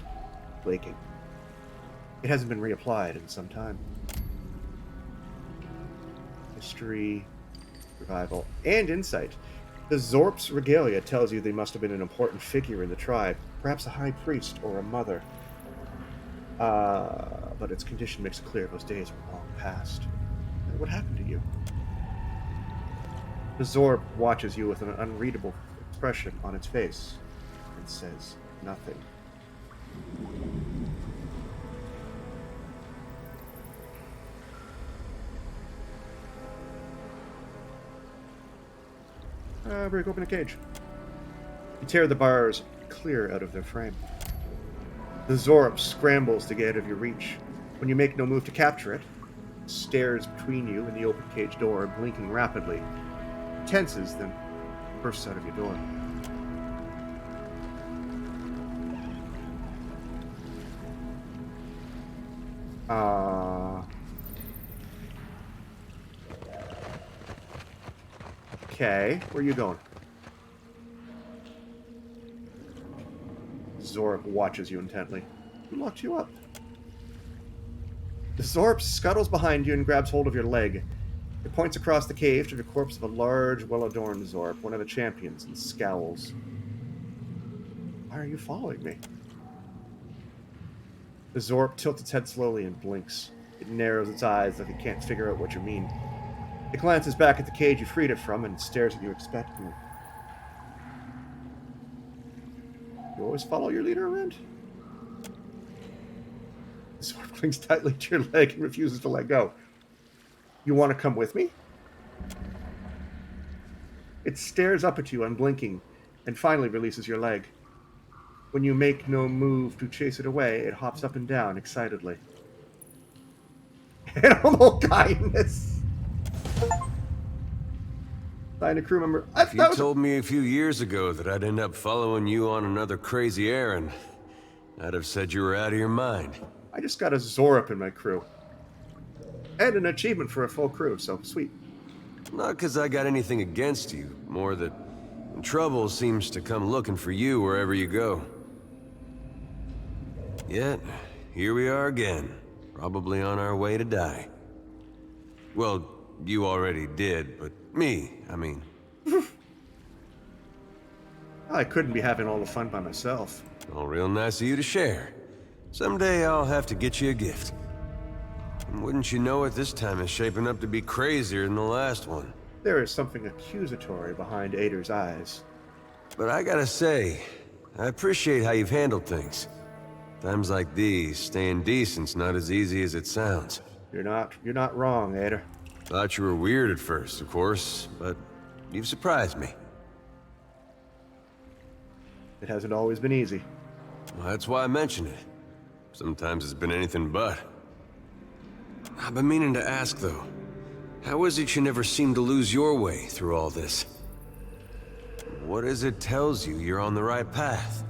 flaking. It hasn't been reapplied in some time. History, survival, and insight. The Zorp's regalia tells you they must have been an important figure in the tribe, perhaps a high priest or a mother. But its condition makes it clear those days were long past. What happened to you? The Zorp watches you with an unreadable expression on its face and says nothing. Break open a cage. You tear the bars clear out of their frame. The Zorp scrambles to get out of your reach. When you make no move to capture it, it stares between you and the open cage door, blinking rapidly. It tenses, then bursts out of your door. Okay, where are you going? Zorp watches you intently. Who locked you up? The Zorp scuttles behind you and grabs hold of your leg. It points across the cave to the corpse of a large, well-adorned Zorp, one of the champions, and scowls. Why are you following me? The Zorp tilts its head slowly and blinks. It narrows its eyes like it can't figure out what you mean. It glances back at the cage you freed it from and stares at you expectantly. You always follow your leader around? The Zorp clings tightly to your leg and refuses to let go. You want to come with me? It stares up at you, unblinking, and finally releases your leg. When you make no move to chase it away, it hops up and down excitedly. Animal kindness! Find a crew member. If you told me a few years ago that I'd end up following you on another crazy errand, I'd have said you were out of your mind. I just got a Zorp in my crew. And an achievement for a full crew, so sweet. Not because I got anything against you, more that trouble seems to come looking for you wherever you go. Yet, here we are again, probably on our way to die. Well, you already did, but me, I mean. I couldn't be having all the fun by myself. All real nice of you to share. Someday I'll have to get you a gift. And wouldn't you know it, this time is shaping up to be crazier than the last one. There is something accusatory behind Ader's eyes. But I gotta say, I appreciate how you've handled things. Times like these, staying decent's not as easy as it sounds. You're not wrong, Ader. Thought you were weird at first, of course, but you've surprised me. It hasn't always been easy. Well, that's why I mention it. Sometimes it's been anything but. I've been meaning to ask, though. How is it you never seem to lose your way through all this? What is it tells you you're on the right path?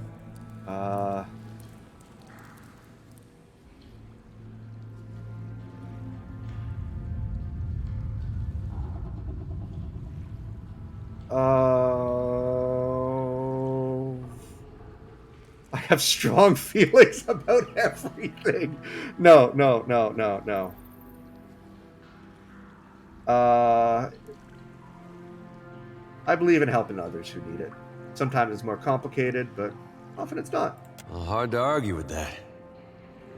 have strong feelings about everything. No. I believe in helping others who need it. Sometimes it's more complicated, but often it's not. Well, hard to argue with that.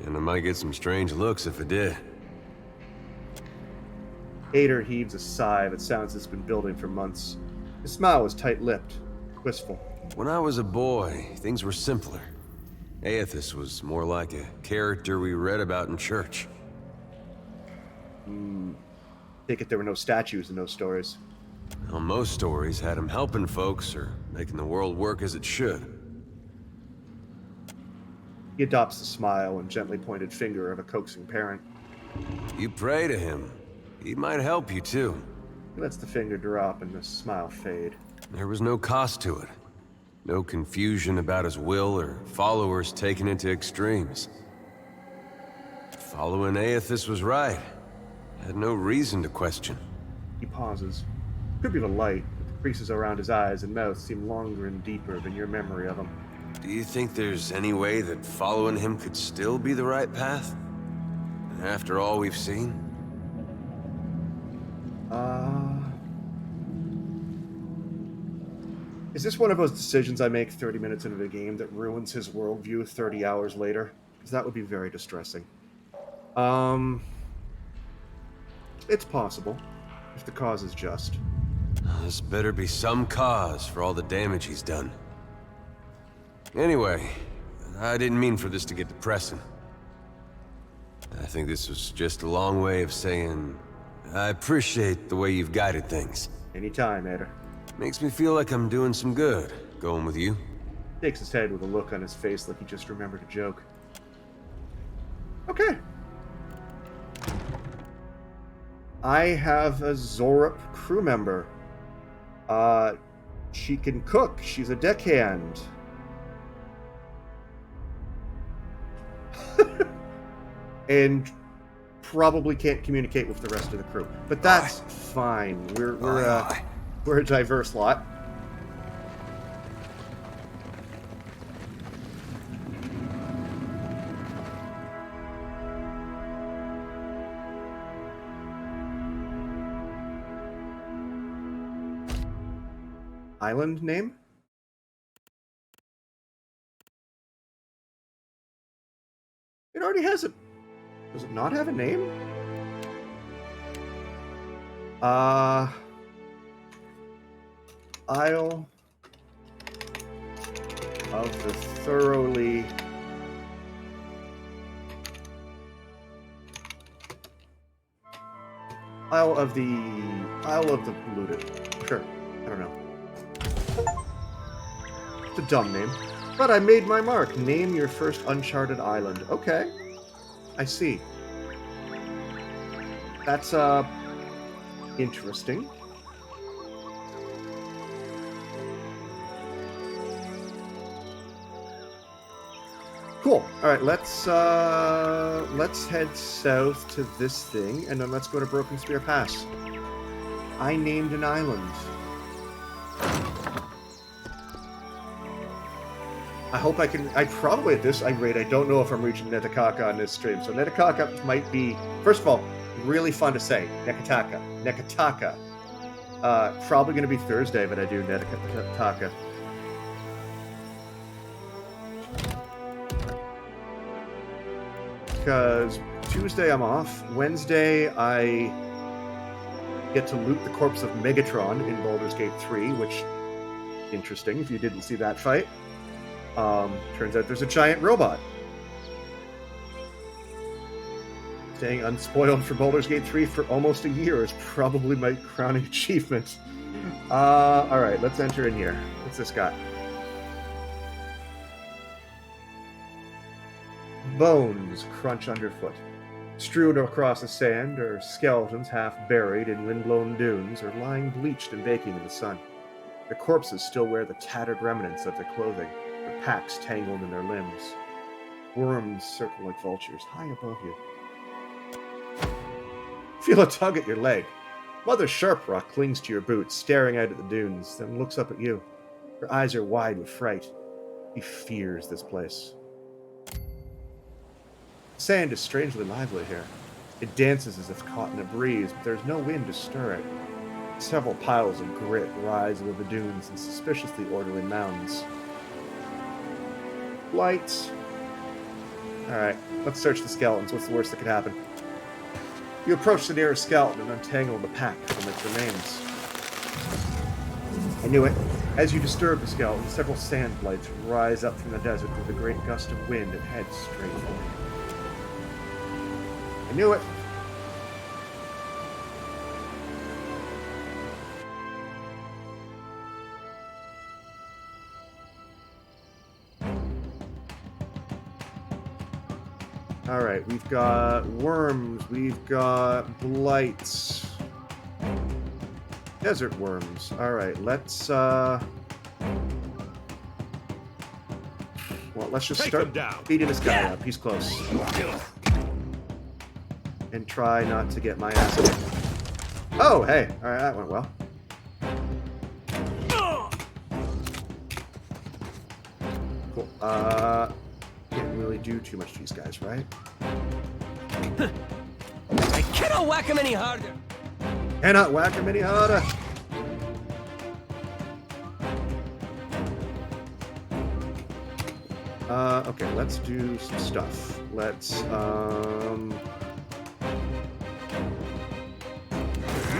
And I might get some strange looks if it did. Ader heaves a sigh that sounds it's been building for months. His smile was tight-lipped, wistful. When I was a boy, things were simpler. Aethys was more like a character we read about in church. Take it there were no statues in those stories. Well, most stories had him helping folks or making the world work as it should. He adopts the smile and gently pointed finger of a coaxing parent. You pray to him. He might help you too. He lets the finger drop and the smile fade. There was no cost to it. No confusion about his will or followers taken into extremes. Following Aethys was right. Had no reason to question. He pauses. Could be the light, but the creases around his eyes and mouth seem longer and deeper than your memory of him. Do you think there's any way that following him could still be the right path? After all we've seen? Is this one of those decisions I make 30 minutes into the game that ruins his worldview 30 hours later? Because that would be very distressing. It's possible, if the cause is just. This better be some cause for all the damage he's done. Anyway, I didn't mean for this to get depressing. I think this was just a long way of saying, I appreciate the way you've guided things. Anytime, Ader. Makes me feel like I'm doing some good, going with you. Shakes his head with a look on his face like he just remembered a joke. Okay. I have a Zorup crew member. She can cook. She's a deckhand. And probably can't communicate with the rest of the crew. But that's fine. We're a diverse lot. Island name? It already has a... Does it not have a name? Isle of the thoroughly... Isle of the polluted. Sure. I don't know. It's a dumb name. But I made my mark. Name your first uncharted island. Okay. I see. That's, interesting. Cool. All right, let's head south to this thing, and then let's go to Broken Spear Pass. I named an island. I hope I can... I probably, at this rate, I don't know if I'm reaching Neketaka on this stream. So Neketaka might be... First of all, really fun to say. Neketaka. Neketaka. Probably going to be Thursday, but I do Neketaka. Because Tuesday I'm off. Wednesday I get to loot the corpse of Megatron in Baldur's Gate 3, which... Interesting, if you didn't see that fight. Turns out there's a giant robot. Staying unspoiled for Baldur's Gate 3 for almost a year is probably my crowning achievement. Alright, let's enter in here. What's this got? Bones crunch underfoot. Strewed across the sand are skeletons half buried in windblown dunes or lying bleached and baking in the sun. Their corpses still wear the tattered remnants of their clothing, their packs tangled in their limbs. Worms circle like vultures high above you. Feel a tug at your leg. Mother Sharprock clings to your boot, staring out at the dunes, then looks up at you. Her eyes are wide with fright. He fears this place. Sand is strangely lively here. It dances as if caught in a breeze, but there's no wind to stir it. Several piles of grit rise over the dunes and suspiciously orderly mounds. Lights. Alright, let's search the skeletons. What's the worst that could happen? You approach the nearest skeleton and untangle the pack from its remains. I knew it. As you disturb the skeleton, several sand blights rise up from the desert with a great gust of wind and head straight for you. I knew it. Alright, we've got worms, we've got blights. Desert worms. Alright, let's well, let's just start beating this guy up. He's close. And try not to get my ass kicked. Oh, hey. Alright, that went well. Cool. Can't really do too much to these guys, right? I cannot whack him any harder. Cannot whack him any harder. Okay, let's do some stuff. Let's, you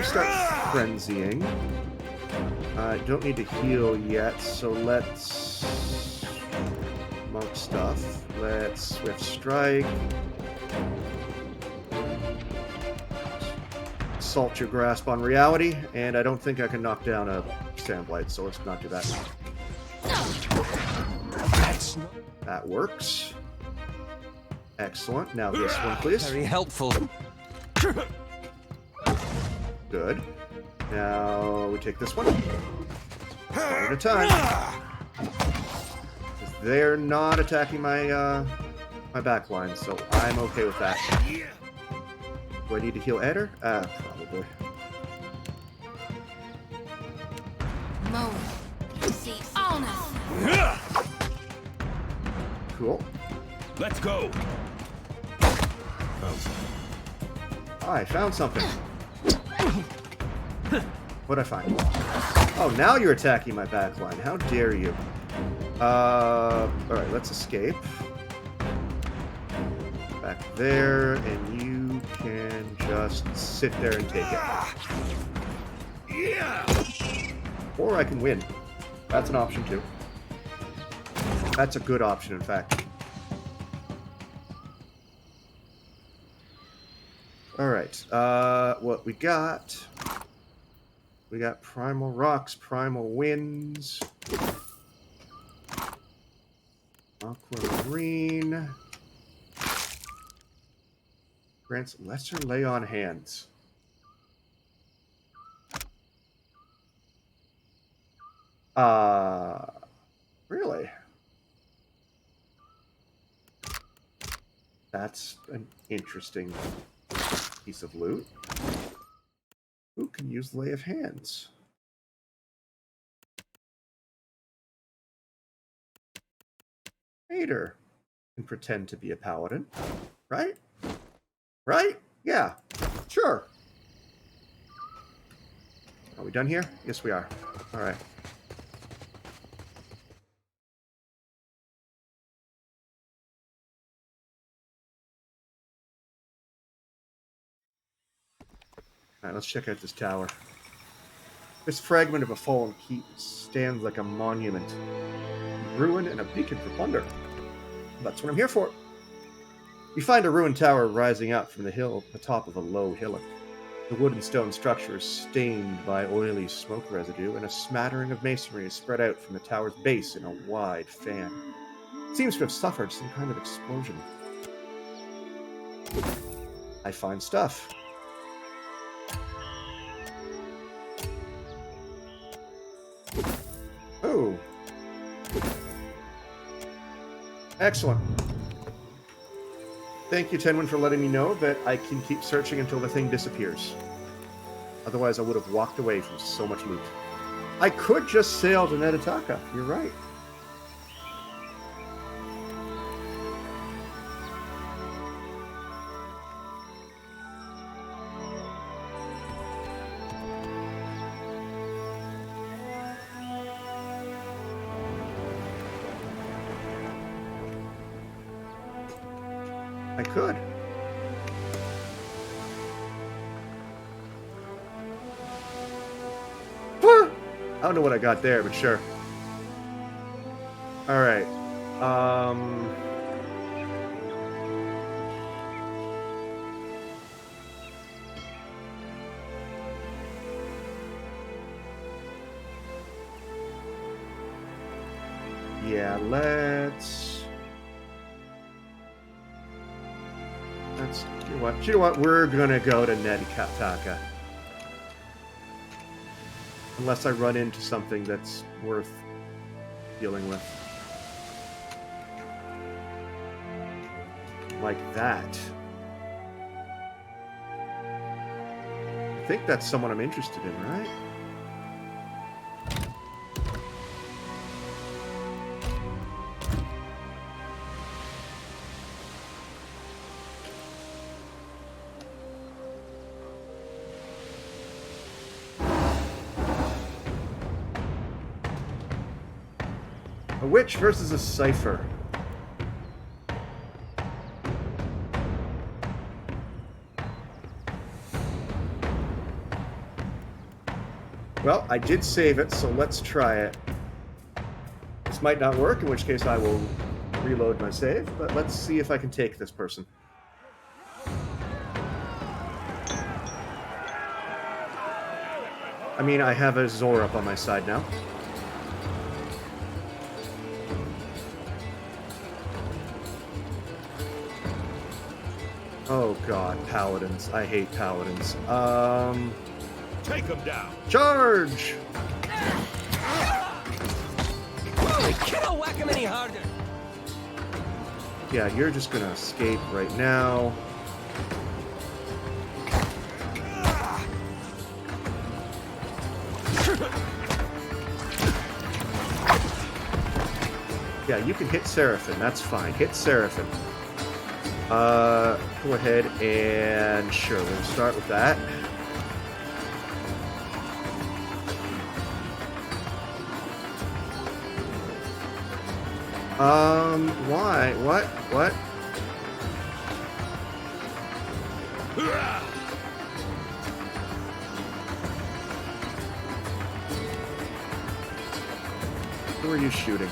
start frenzying. I don't need to heal yet, so let's monk stuff. Let's swift strike. Assault your grasp on reality, and I don't think I can knock down a sand blight, so let's not do that. That works. Excellent. Now this one, please. Very helpful. Good. Now we take this one. One at a time. They're not attacking my my back line, so I'm okay with that. Do I need to heal Eder? Probably. Cool. Let's go. I found something. What'd I find? Oh, now you're attacking my backline. How dare you? Alright, let's escape. Back there, and you can just sit there and take it. Or I can win. That's an option too. That's a good option, in fact. Alright, what we got? We got primal rocks, primal winds, aquamarine, grants lesser lay on hands. Really? That's an interesting piece of loot. Who can use Lay of Hands? Eder can pretend to be a paladin, right? Right? Yeah, sure. Are we done here? Yes, we are. All right. Alright, let's check out this tower. This fragment of a fallen keep stands like a monument. A ruin and a beacon for plunder. That's what I'm here for. You find a ruined tower rising up from the hill at the top of a low hillock. The wood and stone structure is stained by oily smoke residue, and a smattering of masonry is spread out from the tower's base in a wide fan. It seems to have suffered some kind of explosion. I find stuff. Oh. Excellent. Thank you, Tenwin, for letting me know that I can keep searching until the thing disappears. Otherwise, I would have walked away from so much loot. I could just sail to Neketaka. You're right. I could. I don't know what I got there, but sure. Alright. Yeah, let's... You know what? We're gonna go to Neketaka. Unless I run into something that's worth dealing with. Like that. I think that's someone I'm interested in, right? A witch versus a cipher. Well, I did save it, so let's try it. This might not work, in which case I will reload my save, but let's see if I can take this person. I mean, I have a Zor up on my side now. Oh god, paladins. I hate paladins. Take him down. Charge! Can't whack him any harder. Yeah, you're just gonna escape right now. Yeah, you can hit Seraphim. That's fine. Hit Seraphim. Go ahead and sure, we'll start with that. Why? What? Who are you shooting?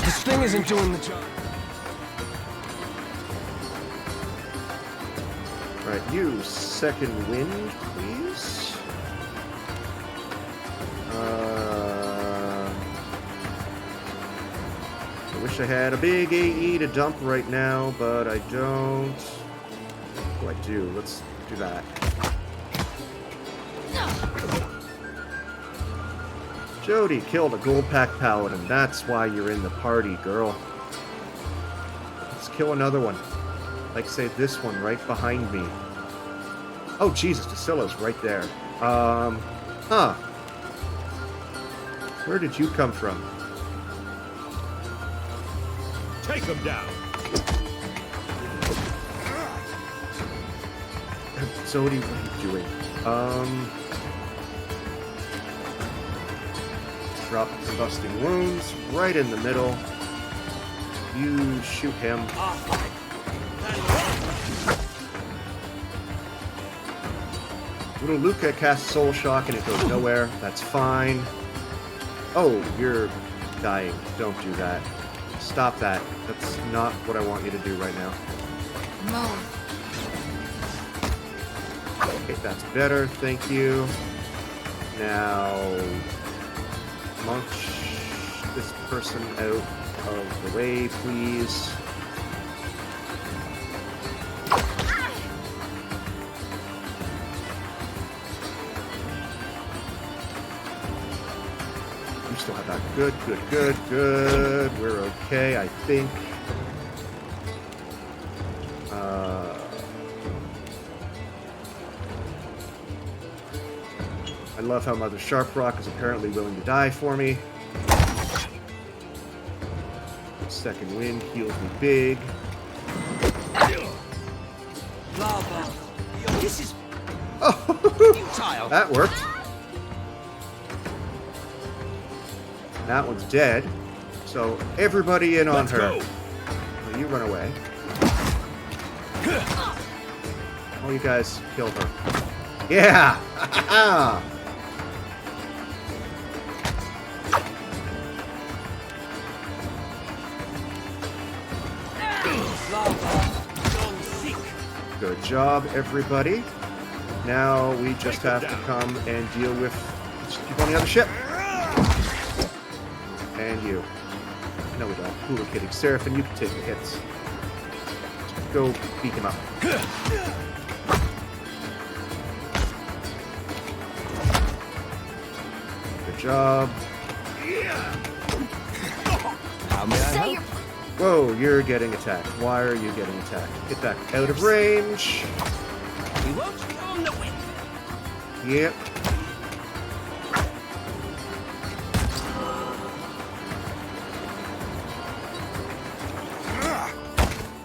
This thing isn't doing the job. Right, you second wind, please. I wish I had a big AE to dump right now, but I don't. Oh, I do. Let's do that. Jody killed a gold pack paladin. That's why you're in the party, girl. Let's kill another one. Like, say, this one right behind me. Oh, Jesus, Tassilo's right there. Huh. Where did you come from? Take him down. Zodi, what are you doing? Drop combusting wounds right in the middle. You shoot him. Little Luca casts Soul Shock and it goes nowhere. That's fine. Oh, you're dying. Don't do that. Stop that. That's not what I want you to do right now. Move. Okay, that's better. Thank you. Now, munch this person out of the way, please. You still have that. Good, good, good, good. We're okay, I think. I love how Mother Sharprock is apparently willing to die for me. Second wind heals me big. This is Oh, that worked. That one's dead. So everybody in on her. Well, you run away. Oh, you guys kill her. Yeah! Good job, everybody. Now we just have to come and deal with people on the other ship. And you. No, we don't. Who are kidding? Seraphim, you can take the hits. Just go beat him up. Good job. How may I help? Whoa, you're getting attacked. Why are you getting attacked? Get back out of range. We won't on the wind. Yep.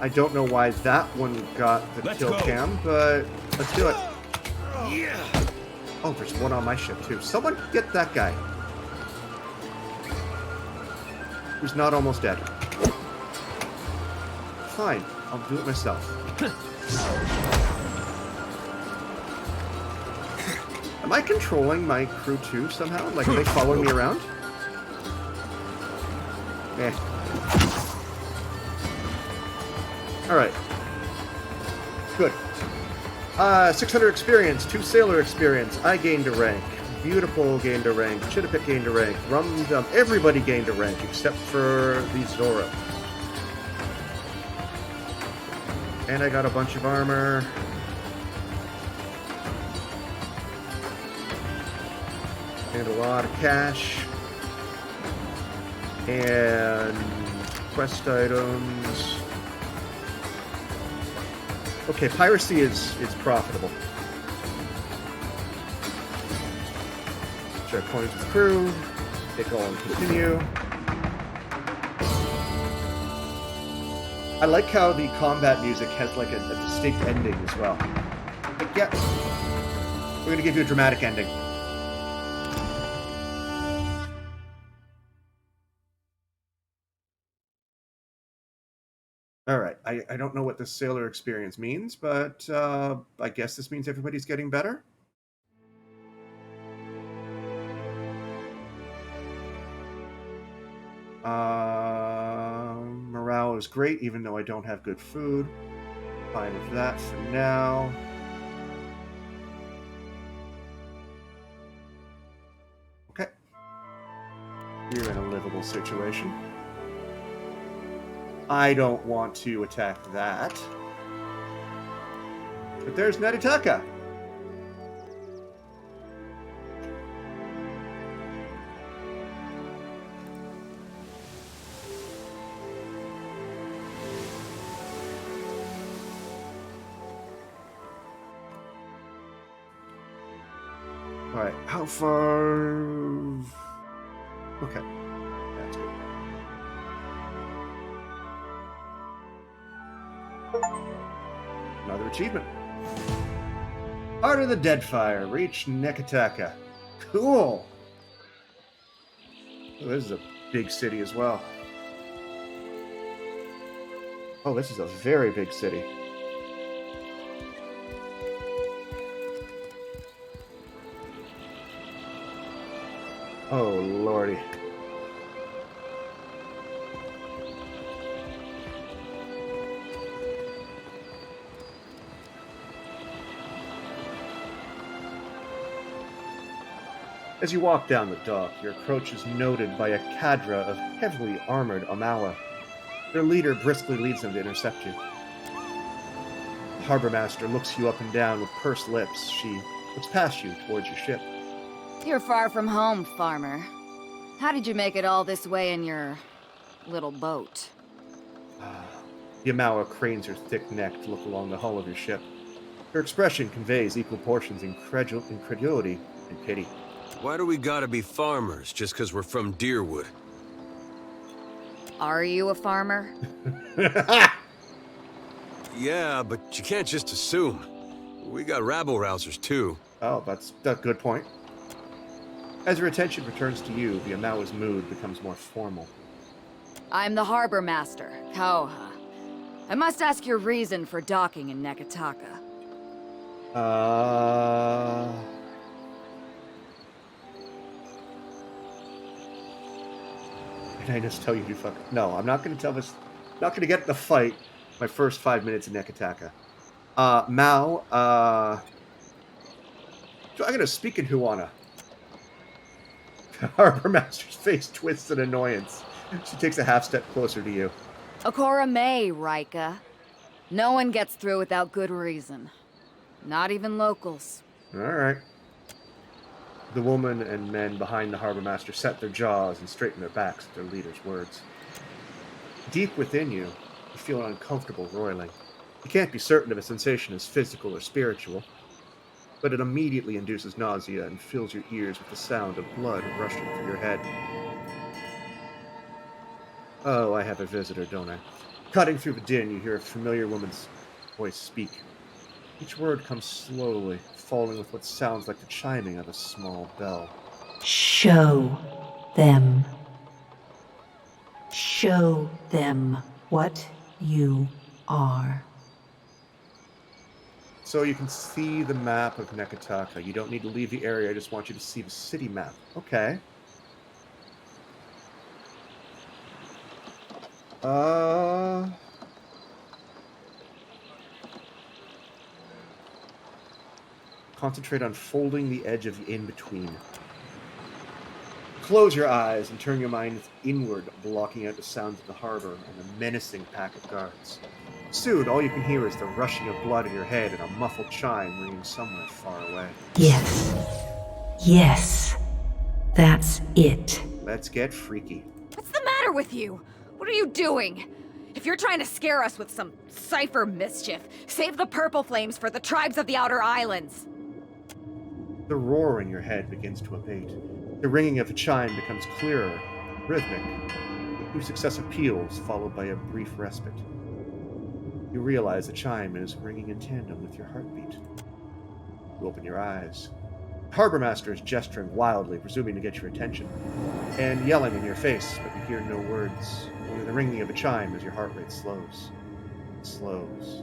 I don't know why that one got the kill cam, but let's do it. Oh, there's one on my ship too. Someone get that guy. Who's not almost dead. Fine, I'll do it myself. Am I controlling my crew too somehow? Like, are they following me around? Eh. Alright. Good. 600 experience, 2 sailor experience. I gained a rank. Beautiful gained a rank. Chittapit gained a rank. Rum Dum. Everybody gained a rank except for the Zora. And I got a bunch of armor. And a lot of cash. And quest items. Okay, piracy is profitable. Share coins with crew. Take all and continue. I like how the combat music has like a distinct ending as well. Like, yeah, we're gonna give you a dramatic ending. Alright, I don't know what this sailor experience means, but I guess this means everybody's getting better. Morale is great, even though I don't have good food. Fine with that for now. Okay. You're in a livable situation. I don't want to attack that. But there's Neketaka. Alright, how far... Okay, that's good. Another achievement. Heart of the Deadfire. Reach Neketaka. Cool! Oh, this is a big city as well. Oh, this is a very big city. Oh, lordy. As you walk down the dock, your approach is noted by a cadre of heavily armored Amawa. Their leader briskly leads them to intercept you. The harbor master looks you up and down with pursed lips. She looks past you towards your ship. You're far from home, farmer. How did you make it all this way in your little boat? The Amawa cranes her thick neck to look along the hull of your ship. Her expression conveys equal portions of incredulity and pity. Why do we gotta be farmers just because we're from Deerwood? Are you a farmer? Yeah, but you can't just assume. We got rabble-rousers, too. Oh, that's a good point. As your attention returns to you, the Amawa's mood becomes more formal. I'm the harbor master, Kauha. I must ask your reason for docking in Neketaka. Did I just tell you to fuck? No, I'm not going to tell this. Not going to get in the fight my first 5 minutes in Neketaka. Mao, so I'm going to speak in Huana. Harbor Master's face twists in annoyance. She takes a half step closer to you. Okora May, Rika. No one gets through without good reason. Not even locals. All right. The woman and men behind the Harbor Master set their jaws and straighten their backs at their leader's words. Deep within you, you feel an uncomfortable roiling. You can't be certain if a sensation is physical or spiritual, but it immediately induces nausea and fills your ears with the sound of blood rushing through your head. Oh, I have a visitor, don't I? Cutting through the din, you hear a familiar woman's voice speak. Each word comes slowly, falling with what sounds like the chiming of a small bell. Show them. Show them what you are. So you can see the map of Neketaka. You don't need to leave the area, I just want you to see the city map. Okay. Concentrate on folding the edge of the in-between. Close your eyes and turn your mind inward, blocking out the sounds of the harbor and the menacing pack of guards. Soon, all you can hear is the rushing of blood in your head and a muffled chime ringing somewhere far away. Yes. Yes. That's it. Let's get freaky. What's the matter with you? What are you doing? If you're trying to scare us with some cipher mischief, save the purple flames for the tribes of the Outer Islands. The roar in your head begins to abate. The ringing of the chime becomes clearer, rhythmic, two successive peals followed by a brief respite. You realize the chime is ringing in tandem with your heartbeat. You open your eyes. Harbor Master is gesturing wildly, presuming to get your attention, and yelling in your face, but you hear no words, only the ringing of a chime as your heart rate slows. It slows.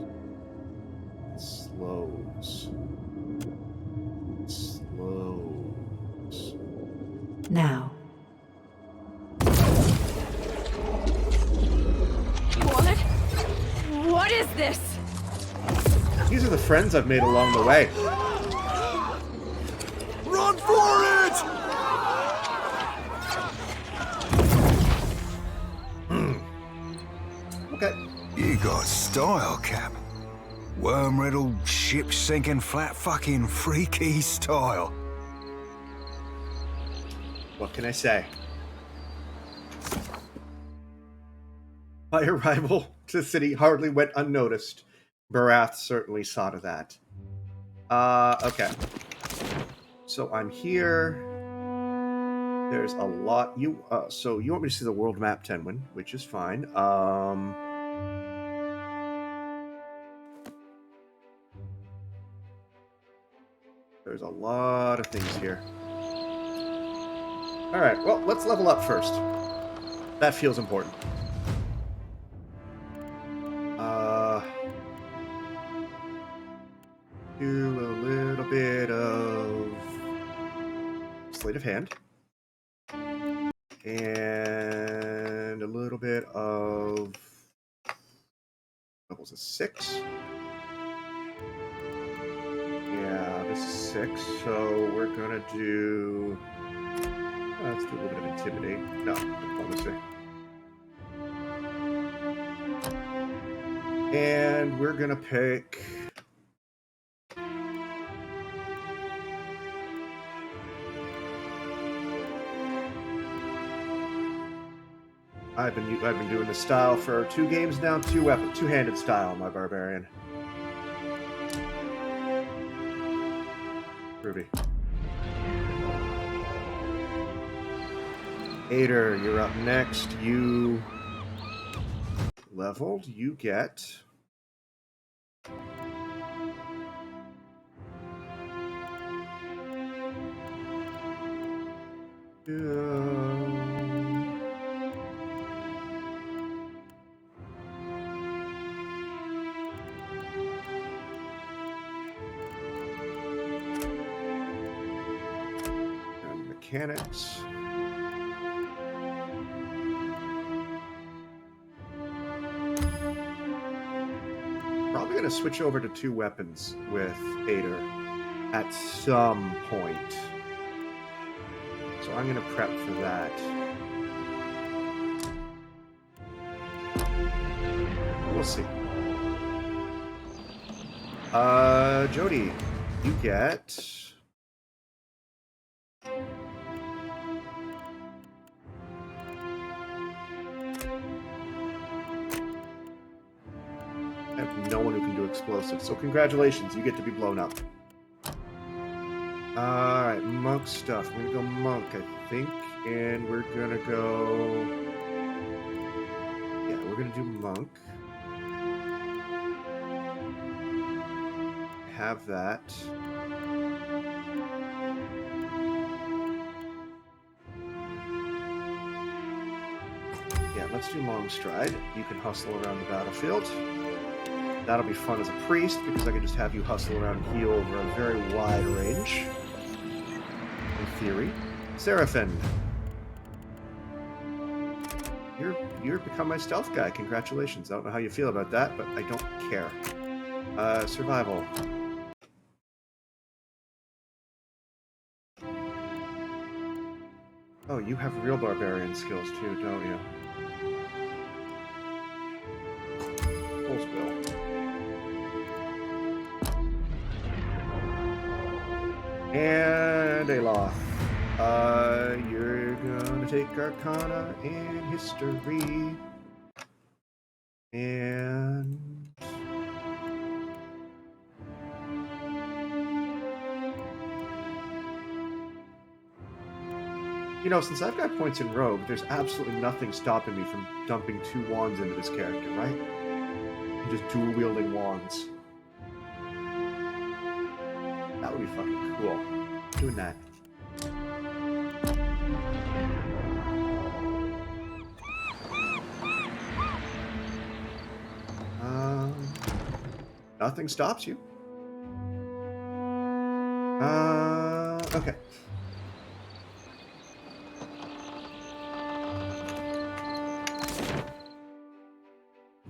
It slows. It slows. Now. What? What is this? These are the friends I've made along the way. Run for it! Okay. You got style, Cap. Worm-riddled, ship-sinking, flat-fucking freaky style. What can I say? My arrival to the city hardly went unnoticed. Barath certainly saw to that. Okay. So I'm here. There's a lot. So you want me to see the world map, Tenwin, which is fine. There's a lot of things here. All right. Well, let's level up first. That feels important. Do a little bit of Sleight of Hand. And a little bit of... What was it, 6? Yeah, this is 6. So we're going to do... let's do a little bit of Intimidate. No, Diplomacy. And we're going to pick... I've been doing this style for 2 games now. Two-handed style, my barbarian. Ruby. Ader, you're up next. You leveled. You get... And mechanics. Probably going to switch over to 2 weapons with Ader at some point. So I'm going to prep for that. We'll see. Jody, you get... I have no one who can do explosives, so congratulations, you get to be blown up. Alright, monk stuff. We're gonna go monk, I think, and we're gonna go... Yeah, we're gonna do monk. Have that. Yeah, let's do long stride. You can hustle around the battlefield. That'll be fun as a priest, because I can just have you hustle around and heal over a very wide range. In theory. Seraphin. You're become my stealth guy. Congratulations. I don't know how you feel about that, but I don't care. Survival. Oh, you have real barbarian skills too, don't you? Full spill. And Aloth. You're gonna take Arcana and History. And... You know, since I've got points in Rogue, there's absolutely nothing stopping me from dumping 2 wands into this character, right? And just dual-wielding wands. That would be fucking cool. Doing that. Nothing stops you. Okay.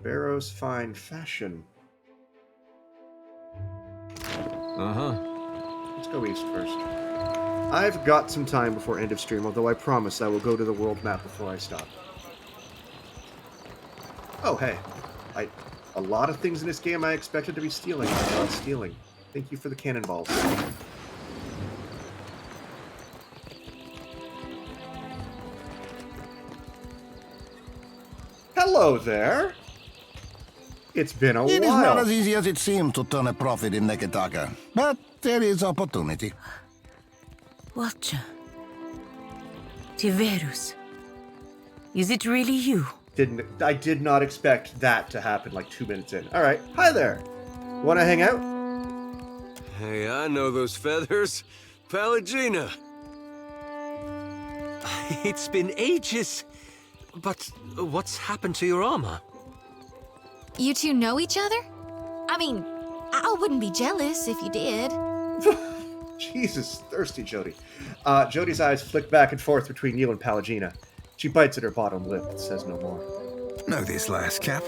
Barrow's fine fashion. Let's go east first. I've got some time before end of stream, although I promise I will go to the world map before I stop. Oh, hey. A lot of things in this game I expected to be stealing, I'm not stealing. Thank you for the cannonballs. Hello there! It's been a while. It is not as easy as it seemed to turn a profit in Neketaka, but there is opportunity. Watcher. Tiverus. Is it really you? I did not expect that to happen like 2 minutes in. Alright, hi there! Wanna hang out? Hey, I know those feathers. Pallegina! It's been ages. But what's happened to your armor? You two know each other? I mean, I wouldn't be jealous if you did. Jesus, thirsty Jody. Jody's eyes flick back and forth between you and Pallegina. She bites at her bottom lip and says no more. Know this last Cap?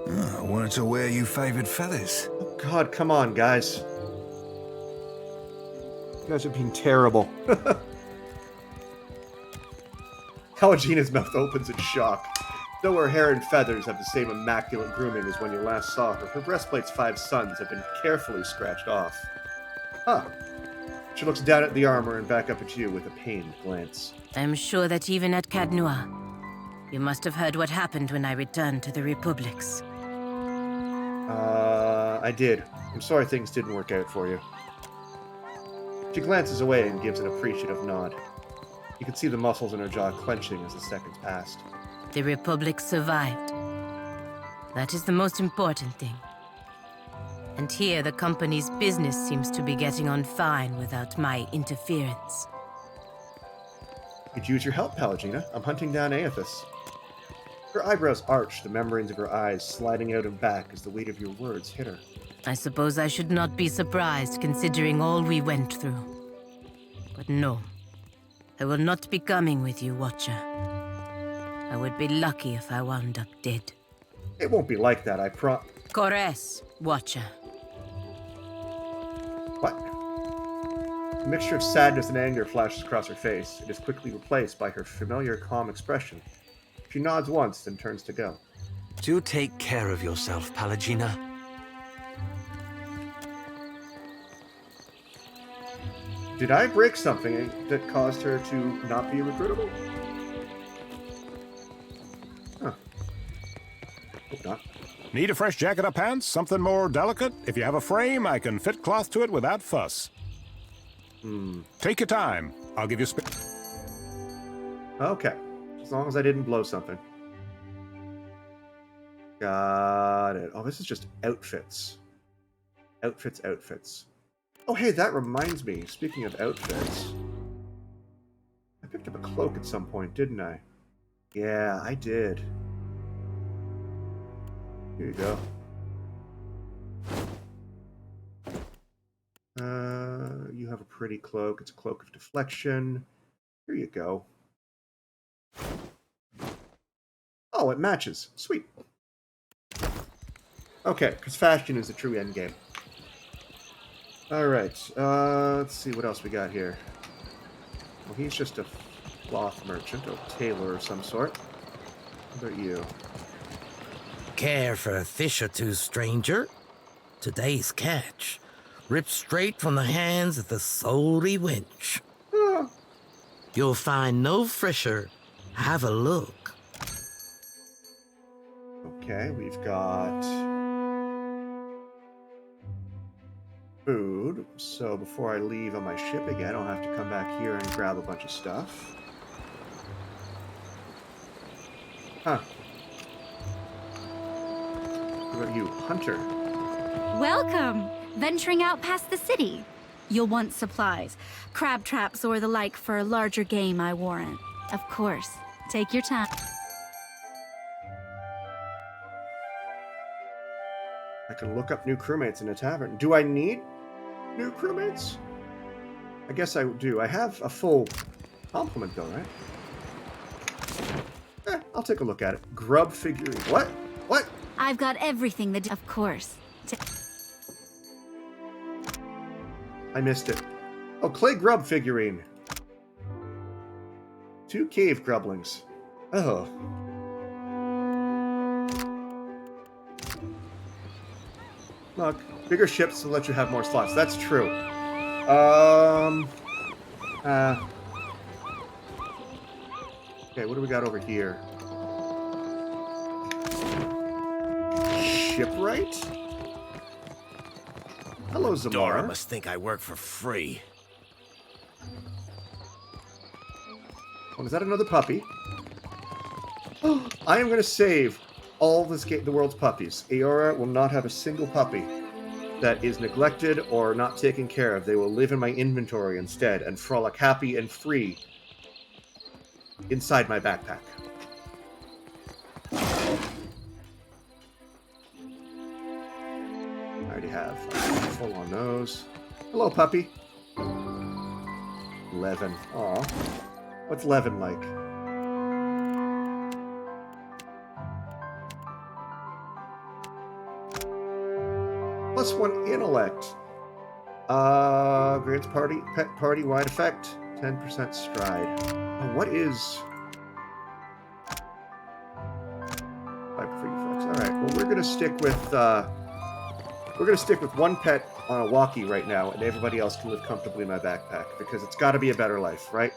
I weren't aware you favoured feathers. Oh God, come on, guys. You guys are being terrible. Pallegina's mouth opens in shock. Though her hair and feathers have the same immaculate grooming as when you last saw her, her breastplate's 5 suns have been carefully scratched off. Huh. She looks down at the armor and back up at you with a pained glance. I'm sure that even at Cadnua, you must have heard what happened when I returned to the Republics. I did. I'm sorry things didn't work out for you. She glances away and gives an appreciative nod. You can see the muscles in her jaw clenching as the seconds passed. The Republic survived. That is the most important thing. And here the company's business seems to be getting on fine without my interference. Could use your help, Pallegina. I'm hunting down Aethys. Her eyebrows arched, the membranes of her eyes sliding out and back as the weight of your words hit her. I suppose I should not be surprised, considering all we went through. But no, I will not be coming with you, Watcher. I would be lucky if I wound up dead. It won't be like that, I Corres, Watcher. What? A mixture of sadness and anger flashes across her face. It is quickly replaced by her familiar, calm expression. She nods once, then turns to go. Do take care of yourself, Pallegina. Did I break something that caused her to not be recruitable? Huh. Hope not. Need a fresh jacket or pants? Something more delicate? If you have a frame, I can fit cloth to it without fuss. Take your time. I'll give you Okay. As long as I didn't blow something. Got it. Oh, this is just outfits. Outfits. Oh, hey, that reminds me. Speaking of outfits. I picked up a cloak at some point, didn't I? Yeah, I did. Here you go. You have a pretty cloak. It's a cloak of deflection. Here you go. Oh, it matches. Sweet. Okay, because fashion is the true end game. Alright, let's see what else we got here. Well, he's just a cloth merchant, or tailor of some sort. How about you? Care for a fish or two, stranger? Today's catch, ripped straight from the hands of the salty wench. You'll find no fresher. Have a look. Okay, we've got food. So before I leave on my ship again, I'll have to come back here and grab a bunch of stuff. Huh. What about you, Hunter? Welcome! Venturing out past the city. You'll want supplies, crab traps or the like for larger game, I warrant. Of course. Take your time. I can look up new crewmates in a tavern. Do I need new crewmates? I guess I do. I have a full complement though, right? I'll take a look at it. Grub figurine. What? What? I've got everything that... Of course. I missed it. Oh, clay grub figurine. 2 cave grublings. Oh. Look, bigger ships will let you have more slots. That's true. Okay, what do we got over here? Shipwright? Hello, Zamar. Dora must think I work for free. Oh, is that another puppy? I am going to save all the world's puppies. Eora will not have a single puppy that is neglected or not taken care of. They will live in my inventory instead and frolic happy and free inside my backpack. I already have full on those. Hello, puppy. Levin. Aw. What's Levin like? +1 intellect. Grants pet party wide effect. 10% stride. Oh, what is? Alright, well we're gonna stick with one pet on a walkie right now, and everybody else can live comfortably in my backpack, because it's gotta be a better life, right?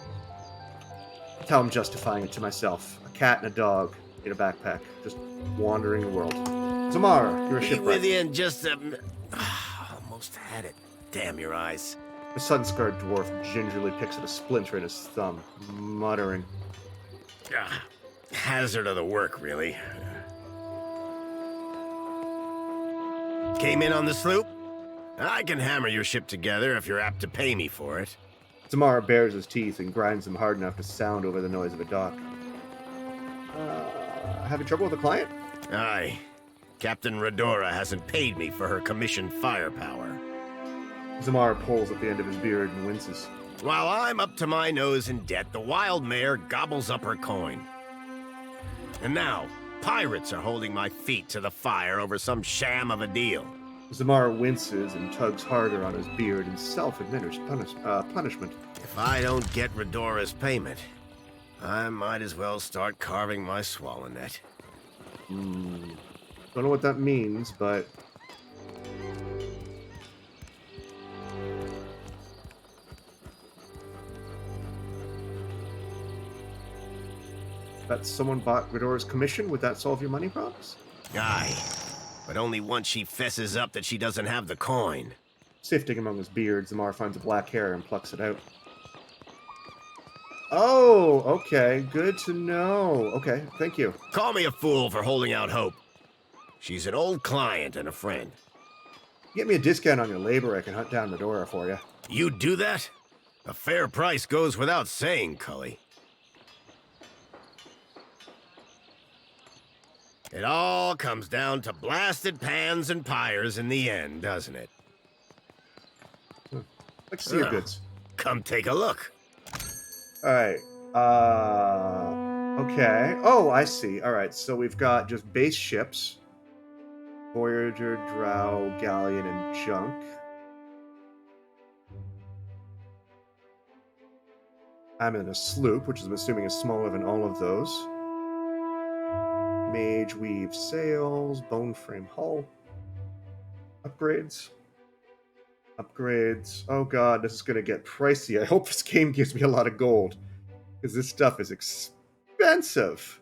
That's how I'm justifying it to myself. A cat and a dog in a backpack, just wandering the world. Zamar, you're a Be shipwright. with you in just a... Almost had it. Damn your eyes. The sun-scarred dwarf gingerly picks at a splinter in his thumb, muttering. Hazard of the work, really. Came in on the sloop? I can hammer your ship together if you're apt to pay me for it. Zamar bares his teeth and grinds them hard enough to sound over the noise of a dock. Having trouble with a client? Aye. Captain Redora hasn't paid me for her commissioned firepower. Zamar pulls at the end of his beard and winces. While I'm up to my nose in debt, the wild mare gobbles up her coin. And now, pirates are holding my feet to the fire over some sham of a deal. Zamar winces and tugs harder on his beard in self-administered punishment. If I don't get Redora's payment, I might as well start carving my swallow net. Don't know what that means, but... that someone bought Redora's commission? Would that solve your money problems? Aye, but only once she fesses up that she doesn't have the coin. Sifting among his beard, Zamar finds a black hair and plucks it out. Oh, okay. Good to know. Okay, thank you. Call me a fool for holding out hope. She's an old client and a friend. Get me a discount on your labor, I can hunt down Redora for you. You do that? A fair price goes without saying, Cully. It all comes down to blasted pans and pyres in the end, doesn't it? Let's see your goods. Come take a look. Alright. Okay. Oh, I see. Alright, so we've got just base ships. Voyager, Drow, Galleon, and Junk. I'm in a sloop, which I'm assuming is smaller than all of those. Mage weave sails, bone frame hull. Upgrades. Upgrades. Oh god, this is going to get pricey. I hope this game gives me a lot of gold, because this stuff is expensive.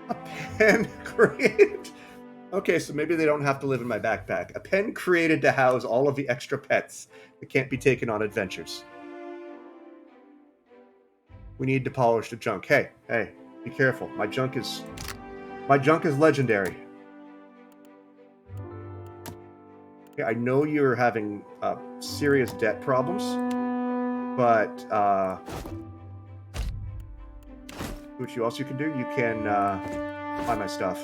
A pen created. Okay, so maybe they don't have to live in my backpack. A pen created to house all of the extra pets that can't be taken on adventures. We need to polish the junk. Hey, be careful. My junk is legendary. Okay, I know you're having serious debt problems, but what else you can do? You can buy my stuff.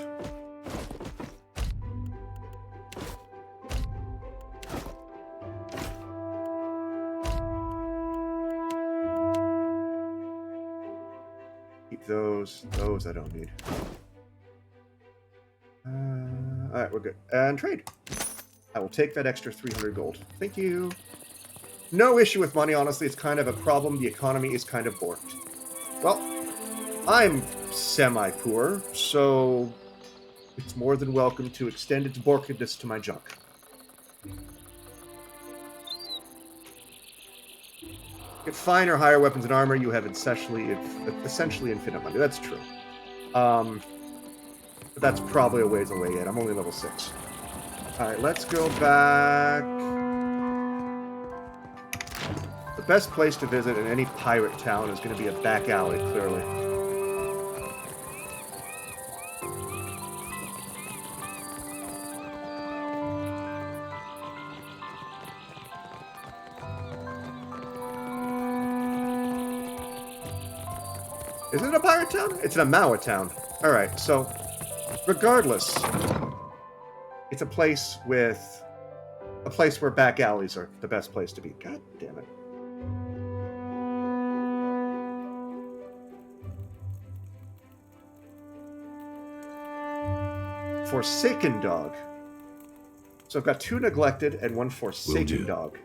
Keep those I don't need. Alright, we're good. And trade. I will take that extra 300 gold. Thank you. No issue with money, honestly. It's kind of a problem. The economy is kind of borked. Well, I'm semi-poor, so it's more than welcome to extend its borkedness to my junk. Get fine or higher weapons and armor, you have essentially infinite money. That's true. But that's probably a ways away yet. I'm only level 6. Alright, let's go back. The best place to visit in any pirate town is going to be a back alley, clearly. Is it a pirate town? It's an Amawa town. Alright, so regardless, it's a place where back alleys are the best place to be. God damn it. Forsaken dog. So I've got 2 neglected and 1 forsaken dog.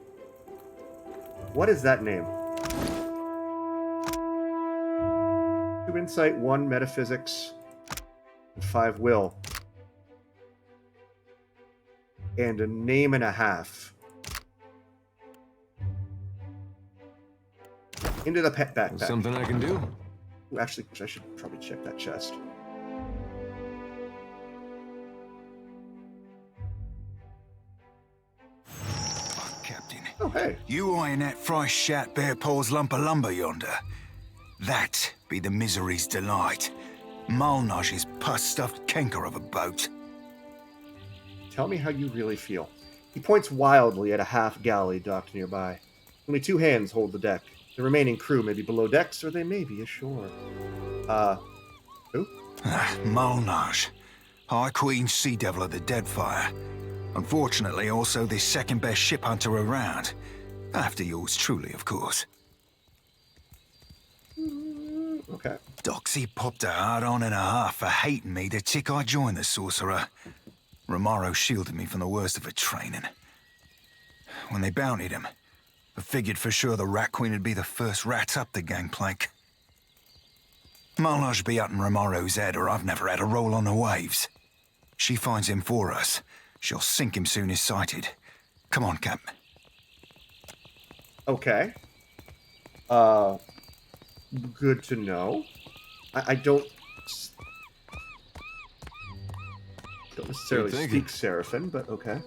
What is that name? 2 insight, 1 metaphysics, and 5 will. And a name and a half. Into the pet backpack. Something I can do? Ooh, actually, I should probably check that chest. Captain. Oh, hey. You eyeing that fresh shat bare paws lump of lumber yonder? That be the misery's delight. Malnage's pus-stuffed canker of a boat. Tell me how you really feel. He points wildly at a half galley docked nearby. Only 2 hands hold the deck. The remaining crew may be below decks, or they may be ashore. Who? Port Maje, High Queen Sea Devil of the Deadfire. Unfortunately, also the second best ship hunter around. After yours truly, of course. Okay. Doxy popped a hard on and a half for hating me the tick I joined the Sorcerer. Romaro shielded me from the worst of her training. When they bountied him, I figured for sure the Rat Queen would be the first rat up the gangplank. Marlage be up in Romaro's head, or I've never had a roll on the waves. She finds him for us. She'll sink him soon as sighted. Come on, Cap. Okay. Good to know. I don't necessarily speak Seraphim, but okay.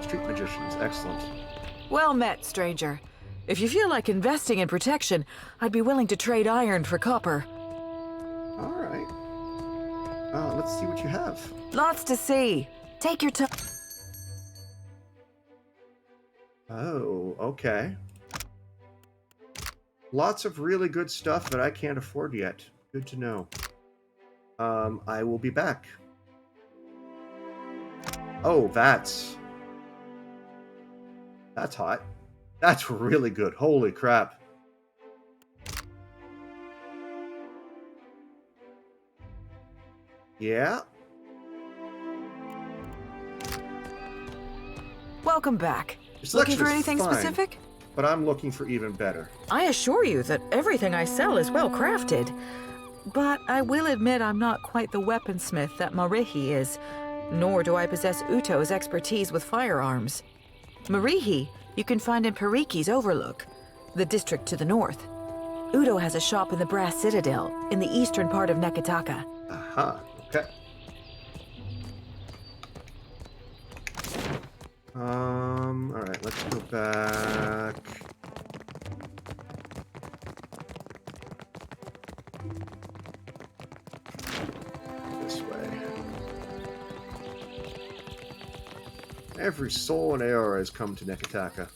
Street magicians, excellent. Well met, stranger. If you feel like investing in protection, I'd be willing to trade iron for copper. All right. Let's see what you have. Lots to see. Take your time. Oh, okay. Lots of really good stuff that I can't afford yet. Good to know. I will be back. Oh, that's hot. That's really good. Holy crap. Yeah. Welcome back. Your Looking selection for is anything fine, specific? But I'm looking for even better. I assure you that everything I sell is well crafted. But I will admit I'm not quite the weaponsmith that Marihi is, nor do I possess Uto's expertise with firearms. Marihi you can find in Pariki's Overlook, the district to the north. Uto has a shop in the Brass Citadel, in the eastern part of Neketaka. Aha, okay. Alright, let's go back. This way. Every soul in Aora has come to Neketaka.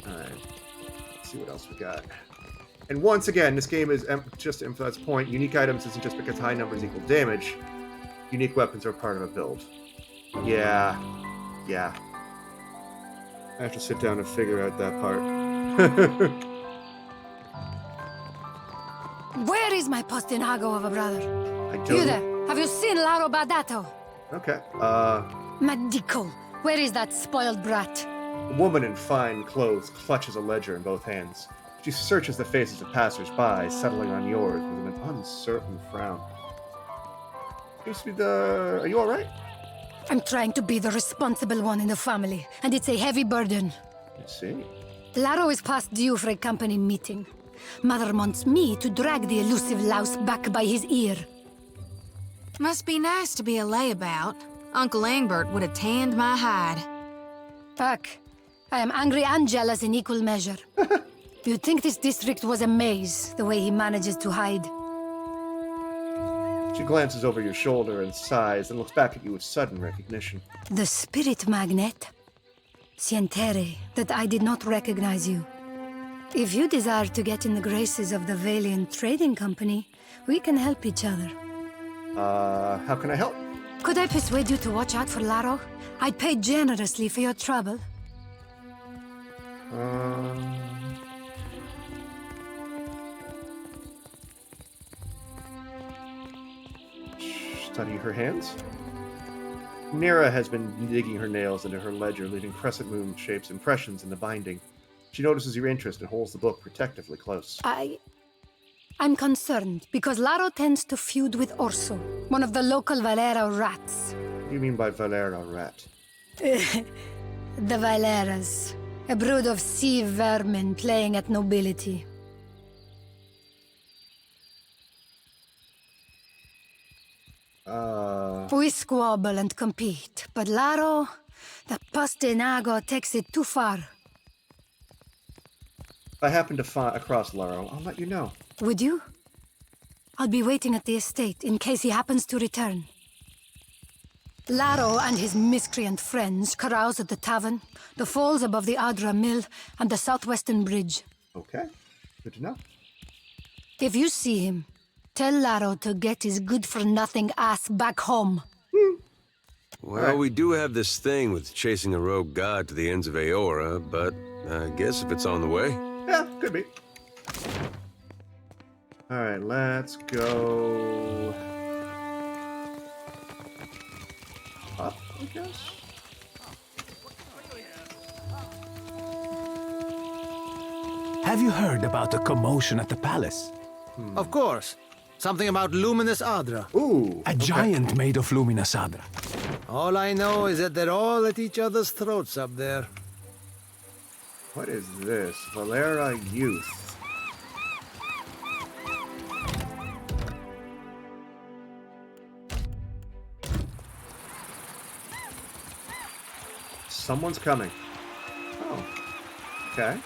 Alright. Let's see what else we got. And once again, this game is, just to emphasize point, unique items isn't just because high numbers equal damage. Unique weapons are part of a build. Yeah. Yeah. I have to sit down and figure out that part. Where is my postinago of a brother? I don't You there? Have you seen Laro Badato? Okay. Madico, where is that spoiled brat? A woman in fine clothes clutches a ledger in both hands. She searches the faces of passers-by, settling on yours with an uncertain frown. Seems to be the... Are you alright? I'm trying to be the responsible one in the family, and it's a heavy burden. I see. Laro is past due for a company meeting. Mother wants me to drag the elusive louse back by his ear. Must be nice to be a layabout. Uncle Engbert would have tanned my hide. Puck, I am angry and jealous in equal measure. You'd think this district was a maze, the way he manages to hide. She glances over your shoulder and sighs, and looks back at you with sudden recognition. The spirit magnet. Sientere, that I did not recognize you. If you desire to get in the graces of the Valiant Trading Company, we can help each other. How can I help? Could I persuade you to watch out for Laro? I'd pay generously for your trouble. Study her hands. Nira has been digging her nails into her ledger, leaving crescent moon shapes impressions in the binding. She notices your interest and holds the book protectively close. I'm concerned because Laro tends to feud with Orso, one of the local Valera rats. What do you mean by Valera rat? The Valeras, a brood of sea vermin playing at nobility. We squabble and compete, but Laro, the Postinago, takes it too far. If I happen to across Laro, I'll let you know. Would you? I'll be waiting at the estate in case he happens to return. Laro and his miscreant friends carouse at the tavern, the falls above the Adra Mill, and the southwestern bridge. Okay, good to know. If you see him, tell Laro to get his good-for-nothing ass back home. Well, we do have this thing with chasing a rogue god to the ends of Aora, but I guess if it's on the way... Yeah, could be. Alright, let's go... up, I guess? Have you heard about the commotion at the palace? Of course. Something about luminous Adra. Ooh. A giant made of luminous Adra. All I know is that they're all at each other's throats up there. What is this? Valera Youth. Someone's coming. Oh. Okay.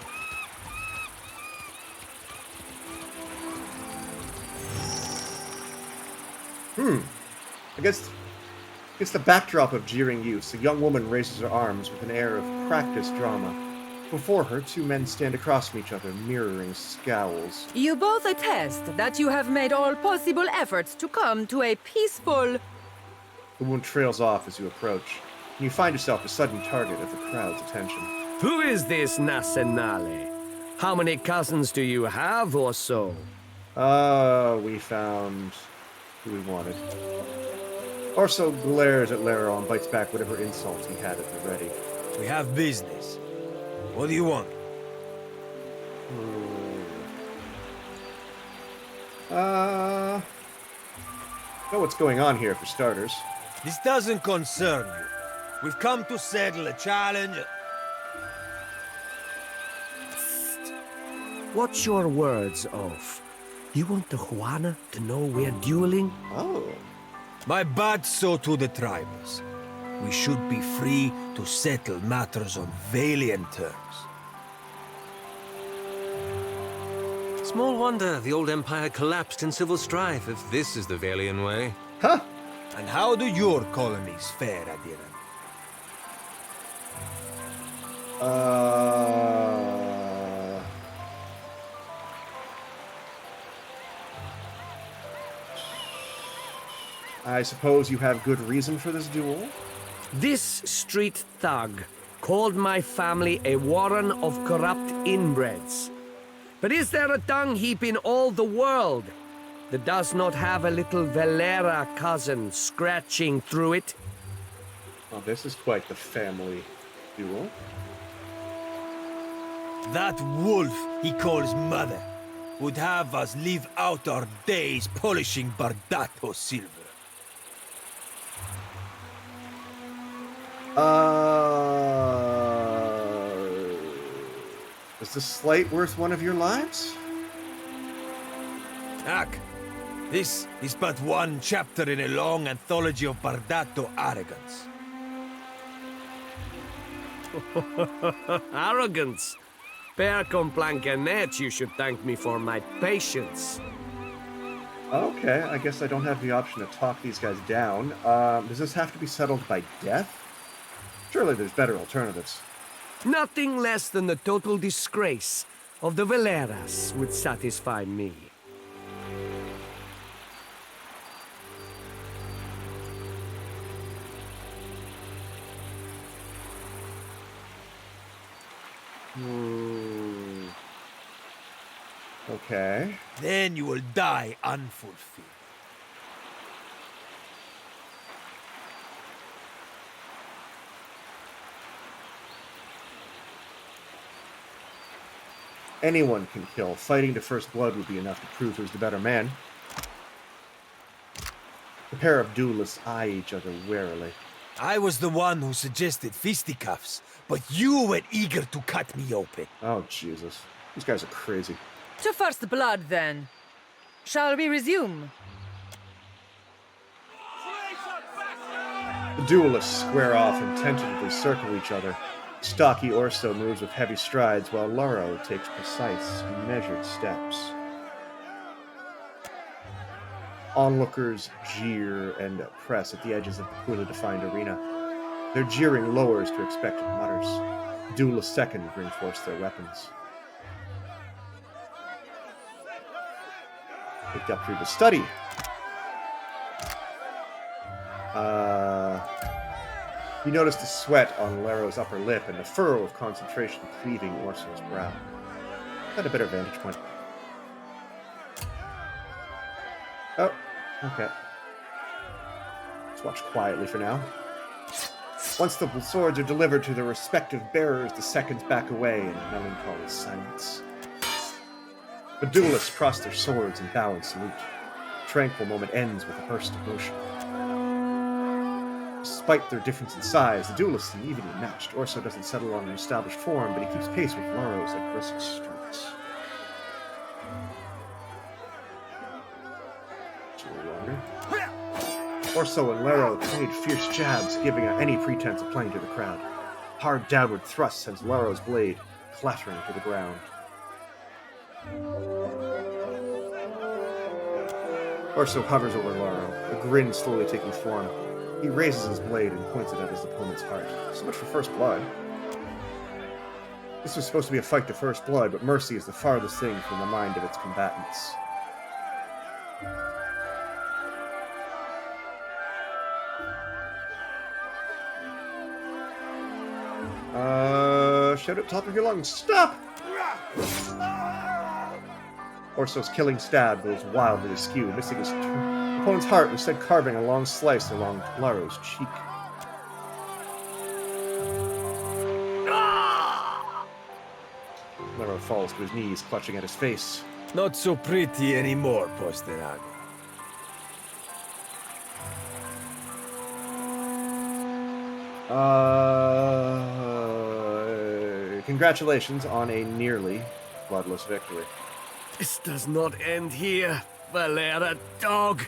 Against the backdrop of jeering youths, a young woman raises her arms with an air of practiced drama. Before her, two men stand across from each other, mirroring scowls. You both attest that you have made all possible efforts to come to a peaceful... The woman trails off as you approach, and you find yourself a sudden target of the crowd's attention. Who is this Nasenale? How many cousins do you have or so? We found who we wanted. Orso glares at Laro and bites back whatever insults he had at the ready. We have business. What do you want? Know what's going on here, for starters. This doesn't concern you. We've come to settle a challenge. What's your words of? You want the Juana to know we're dueling? Oh. My bad so to the tribals. We should be free to settle matters on Valiant terms. Small wonder the old empire collapsed in civil strife if this is the Valian way. Huh? And how do your colonies fare, Adira? I suppose you have good reason for this duel? This street thug called my family a warren of corrupt inbreds. But is there a dung heap in all the world that does not have a little Valera cousin scratching through it? Well, this is quite the family duel. That wolf he calls mother would have us live out our days polishing Bardato silver. Is this slight worth one of your lives? Ack, this is but one chapter in a long anthology of Bardato arrogance. Arrogance? Per complancanet, you should thank me for my patience. Okay, I guess I don't have the option to talk these guys down. Does this have to be settled by death? Surely there's better alternatives. Nothing less than the total disgrace of the Valeras would satisfy me. Okay. Then you will die unfulfilled. Anyone can kill. Fighting to first blood would be enough to prove who's the better man. The pair of duelists eye each other warily. I was the one who suggested fisticuffs, but you were eager to cut me open. Oh, Jesus. These guys are crazy. To first blood, then. Shall we resume? The duelists square off and tentatively circle each other. Stocky Orso moves with heavy strides, while Laro takes precise, measured steps. Onlookers jeer and press at the edges of the poorly defined arena. Their jeering lowers to expectant mutters. Duelists second reinforce their weapons. Picked up through the study. You notice the sweat on Laro's upper lip and the furrow of concentration cleaving Orso's brow. At a better vantage point. Oh, okay. Let's watch quietly for now. Once the swords are delivered to their respective bearers, the seconds back away in melancholy silence. The duelists cross their swords and bow in salute. The tranquil moment ends with a burst of motion. Despite their difference in size, the duelists seem evenly matched. Orso doesn't settle on an established form, but he keeps pace with Laro's at brisk strokes. Orso and Laro trade fierce jabs, giving out any pretense of playing to the crowd. Hard downward thrust sends Laro's blade clattering to the ground. Orso hovers over Laro, a grin slowly taking form. He raises his blade and points it at his opponent's heart. So much for first blood. This was supposed to be a fight to first blood, but mercy is the farthest thing from the mind of its combatants. Shout at the top of your lungs. Stop! Orso's killing stab goes wildly askew, missing his opponent's heart, instead carving a long slice along Laro's cheek. Laro falls to his knees, clutching at his face. Not so pretty anymore, Posterago. Congratulations on a nearly bloodless victory. This does not end here, Valera dog.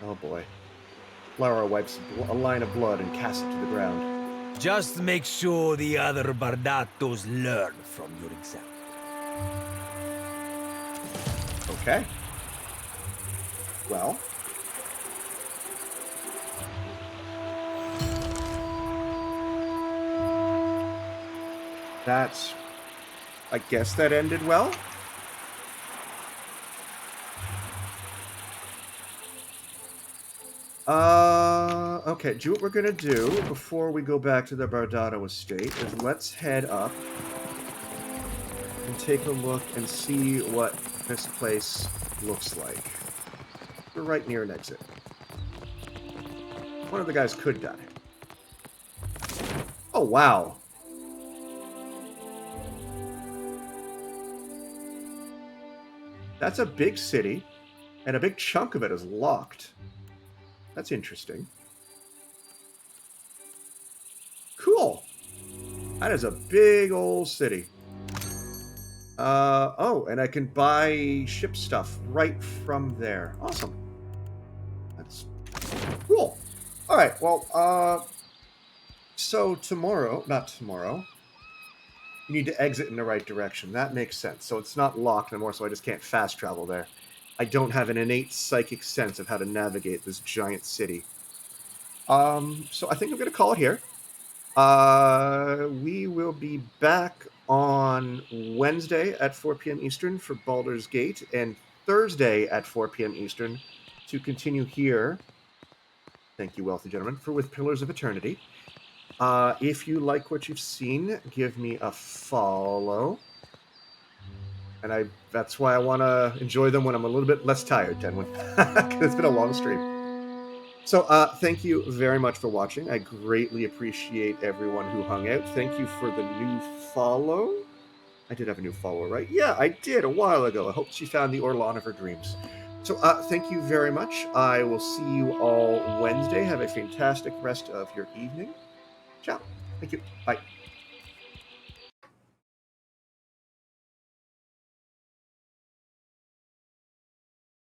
Oh boy. Lara wipes a line of blood and casts it to the ground. Just make sure the other Bardatos learn from your example. Okay. Well. That's... I guess that ended well? Okay, do what we're gonna do before we go back to the Bardato estate is let's head up and take a look and see what this place looks like. We're right near an exit. One of the guys could die. Oh, wow. That's a big city, and a big chunk of it is locked. That's interesting. Cool. That is a big old city. Oh, and I can buy ship stuff right from there. Awesome. That's cool. All right, well, so tomorrow, not tomorrow, you need to exit in the right direction. That makes sense. So it's not locked anymore, so I just can't fast travel there. I don't have an innate psychic sense of how to navigate this giant city. So I think I'm going to call it here. We will be back on Wednesday at 4 p.m. Eastern for Baldur's Gate, and Thursday at 4 p.m. Eastern to continue here. Thank you, wealthy gentlemen, for With Pillars of Eternity. If you like what you've seen, give me a follow. And that's why I want to enjoy them when I'm a little bit less tired, Tenwin. Because it's been a long stream. So, thank you very much for watching. I greatly appreciate everyone who hung out. Thank you for the new follow. I did have a new follower, right? Yeah, I did a while ago. I hope she found the Orlan of her dreams. So, thank you very much. I will see you all Wednesday. Have a fantastic rest of your evening. Ciao. Thank you. Bye.